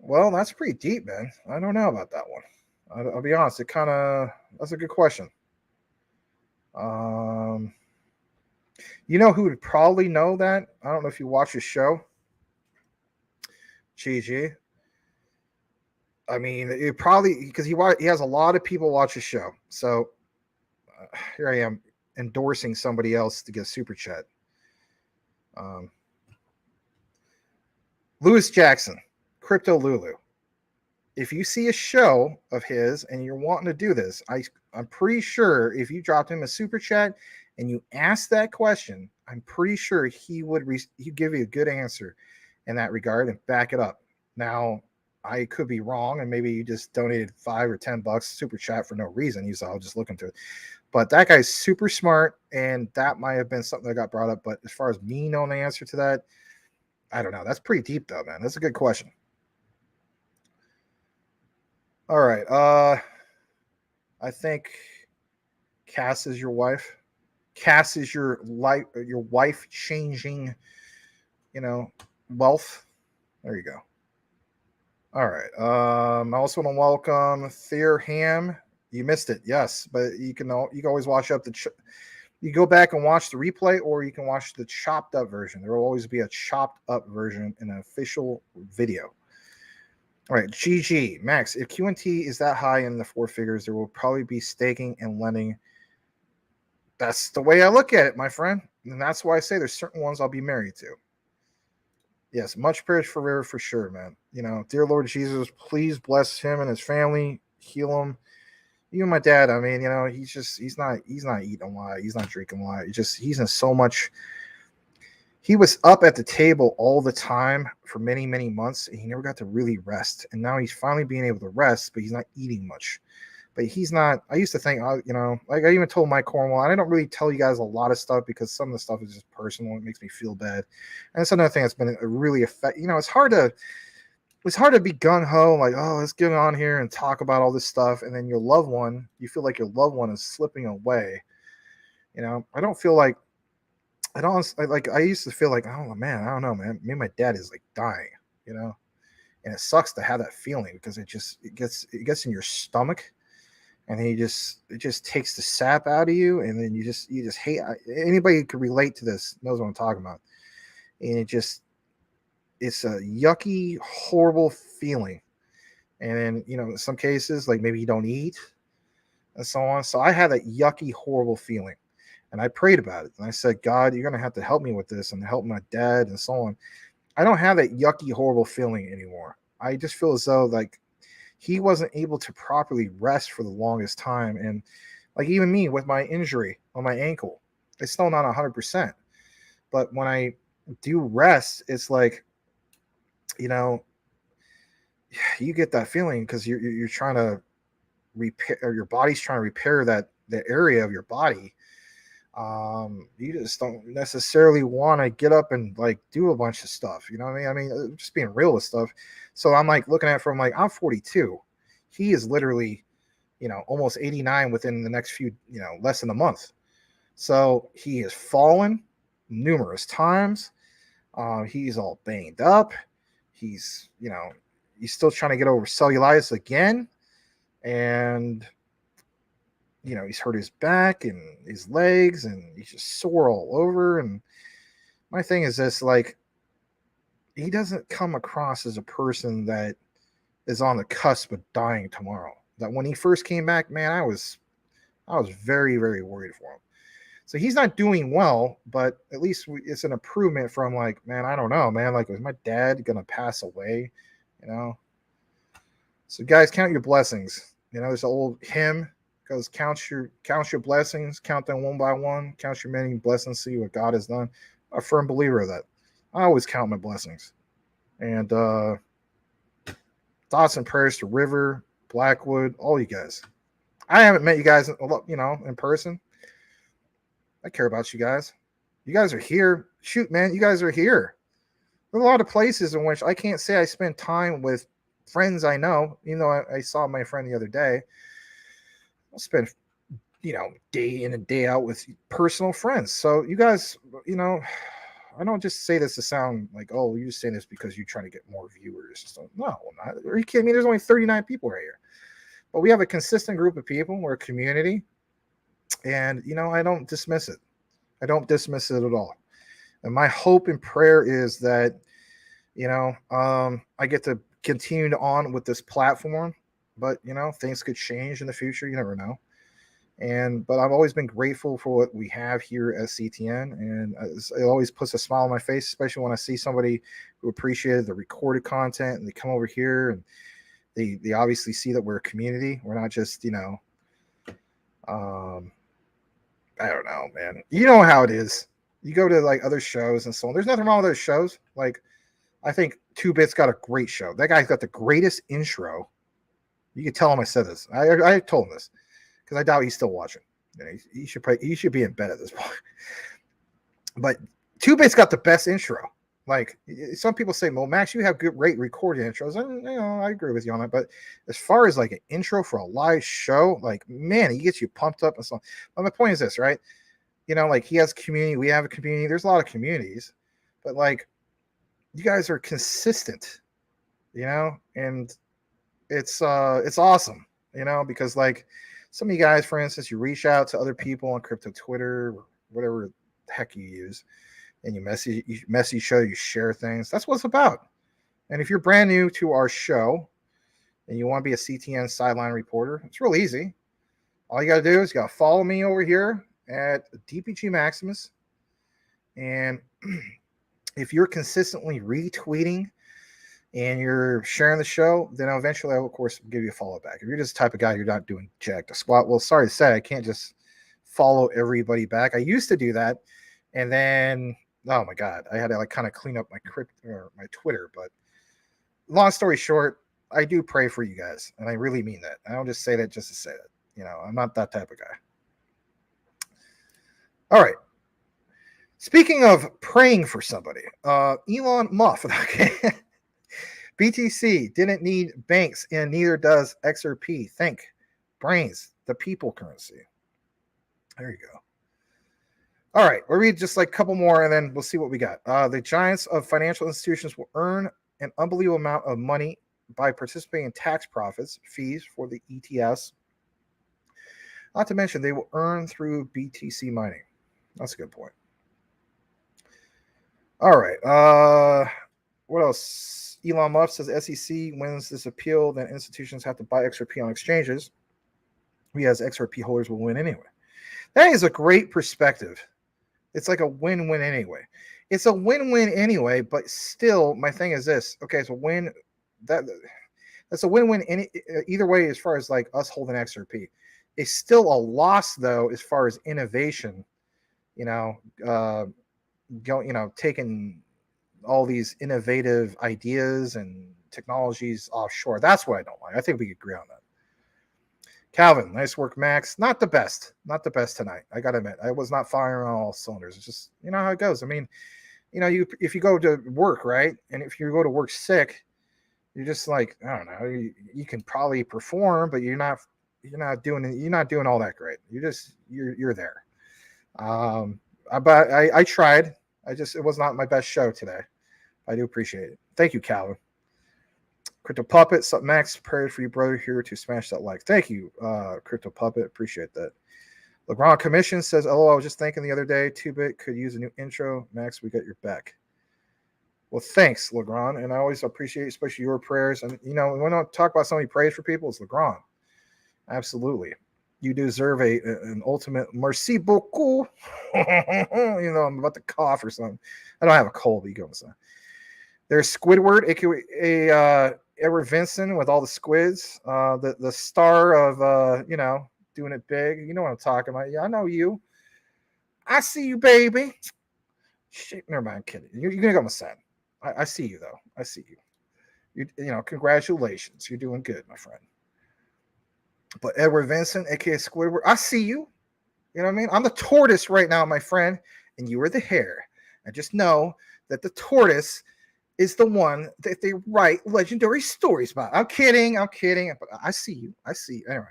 Well, that's pretty deep, man. I don't know about that one. I'll be honest. That's a good question. Um, you know who would probably know that? I don't know if you watch his show, GG. I mean, it probably because he has a lot of people watch his show. So here I am endorsing somebody else to get super chat. Um, Lewis Jackson, Crypto Lulu. If you see a show of his and you're wanting to do this, I'm pretty sure if you dropped him a super chat and you asked that question, I'm pretty sure he'd give you a good answer in that regard and back it up. Now, I could be wrong, and maybe you just donated $5 or $10 super chat for no reason. You said I'll just look into it. But that guy's super smart, and that might have been something that got brought up. But as far as me knowing the answer to that, I don't know. That's pretty deep, though, man. That's a good question. All right. I think Cass is your wife. Cass is your wife changing, wealth. There you go. All right. I also want to welcome Thayer Ham. You missed it, yes, but you can always watch up you go back and watch the replay, or you can watch the chopped up version. There will always be a chopped up version in an official video. All right, GG Max. If QNT is that high in the four figures, there will probably be staking and lending. That's the way I look at it, my friend, and that's why I say there's certain ones I'll be married to. Yes, much prayers for River for sure, man. Dear Lord Jesus, please bless him and his family, heal him. Even my dad, I mean, he's not eating a lot, he's not drinking a lot. He's in so much. He was up at the table all the time for many, many months, and he never got to really rest. And now he's finally being able to rest, but he's not eating much. But he's not. I used to think, like I even told Mike Cornwall, I don't really tell you guys a lot of stuff because some of the stuff is just personal. It makes me feel bad, and it's another thing that's been a really effect. It's hard to be gung ho, like, oh, let's get on here and talk about all this stuff, and then you feel like your loved one is slipping away. I don't feel like. I used to feel like, oh man, I don't know, man. Maybe my dad is like dying, and it sucks to have that feeling because it gets in your stomach, and then it just takes the sap out of you, and then you just hate. Anybody who can relate to this knows what I'm talking about, and it's a yucky, horrible feeling, and then in some cases, like maybe you don't eat, and so on. So I had that yucky, horrible feeling. And I prayed about it. And I said, God, you're going to have to help me with this and help my dad and so on. I don't have that yucky, horrible feeling anymore. I just feel as though like he wasn't able to properly rest for the longest time. And like even me with my injury on my ankle, it's still not 100%. But when I do rest, it's like, you get that feeling because you're trying to repair, or your body's trying to repair the area of your body. You just don't necessarily want to get up and like do a bunch of stuff. You know what I mean? Just being real with stuff. So I'm like looking at it from like, I'm 42. He is literally, almost 89 within the next few, less than a month. So he has fallen numerous times. He's all banged up. He's still trying to get over cellulitis again. And he's hurt his back and his legs, and he's just sore all over. And my thing is this, like, he doesn't come across as a person that is on the cusp of dying tomorrow. That when he first came back, man, I was very, very worried for him. So he's not doing well, but at least it's an improvement from like, man, I don't know, man. Like, was my dad going to pass away? So guys, count your blessings. There's an old hymn. Because count your blessings, count them one by one, count your many blessings, see what God has done. I'm a firm believer of that. I always count my blessings. And thoughts and prayers to River, Blackwood, all you guys. I haven't met you guys, in person. I care about you guys. You guys are here. Shoot, man, you guys are here. There are a lot of places in which I can't say I spend time with friends I know, even though I saw my friend the other day. I'll spend, day in and day out with personal friends. So you guys, I don't just say this to sound like, oh, you're just saying this because you're trying to get more viewers. So, no, I'm not. Are you kidding me? There's only 39 people right here. But we have a consistent group of people. We're a community. And, I don't dismiss it. I don't dismiss it at all. And my hope and prayer is that, I get to continue on with this platform. But, things could change in the future. You never know. But I've always been grateful for what we have here at CTN, and it always puts a smile on my face, especially when I see somebody who appreciated the recorded content and they come over here and they obviously see that we're a community. We're not just, I don't know, man. You know how it is. You go to like other shows and so on. There's nothing wrong with those shows. Like, I think 2Bit's got a great show. That guy's got the greatest intro. You can tell him I said this. I told him this. Because I doubt he's still watching. He should be in bed at this point. But 2Bit's got the best intro. Like, some people say, well, Max, you have great recorded intros. And, I agree with you on that. But as far as like an intro for a live show, like, man, he gets you pumped up and so on. But my point is this, right? Like, he has community. We have a community. There's a lot of communities. But like, you guys are consistent, and it's awesome, because like, some of you guys, for instance, you reach out to other people on crypto Twitter, whatever the heck you use, and you message each other, you share things. That's what it's about. And if you're brand new to our show and you want to be a CTN sideline reporter, it's real easy. All you got to do is you got to follow me over here at DPG Maximus. And if you're consistently retweeting and you're sharing the show, then eventually I will, of course, give you a follow back. If you're just the type of guy, you're not doing jack to squat. Well, sorry to say, I can't just follow everybody back. I used to do that. And then, oh my God, I had to like kind of clean up my my Twitter. But long story short, I do pray for you guys. And I really mean that. I don't just say that just to say that. I'm not that type of guy. All right. Speaking of praying for somebody, Elon Musk, okay. BTC didn't need banks, and neither does XRP. Think brains, the people currency. There you go. All right, we'll read just like a couple more, and then we'll see what we got. The giants of financial institutions will earn an unbelievable amount of money by participating in tax profits, fees for the ETFs. Not to mention, they will earn through BTC mining. That's a good point. All right. What else? Elon Musk says SEC wins this appeal, then institutions have to buy XRP on exchanges. We as XRP holders will win anyway. That is a great perspective. It's like a win-win anyway. It's a win-win anyway, but still, my thing is this. Okay, so that's a win-win either way as far as like us holding XRP. It's still a loss though as far as innovation. Taking all these innovative ideas and technologies offshore. That's what I don't like. I think we could agree on that. Calvin, nice work, Max. Not the best tonight. I got to admit, I was not firing on all cylinders. It's just, how it goes. I mean, if you go to work, right? And if you go to work sick, you're just like, I don't know, you can probably perform, but you're not doing all that great. You're there. But I tried. It was not my best show today. I do appreciate it. Thank you, Calvin. Crypto Puppet, Max, prayed for you, brother, here to smash that like. Thank you, Crypto Puppet. Appreciate that. LeGrand Commission says, I was just thinking the other day, 2Bit could use a new intro. Max, we got your back. Well, thanks, LeGrand. And I always appreciate, especially your prayers. And, when I talk about somebody prays for people, it's LeGrand. Absolutely. You deserve an ultimate merci beaucoup. I'm about to cough or something. I don't have a cold, but you go inside. There's Squidward, aka Edward Vincent with all the squids. The star of doing it big. You know what I'm talking about. Yeah, I know you. I see you, baby. Shit, never mind, I'm kidding. You're gonna go inside. I see you though. I see you. Congratulations. You're doing good, my friend. But Edward Vincent, aka Squidward, I see you. You know what I mean? I'm the tortoise right now, my friend, and you are the hare. And just know that the tortoise is the one that they write legendary stories about. I'm kidding. But I see you. Anyway.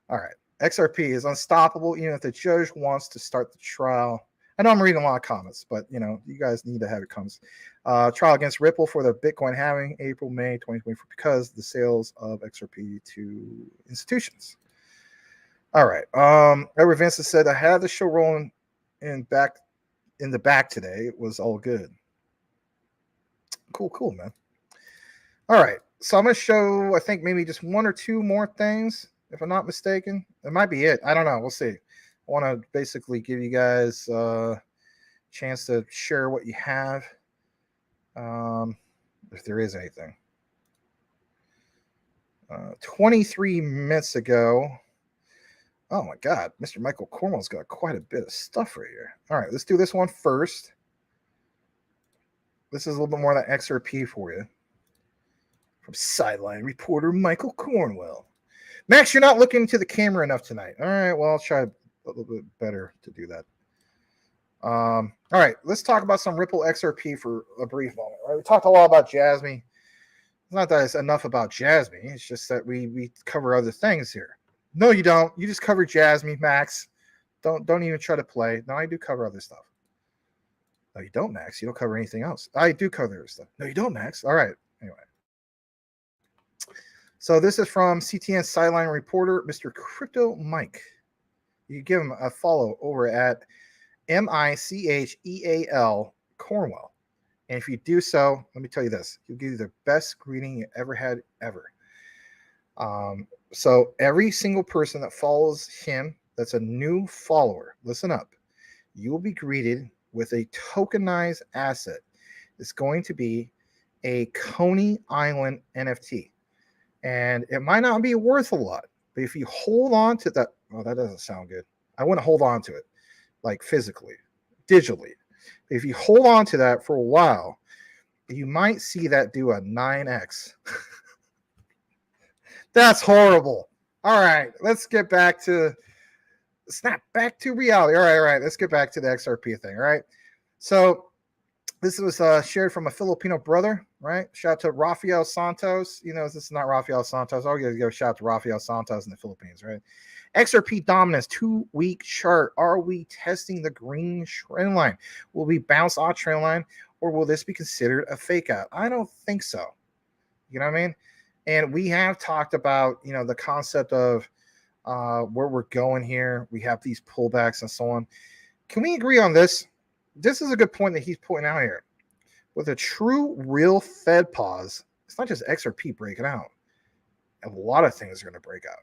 All right. XRP is unstoppable, even if the judge wants to start the trial. I know I'm reading a lot of comments, but you guys need to have it comes. Trial against Ripple for the Bitcoin halving April, May 2024 because the sales of XRP to institutions. All right. Edward Vincent said I had the show rolling in the back today. It was all good. Cool, man. All right. So I'm going to show, I think, maybe just one or two more things, if I'm not mistaken. It might be it. I don't know. We'll see. I want to basically give you guys a chance to share what you have, if there is anything. 23 minutes ago. Oh, my God. Mr. Michael Cornwell's got quite a bit of stuff right here. All right. Let's do this one first. This is a little bit more of that XRP for you. From sideline reporter Michael Cornwell. Max, you're not looking to the camera enough tonight. All right, well, I'll try a little bit better to do that. All right, let's talk about some Ripple XRP for a brief moment. Right? We talked a lot about Jasmine. It's not that it's enough about Jasmine. It's just that we cover other things here. No, you don't. You just cover Jasmine, Max. Don't even try to play. No, I do cover other stuff. No, you don't, Max. You don't cover anything else. I do cover other stuff. No, you don't, Max. All right. Anyway. So this is from CTN Sideline Reporter, Mr. Crypto Mike. You give him a follow over at MICHEAL Cornwell. And if you do so, let me tell you this. He'll give you the best greeting you ever had, ever. So every single person that follows him, that's a new follower, listen up. You will be greeted with a tokenized asset. It's going to be a Coney Island NFT. And it might not be worth a lot, but if you hold on to that, well, that doesn't sound good. I want to hold on to it, like physically, digitally. If you hold on to that for a while, you might see that do a 9x. That's horrible. All right, let's get back to snap back to reality. All right, let's get back to the XRP thing. All right, so this was shared from a Filipino brother, right? Shout out to Rafael Santos. This is not Rafael Santos. I'll give a shout out to Rafael Santos in the Philippines, right? XRP dominance, 2-week chart. Are we testing the green trend line? Will we bounce off trend line, or will this be considered a fake out? I don't think so. You know what I mean? And we have talked about, the concept of where we're going here. We have these pullbacks and so on. Can we agree on this? This is a good point that he's pointing out here. With a true, real Fed pause, it's not just XRP breaking out. A lot of things are going to break out,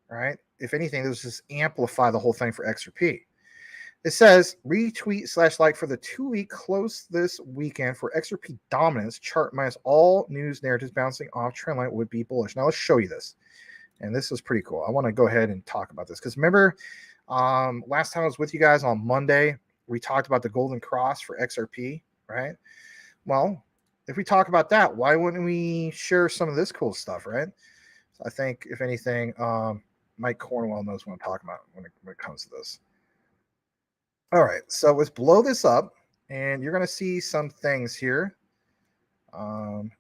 right? If anything, this just amplify the whole thing for XRP. It says, retweet/like for the 2-week close this weekend for XRP dominance chart minus all news narratives bouncing off trend line would be bullish. Now, let's show you this. And this is pretty cool. I want to go ahead and talk about this because remember, last time I was with you guys on Monday, we talked about the golden cross for XRP, right? Well, if we talk about that, why wouldn't we share some of this cool stuff, right? So I think, if anything, Mike Cornwell knows what I'm talking about when it comes to this. All right, so let's blow this up, and you're going to see some things here. And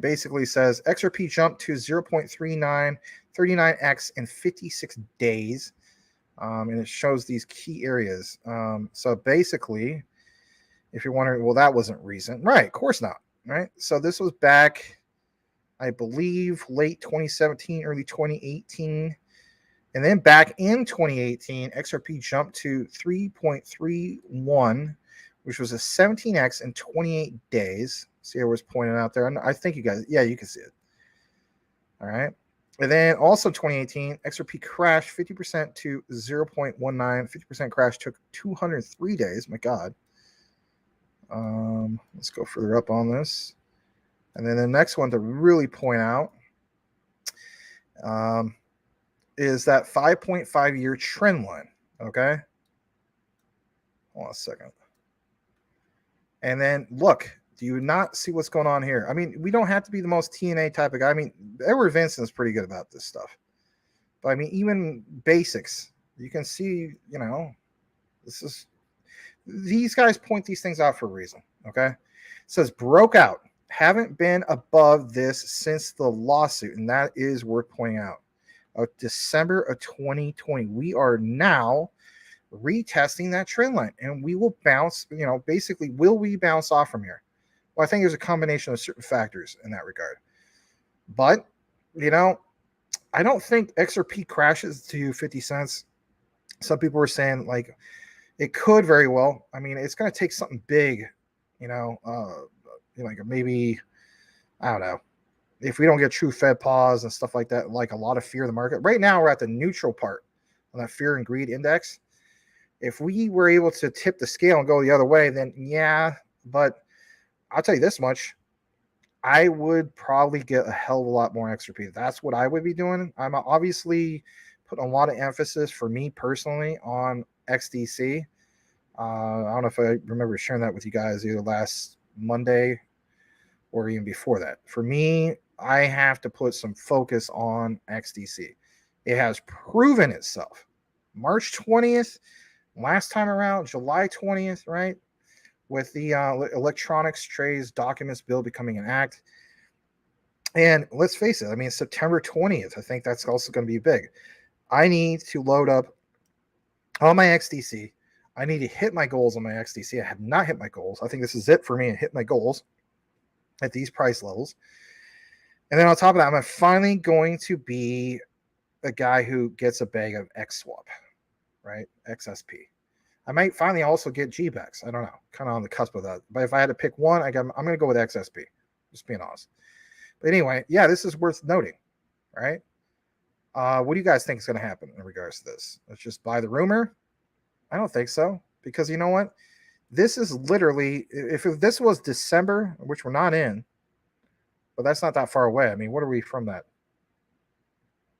basically says XRP jumped to 0.39x in 56 days. And it shows these key areas. So basically, if you're wondering, well, that wasn't recent. Right, of course not. Right. So this was back, I believe, late 2017, early 2018. And then back in 2018, XRP jumped to 3.31, which was a 17x in 28 days. See, I was pointing out there. I think you guys, yeah, you can see it. All right. And then also 2018, XRP crashed 50% to 0.19. 50% crash took 203 days. My God. Let's go further up on this. And then the next one to really point out is that 5.5-year trend line. Okay. Hold on a second. And then look. Do you not see what's going on here? I mean, we don't have to be the most TNA type of guy. I mean, Edward Vincent is pretty good about this stuff. But I mean, even basics, you can see, these guys point these things out for a reason. Okay. It says broke out. Haven't been above this since the lawsuit. And that is worth pointing out. December of 2020. We are now retesting that trend line, and we will bounce. Basically, will we bounce off from here? Well, I think there's a combination of certain factors in that regard, but I don't think XRP crashes to 50 cents. Some people were saying like it could very well. I mean, it's going to take something big, like maybe, I don't know, if we don't get true Fed pause and stuff like that, like a lot of fear in the market. Right now, we're at the neutral part on that fear and greed index. If we were able to tip the scale and go the other way, then yeah, but I'll tell you this much. I would probably get a hell of a lot more XRP. That's what I would be doing. I'm obviously putting a lot of emphasis for me personally on XDC. I don't know if I remember sharing that with you guys either last Monday or even before that. For me, I have to put some focus on XDC. It has proven itself. March 20th, last time around, July 20th, right? With the electronics trades documents bill becoming an act. And let's face it, I mean, September 20th, I think that's also going to be big. I need to load up on my XDC. I need to hit my goals on my XDC. I have not hit my goals. I think this is it for me to hit my goals at these price levels. And then on top of that, I'm finally going to be a guy who gets a bag of XSwap, right? XSP. I might finally also get GBEX. I don't know, kind of on the cusp of that. But if I had to pick one, I'm going to go with XSP, just being honest. But anyway, yeah, this is worth noting, right? What do you guys think is going to happen in regards to this? Let's just buy the rumor. I don't think so, because you know what? This is literally, if this was December, which we're not in, but that's not that far away. I mean, what are we from that?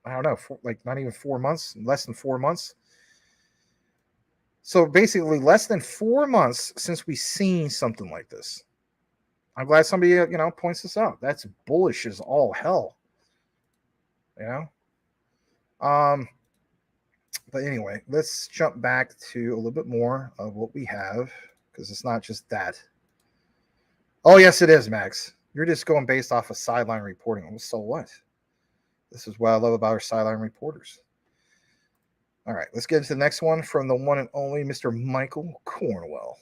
I don't know, like not even 4 months, less than 4 months. So basically less than 4 months since we've seen something like this. I'm glad somebody, points this out. That's bullish as all hell. But anyway, let's jump back to a little bit more of what we have, because it's not just that. Oh, yes, it is, Max. You're just going based off of sideline reporting. Well, so what? This is what I love about our sideline reporters. All right, let's get into the next one from the one and only Mr. Michael Cornwell.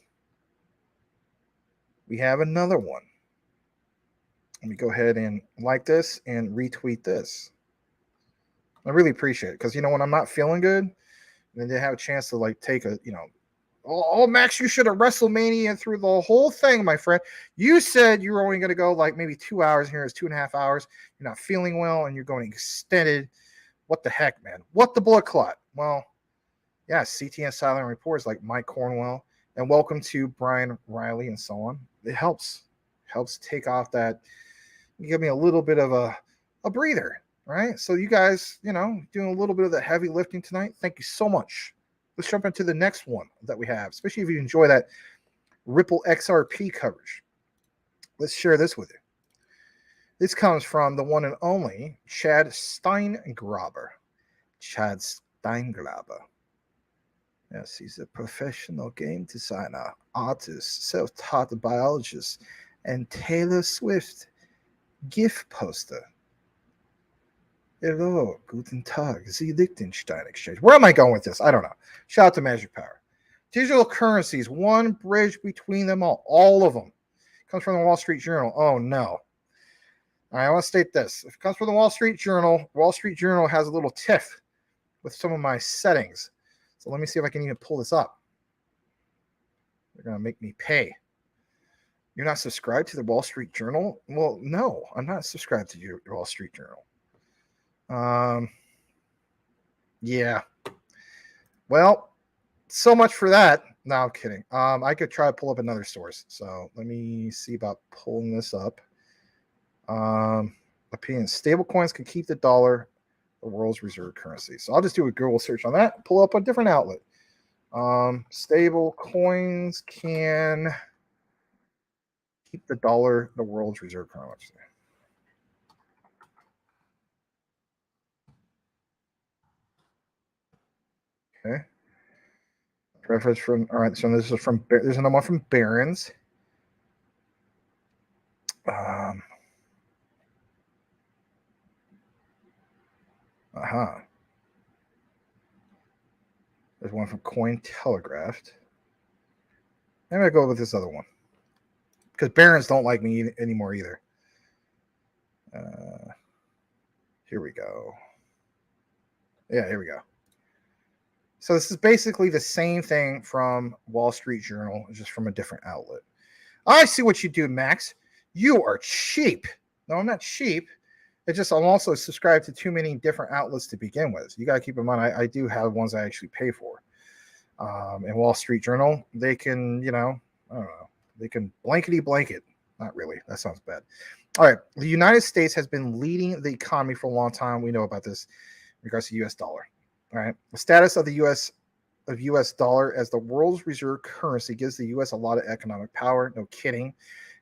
We have another one. Let me go ahead and like this and retweet this. I really appreciate it, because when I'm not feeling good, then they have a chance to like take a, oh, Max, you should have WrestleMania through the whole thing, my friend. You said you were only going to go like maybe 2 hours. Here is 2.5 hours. You're not feeling well, and you're going extended. What the heck, man? What the blood clot? Well, yeah, CTN Silent Reports like Mike Cornwell, and welcome to Brian Riley and so on. It helps take off that, give me a little bit of a breather, right? So you guys, doing a little bit of the heavy lifting tonight. Thank you so much. Let's jump into the next one that we have, especially if you enjoy that Ripple XRP coverage. Let's share this with you. This comes from the one and only Chad Steingraber. Chad Steingraber. Yes, he's a professional game designer, artist, self-taught biologist, and Taylor Swift gift poster. Hello, guten Tag, the Liechtenstein Exchange. Where am I going with this? I don't know. Shout out to Magic Power. Digital currencies, one bridge between them all of them. Comes from the Wall Street Journal. Oh, no. All right, I want to state this. If it comes from the Wall Street Journal has a little tiff with some of my settings. So let me see if I can even pull this up. They're going to make me pay. You're not subscribed to the Wall Street Journal? Well, no, I'm not subscribed to your Wall Street Journal. Yeah. Well, so much for that. No, I'm kidding. I could try to pull up another source. So let me see about pulling this up. Opinion: stablecoins can keep the dollar the world's reserve currency. So I'll just do a Google search on that. Pull up a different outlet. Stable coins can keep the dollar the world's reserve currency. Okay. Reference from, all right, so this is from, there's another one from Barron's. There's one from Cointelegraph. I'm going to go with this other one because Barons don't like me anymore either. Here we go. Yeah, here we go. So this is basically the same thing from Wall Street Journal, just from a different outlet. I see what you do, Max. You are cheap. No, I'm not cheap. It's just I'm also subscribed to too many different outlets to begin with. You got to keep in mind, I do have ones I actually pay for. And Wall Street Journal, they can, I don't know, they can blankety blanket. Not really. That sounds bad. All right. The United States has been leading the economy for a long time. We know about this in regards to U.S. dollar. All right. The status of the U.S. dollar as the world's reserve currency gives the U.S. a lot of economic power. No kidding.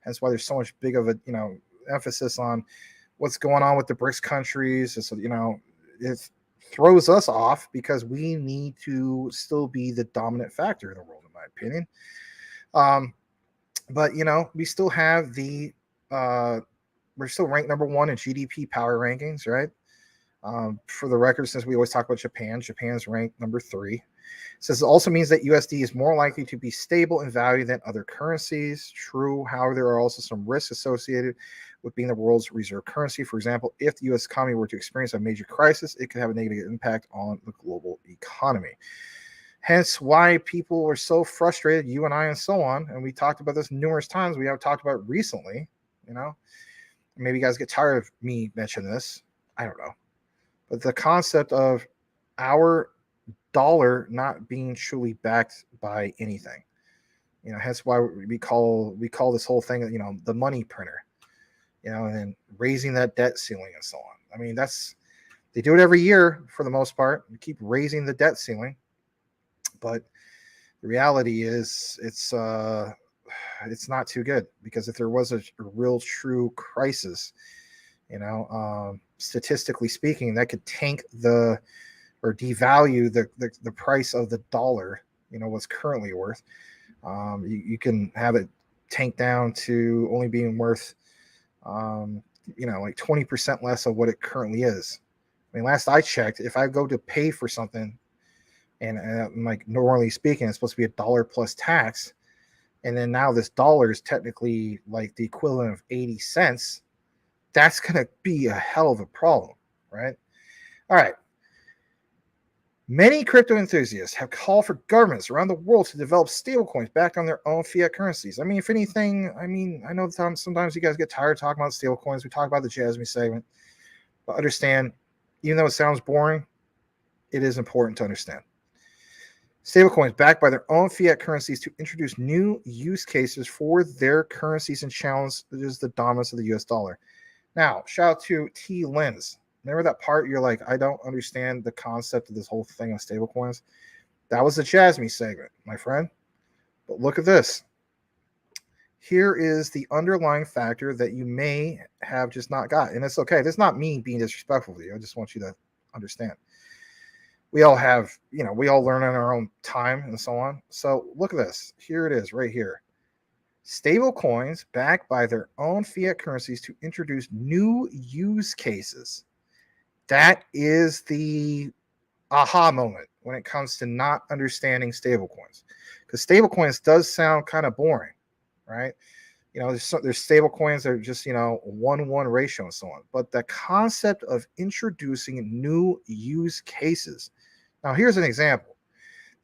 That's why there's so much big of a, emphasis on what's going on with the BRICS countries. So, it throws us off because we need to still be the dominant factor in the world, in my opinion. But, we still have we're still ranked number one in GDP power rankings, right? For the record, since we always talk about Japan's ranked number 3. It says it also means that USD is more likely to be stable in value than other currencies. True. However, there are also some risks associated with being the world's reserve currency. For example, if the U.S. economy were to experience a major crisis, it could have a negative impact on the global economy. Hence why people are so frustrated, you and I and so on. And we talked about this numerous times. We have talked about it recently, Maybe you guys get tired of me mentioning this. I don't know. But the concept of our dollar not being truly backed by anything, hence why we call this whole thing, the money printer, and then raising that debt ceiling and so on. I mean, they do it every year for the most part. We keep raising the debt ceiling, but the reality is it's not too good, because if there was a real true crisis, statistically speaking, that could tank or devalue the price of the dollar, what's currently worth. You can have it tank down to only being worth, like 20% less of what it currently is. I mean, last I checked, if I go to pay for something, and like normally speaking, it's supposed to be $1 plus tax, and then now this dollar is technically like the equivalent of 80 cents. That's going to be a hell of a problem, right? All right. Many crypto enthusiasts have called for governments around the world to develop stablecoins backed on their own fiat currencies. I mean, if anything, I know sometimes you guys get tired of talking about stablecoins. We talk about the Jasmine segment. But understand, even though it sounds boring, it is important to understand. Stablecoins backed by their own fiat currencies to introduce new use cases for their currencies and challenge the dominance of the US dollar. Now, shout out to T. Lens. Remember that part? You're like, I don't understand the concept of this whole thing on stablecoins. That was the Jasmine segment, my friend. But look at this. Here is the underlying factor that you may have just not got. And it's okay. This is not me being disrespectful to you. I just want you to understand. We all have, we all learn in our own time and so on. So look at this. Here it is right here. Stable coins backed by their own fiat currencies to introduce new use cases. That is the aha moment when it comes to not understanding stablecoins, because stablecoins does sound kind of boring, right? There's stable coins that are just 1-1 ratio and so on. But the concept of introducing new use cases. Now, here's an example.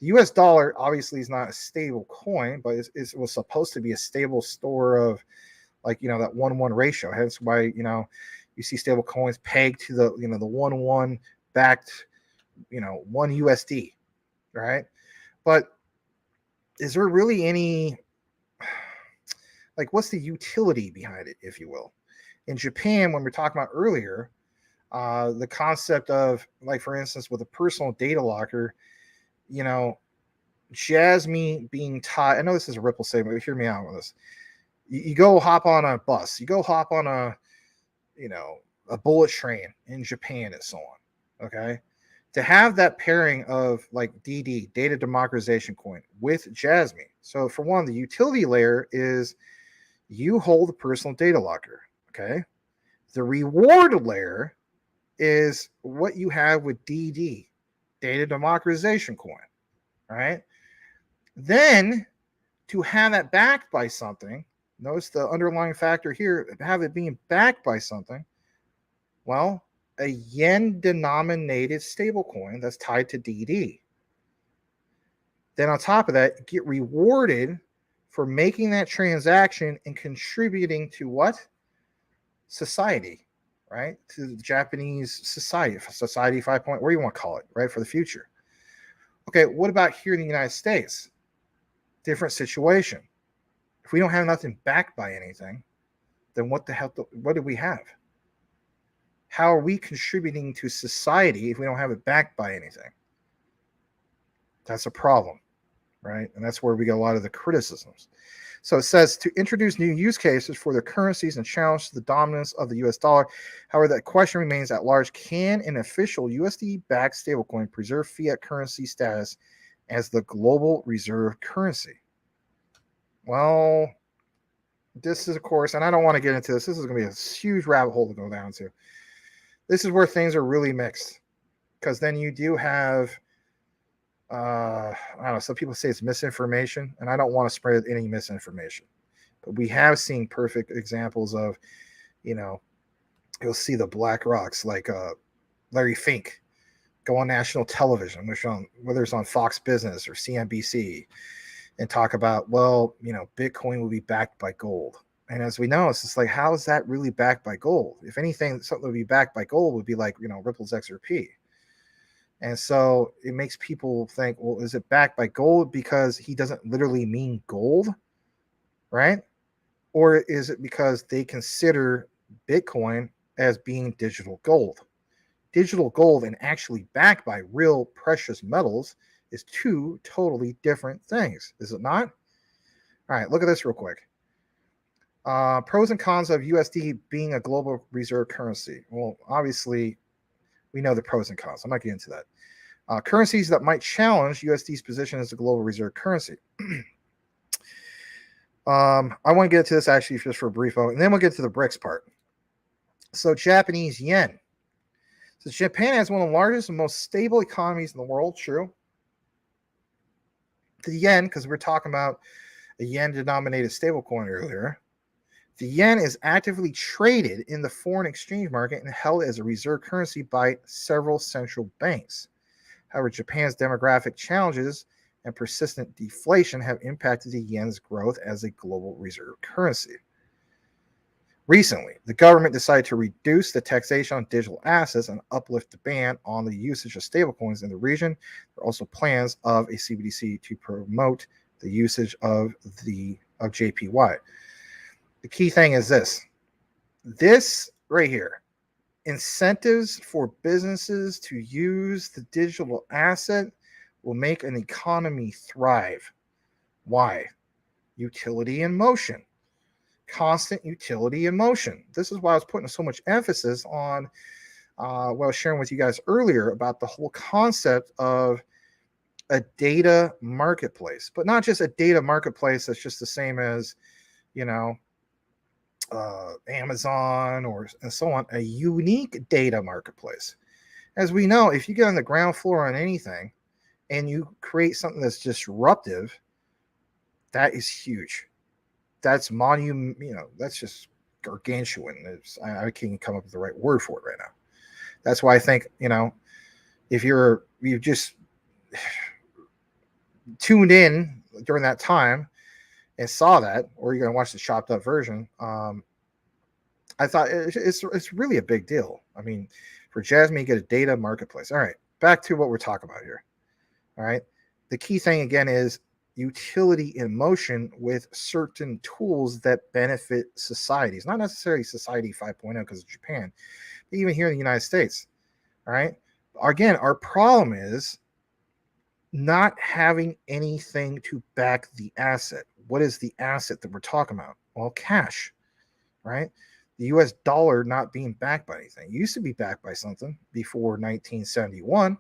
The U.S. dollar obviously is not a stable coin, but it was supposed to be a stable store of, that 1-1 ratio. Hence why you see stable coins pegged to the the 1-1 backed 1 USD, right? But is there really any what's the utility behind it, if you will? In Japan, when we were talking about earlier, the concept of, for instance, with a personal data locker, Jasmine being tied. I know this is a Ripple segment, but hear me out with this. You go hop on a bus, you go hop on a bullet train in Japan and so on. Okay. To have that pairing of DD, data democratization coin, with Jasmine. So for one, the utility layer is you hold the personal data locker. Okay. The reward layer is what you have with DD, data democratization coin. All right. Then to have that backed by something, notice the underlying factor here, have it being backed by something, well, a yen denominated stablecoin that's tied to DD. Then on top of that, get rewarded for making that transaction and contributing to what? Society, right? To the Japanese society 5 point, what do you want to call it, right? For the future. Okay, what about here in the United States? Different situation. If we don't have nothing backed by anything, then what the hell, what do we have? How are we contributing to society if we don't have it backed by anything? That's a problem, right? And that's where we get a lot of the criticisms. So it says to introduce new use cases for their currencies and challenge the dominance of the US dollar. However, that question remains at large. Can an official USD-backed stablecoin preserve fiat currency status as the global reserve currency? Well, this is, of course, and I don't want to get into this. This is going to be a huge rabbit hole to go down to. This is where things are really mixed, because then you do have, I don't know, some people say it's misinformation, and I don't want to spread any misinformation. But we have seen perfect examples of, you'll see the Black Rocks, like Larry Fink, go on national television, whether it's on Fox Business or CNBC, and talk about, well, Bitcoin will be backed by gold. And as we know, it's just like, how is that really backed by gold? If anything, something would be backed by gold would be like, Ripple's XRP. And so it makes people think, well, is it backed by gold because he doesn't literally mean gold, right? Or is it because they consider Bitcoin as being digital gold? Digital gold and actually backed by real precious metals is two totally different things, is it not? All right, look at this real quick. Pros and cons of USD being a global reserve currency. Well, obviously, we know the pros and cons. I'm not getting into that. Currencies that might challenge USD's position as a global reserve currency. I want to get into this actually just for a brief moment, and then we'll get to the BRICS part. So Japanese yen. So Japan has one of the largest and most stable economies in the world, true. The yen, because we're talking about a yen-denominated stablecoin earlier, the yen is actively traded in the foreign exchange market and held as a reserve currency by several central banks. However, Japan's demographic challenges and persistent deflation have impacted the yen's growth as a global reserve currency. Recently, the government decided to reduce the taxation on digital assets and uplift the ban on the usage of stablecoins in the region. There are also plans of a CBDC to promote the usage of JPY. The key thing is this right here. Incentives for businesses to use the digital asset will make an economy thrive. Why? Utility in motion. Constant utility in motion. This is why I was putting so much emphasis on what I was sharing with you guys earlier about the whole concept of a data marketplace, but not just a data marketplace that's just the same as, Amazon and so on, a unique data marketplace. As we know, if you get on the ground floor on anything and you create something that's disruptive, that is huge. That's that's just gargantuan. I can't come up with the right word for it right now. That's why I think, if you just tuned in during that time and saw that, or you're going to watch the chopped up version, I thought it's really a big deal. I mean, for Jasmine to get a data marketplace. All right, back to what we're talking about here. All right. The key thing again is utility in motion with certain tools that benefit societies, not necessarily society 5.0 because of Japan, but even here in the United States. All right. Again, our problem is not having anything to back the asset. What is the asset that we're talking about? Well, cash, right? The US dollar not being backed by anything. It used to be backed by something before 1971,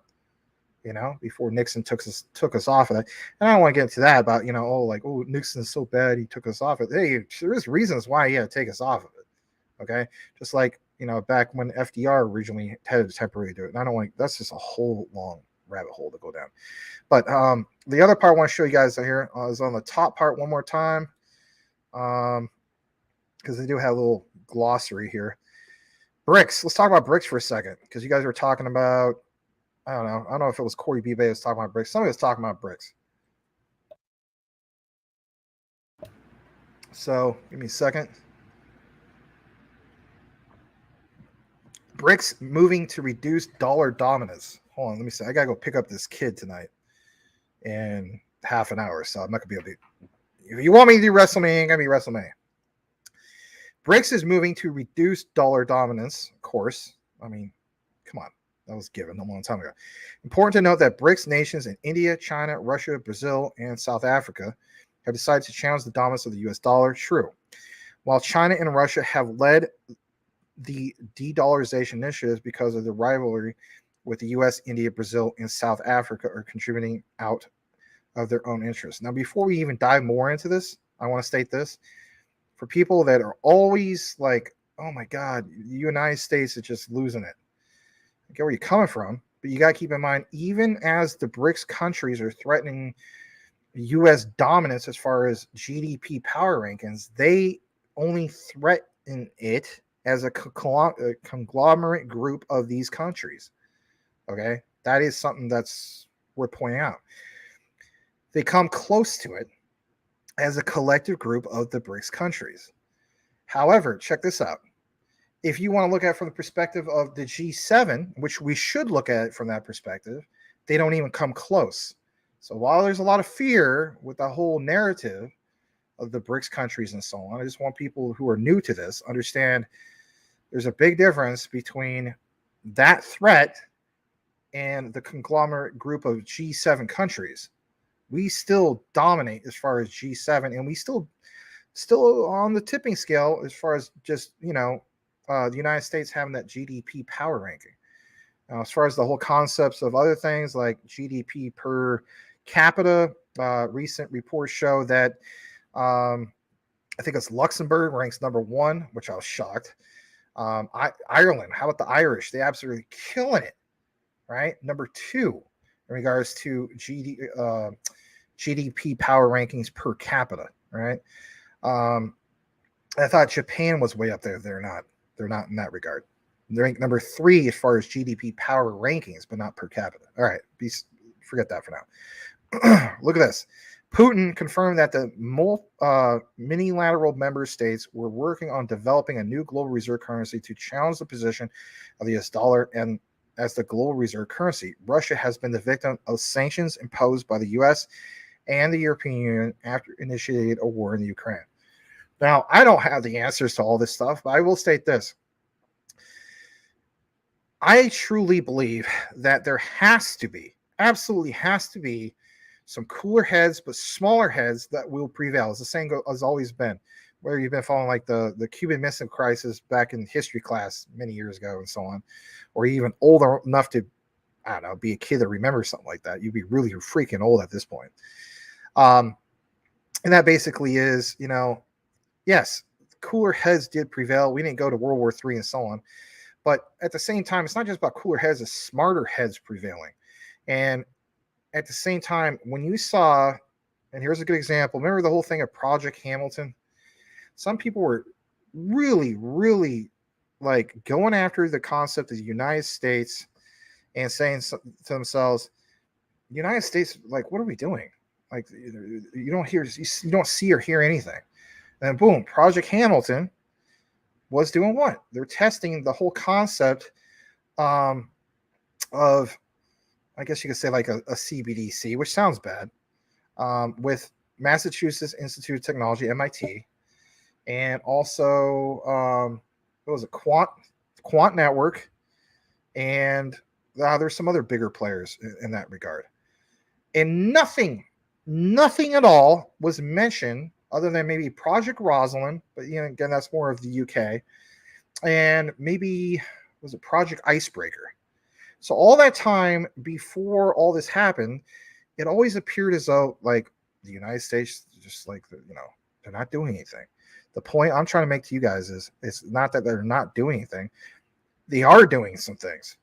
before Nixon took us off of that. And I don't want to get into that about, Nixon's so bad he took us off of it. Hey, there is reasons why he had to take us off of it. Okay. Just like, back when FDR originally had to temporarily do it. And I don't want, that's just a whole long rabbit hole to go down. But the other part I want to show you guys here is on the top part one more time, because they do have a little glossary here. BRICS. Let's talk about BRICS for a second, because you guys were talking about, I don't know if it was Corey Bebe was talking about BRICS. Somebody was talking about BRICS. So give me a second. BRICS moving to reduce dollar dominance. Hold on, let me see. I gotta go pick up this kid tonight in half an hour, so I'm not gonna be able to. If you want me to do WrestleMania, it's gonna be WrestleMania. BRICS is moving to reduce dollar dominance, of course. I mean, come on, that was given a long time ago. Important to note that BRICS nations in India, China, Russia, Brazil, and South Africa have decided to challenge the dominance of the US dollar. True. While China and Russia have led the de-dollarization initiatives because of the rivalry with the US, India, Brazil, and South Africa are contributing out of their own interests. Now, before we even dive more into this, I want to state this. For people that are always like, oh my God, the United States is just losing it. I get where you're coming from, but you got to keep in mind, even as the BRICS countries are threatening U.S. dominance as far as GDP power rankings, they only threaten it as a conglomerate group of these countries. Okay? That is something that's worth pointing out. They come close to it as a collective group of the BRICS countries. However, check this out. If you want to look at it from the perspective of the G7, which we should look at it from that perspective, they don't even come close. So while there's a lot of fear with the whole narrative of the BRICS countries and so on, I just want people who are new to this understand there's a big difference between that threat and the conglomerate group of G7 countries. We still dominate as far as G7, and we still on the tipping scale as far as just, the United States having that GDP power ranking. Now, as far as the whole concepts of other things like GDP per capita, recent reports show that I think it's Luxembourg ranks number 1, which I was shocked. Ireland, how about the Irish? They absolutely killing it, right? Number 2 in regards to GDP power rankings per capita, right? I thought Japan was way up there. They're not in that regard. They're ranked number 3 as far as GDP power rankings, but not per capita. All right, forget that for now. Look at this. Putin confirmed that the minilateral member states were working on developing a new global reserve currency to challenge the position of the US dollar and as the global reserve currency. Russia has been the victim of sanctions imposed by the US and the European Union after initiating a war in the Ukraine. Now, I don't have the answers to all this stuff, but I will state this. I truly believe that there absolutely has to be some cooler heads, but smaller heads that will prevail. As the saying has always been, whether you've been following like the Cuban Missile Crisis back in history class many years ago and so on, or even old enough to, I don't know, be a kid that remembers something like that. You'd be really freaking old at this point. And that basically is, yes, cooler heads did prevail. We didn't go to World War III and so on. But at the same time, it's not just about cooler heads, it's smarter heads prevailing. And at the same time, when you saw, and here's a good example, remember the whole thing of Project Hamilton? Some people were really, really like going after the concept of the United States and saying to themselves, United States, like, what are we doing? Like, you don't see or hear anything. And then boom, Project Hamilton was doing what? They're testing the whole concept of, I guess you could say like a CBDC, which sounds bad, with Massachusetts Institute of Technology, MIT, and also what was it, Quant Network, and there's some other bigger players in that regard. And nothing at all was mentioned other than maybe Project Rosalind, but again, that's more of the UK, and maybe was it Project Icebreaker. So all that time before all this happened, it always appeared as though like the United States, just like they're not doing anything. The point I'm trying to make to you guys is it's not that they're not doing anything; they are doing some things.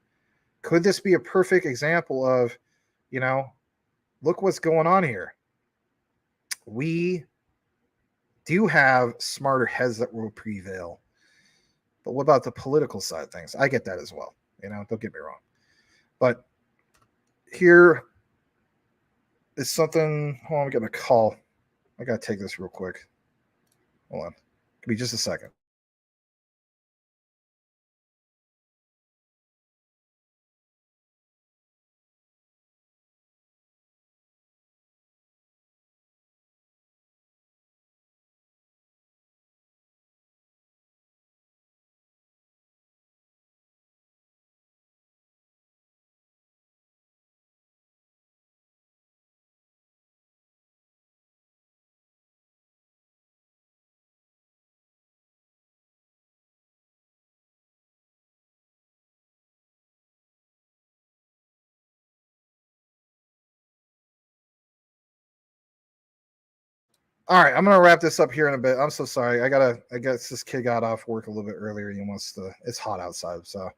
Could this be a perfect example of look what's going on here. We do have smarter heads that will prevail. But what about the political side of things? I get that as well. Don't get me wrong. But here is something. Hold on, I'm getting a call. I got to take this real quick. Hold on. Give me just a second. All right, I'm gonna wrap this up here in a bit. I'm so sorry. I guess this kid got off work a little bit earlier. And he wants to. It's hot outside, so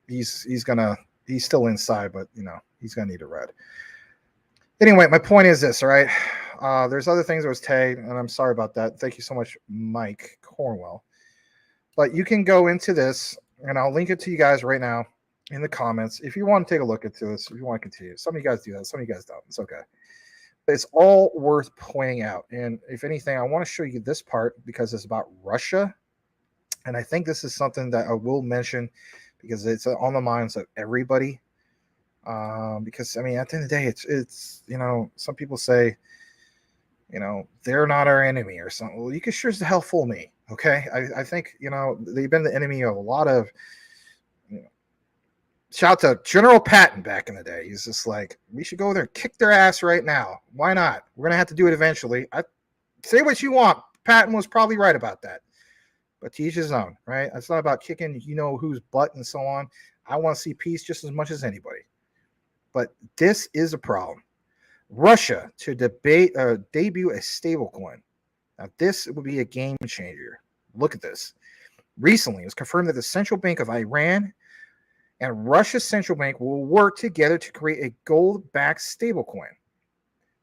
he's still inside, but he's gonna need a red. Anyway, my point is this. All right, there's other things that was tagged, and I'm sorry about that. Thank you so much, Mike Cornwell. But you can go into this, and I'll link it to you guys right now in the comments if you want to take a look into this. If you want to continue, some of you guys do that, some of you guys don't. It's okay. It's all worth pointing out. And if anything, I want to show you this part because it's about Russia. And I think this is something that I will mention because it's on the minds of everybody. Because, I mean, at the end of the day, it's some people say, they're not our enemy or something. Well, you can sure as the hell fool me. Okay. I think, they've been the enemy of a lot of, shout out to General Patton back in the day. He's just like, we should go there and kick their ass right now. Why not? We're going to have to do it eventually. Say what you want. Patton was probably right about that. But to each his own, right? It's not about kicking, whose butt and so on. I want to see peace just as much as anybody. But this is a problem. Russia to debut a stablecoin. Now, this would be a game changer. Look at this. Recently, it was confirmed that the Central Bank of Iran and Russia's central bank will work together to create a gold-backed stablecoin.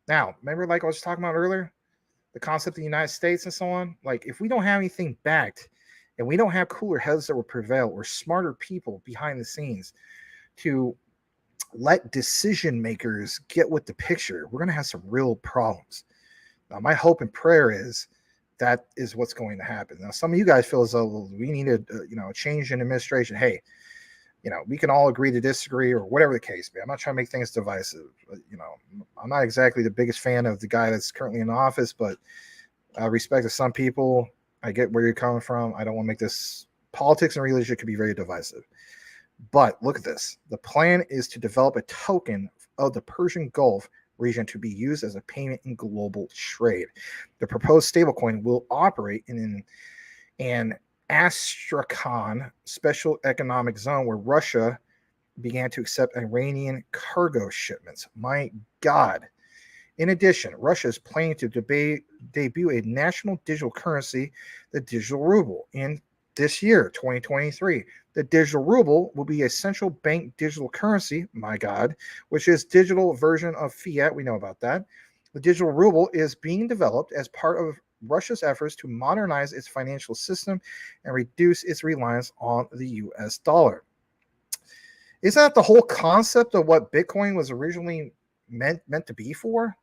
Now, remember like I was talking about earlier, the concept of the United States and so on? Like, if we don't have anything backed and we don't have cooler heads that will prevail or smarter people behind the scenes to let decision makers get with the picture, we're going to have some real problems. Now, my hope and prayer is that is what's going to happen. Now, some of you guys feel as though we need a change in administration. Hey, we can all agree to disagree or whatever the case be. I'm not trying to make things divisive. I'm not exactly the biggest fan of the guy that's currently in office, but I respect to some people. I get where you're coming from. I don't want to make this politics and religion could be very divisive. But look at this. The plan is to develop a token of the Persian Gulf region to be used as a payment in global trade. The proposed stablecoin will operate in an Astrakhan special economic zone where Russia began to accept Iranian cargo shipments. My God. In addition, Russia is planning to debut a national digital currency, the digital ruble, in this year, 2023. The digital ruble will be a central bank digital currency, my God, which is digital version of fiat. We know about that. The digital ruble is being developed as part of Russia's efforts to modernize its financial system and reduce its reliance on the US dollar. Isn't that the whole concept of what Bitcoin was originally meant to be for?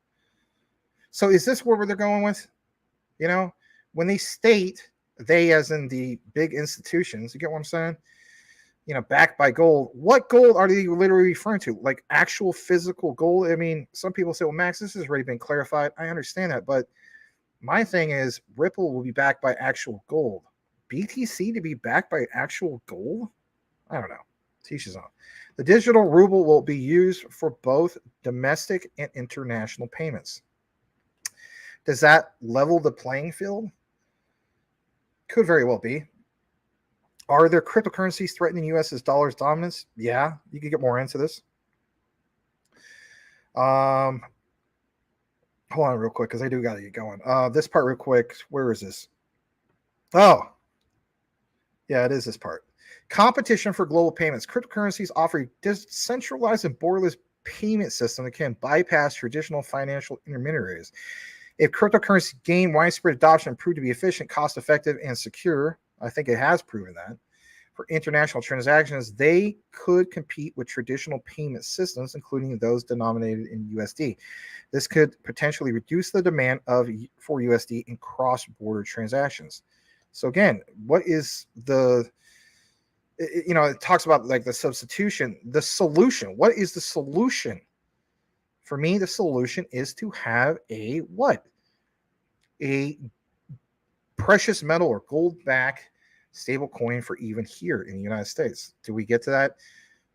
So is this where they're going with? When they state, they as in the big institutions, you get what I'm saying? Backed by gold. What gold are they literally referring to? Like actual physical gold? I mean, some people say, well, Max, this has already been clarified. I understand that, but my thing is Ripple will be backed by actual gold. BTC to be backed by actual gold? I don't know. Teach his own. The digital ruble will be used for both domestic and international payments. Does that level the playing field? Could very well be. Are there cryptocurrencies threatening the U.S.'s dollar's dominance? Yeah, you could get more into this. Hold on real quick because I do got to get going. This part real quick. Where is this? Oh, yeah, it is this part. Competition for global payments. Cryptocurrencies offer decentralized and borderless payment system that can bypass traditional financial intermediaries. If cryptocurrency gain widespread adoption and prove to be efficient, cost-effective, and secure, I think it has proven that, for international transactions, they could compete with traditional payment systems, including those denominated in USD. This could potentially reduce the demand for USD in cross-border transactions. So again, what is the, it talks about like the substitution, the solution. What is the solution? For me, the solution is to have a what? A precious metal or gold back stable coin for even here in the United States. Do we get to that?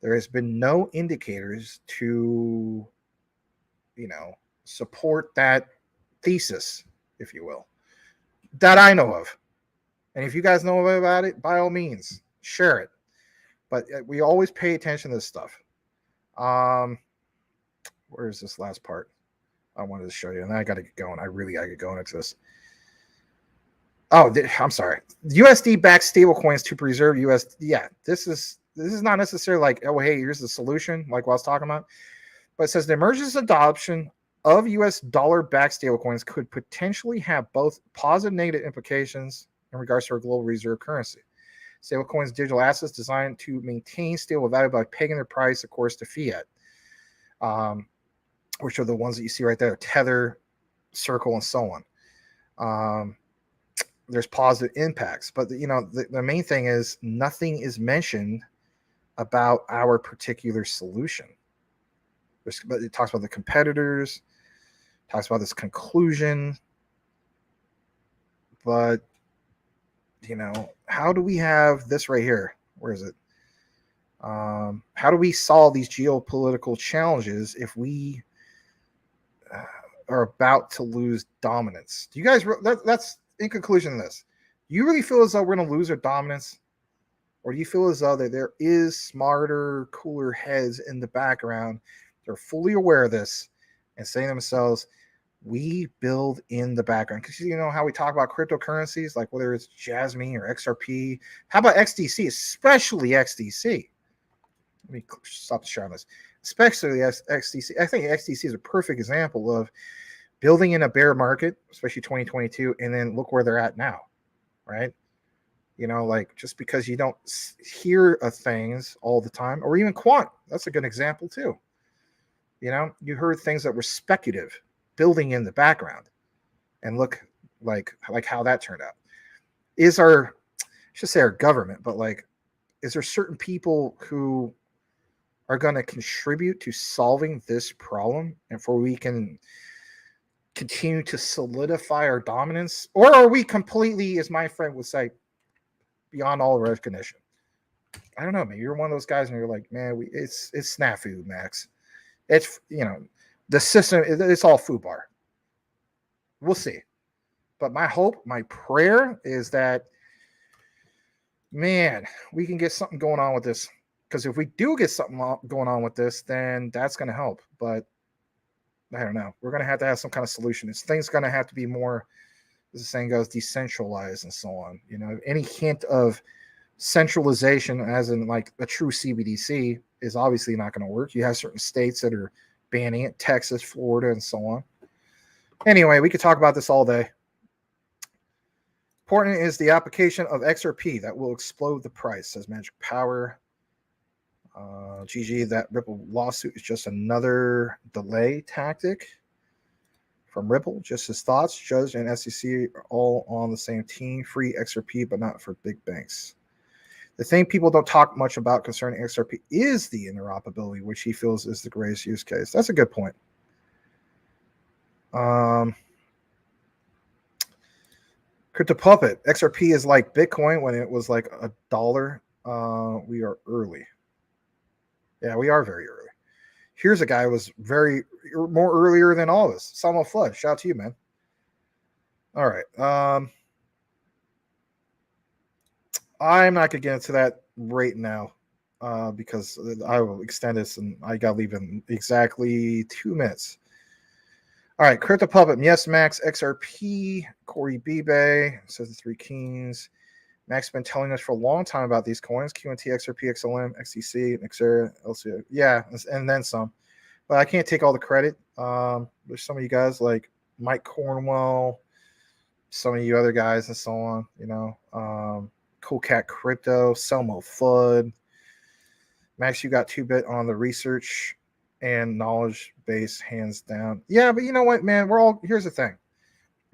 There has been no indicators to, support that thesis, if you will, that I know of. And if you guys know about it, by all means, share it. But we always pay attention to this stuff. Where is this last part? I wanted to show you, and then I got to get going. I got to get going into this. Oh, I'm sorry. USD-backed stablecoins to preserve US. Yeah, this is not necessarily like, oh, hey, here's the solution, like what I was talking about. But it says the emergence adoption of US dollar-backed stablecoins could potentially have both positive and negative implications in regards to our global reserve currency. Stablecoins, digital assets designed to maintain stable value by pegging their price, of course, to fiat, which are the ones that you see right there, Tether, Circle, and so on. There's positive impacts, but the main thing is nothing is mentioned about our particular solution. It talks about the competitors, talks about this conclusion, but how do we have this right here? Where is it? How do we solve these geopolitical challenges if we are about to lose dominance? Do you guys? That's in conclusion of this. Do you really feel as though we're going to lose our dominance, or do you feel as though that there is smarter, cooler heads in the background that are fully aware of this and saying to themselves, we build in the background? Because you know how we talk about cryptocurrencies, like whether it's Jasmine or XRP. How about XDC, especially XDC? Let me stop sharing this. Especially XDC. I think XDC is a perfect example of building in a bear market, especially 2022, and then look where they're at now, right? Like just because you don't hear of things all the time, or even quant, that's a good example too. You heard things that were speculative, building in the background, and look like how that turned out. I should say our government, but is there certain people who are going to contribute to solving this problem, and for we can continue to solidify our dominance, or are we completely, as my friend would say, beyond all recognition? I don't know, man. You're one of those guys, and you're like, man, it's snafu, Max. It's the system. It's all FUBAR. We'll see. But my hope, my prayer is that, man, we can get something going on with this. Because if we do get something going on with this, then that's going to help. But I don't know. We're going to have some kind of solution. This thing's going to have to be more, as the saying goes, decentralized and so on. Any hint of centralization, as in like a true CBDC, is obviously not going to work. You have certain states that are banning it, Texas, Florida, and so on. Anyway, we could talk about this all day. Important is the application of XRP that will explode the price, says Magic Power. GG, that Ripple lawsuit is just another delay tactic from Ripple. Just his thoughts. Judge and SEC are all on the same team. Free XRP, but not for big banks. The thing people don't talk much about concerning XRP is the interoperability, which he feels is the greatest use case. That's a good point. Crypto Puppet. XRP is like Bitcoin when it was like $1. We are early. Yeah, we are very early. Here's a guy who was more earlier than all of us. Salmo Flood. Shout out to you, man. All right. I'm not going to get into that right now because I will extend this and I got to leave in exactly 2 minutes. All right. Crypto Puppet. Yes, Max. XRP. Corey Bibe. Says the Three Kings. Max has been telling us for a long time about these coins: QNT, XRP, XLM, XTC, XR, LCA. Yeah, and then some. but I can't take all the credit. There's some of you guys like Mike Cornwell, some of you other guys and so on, you know, Cool Cat Crypto, Selmo Flood, Max, you got 2-bit on the research and knowledge base, hands down. Yeah, but you know what, man? Here's the thing.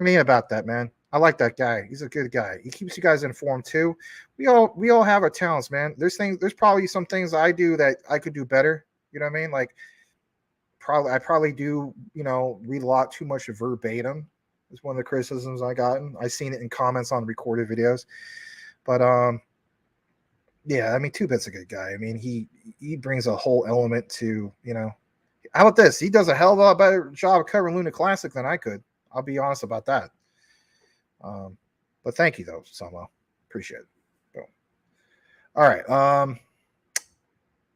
I mean about that, man. I like that guy. He's a good guy. He keeps you guys informed too. We all have our talents, man. There's probably some things I do that I could do better. You know what I mean? Like I probably do, you know, read a lot too much verbatim. Is one of the criticisms I gotten. I seen it in comments on recorded videos. But yeah, I mean 2-bit's a good guy. I mean, he brings a whole element to, you know. How about this? He does a hell of a lot better job covering Luna Classic than I could. I'll be honest about that. But thank you though, Samo. Appreciate it. Boom. All right.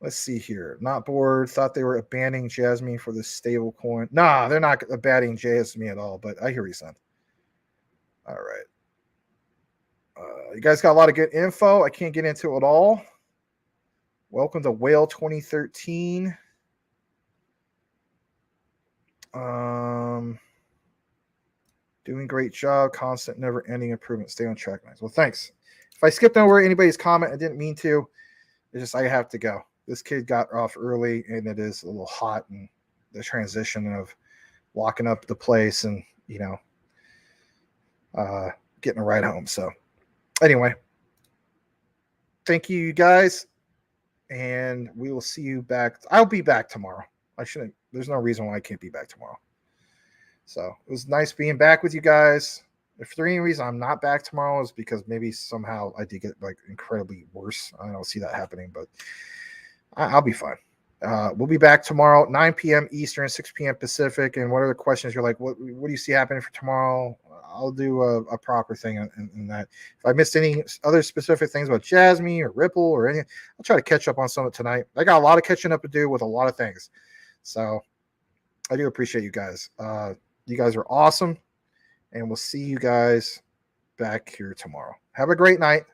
Let's see here. Not bored. Thought they were abandoning Jasmine for the stable coin. Nah, they're not abandoning Jasmine at all, but I hear you, son. All right. You guys got a lot of good info. I can't get into it all. Welcome to Whale 2013. Doing great job. Constant, never-ending improvement. Stay on track, guys. Well, thanks. If I skipped over anybody's comment, I didn't mean to. It's just I have to go. This kid got off early, and it is a little hot, and the transition of locking up the place and, you know, getting a ride home. So anyway, thank you guys, and we will see you back. I'll be back tomorrow. There's no reason why I can't be back tomorrow. So it was nice being back with you guys. If for any reason I'm not back tomorrow, is because maybe somehow I did get like incredibly worse. I don't see that happening, but I'll be fine. We'll be back tomorrow, 9 p.m. Eastern, 6 p.m. Pacific. And what are the questions you're like, what do you see happening for tomorrow? I'll do a proper thing in that. If I missed any other specific things about Jasmine or Ripple or anything, I'll try to catch up on some of it tonight. I got a lot of catching up to do with a lot of things. So I do appreciate you guys. You guys are awesome. And we'll see you guys back here tomorrow. Have a great night.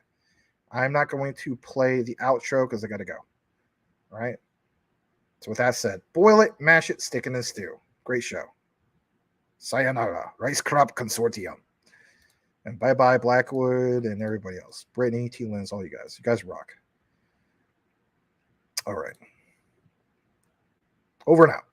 I'm not going to play the outro because I got to go. All right. So with that said, boil it, mash it, stick it in the stew. Great show. Sayonara, Rice Crop Consortium. And bye-bye, Blackwood and everybody else. Brittany, T. Lens, all you guys. You guys rock. All right. Over and out.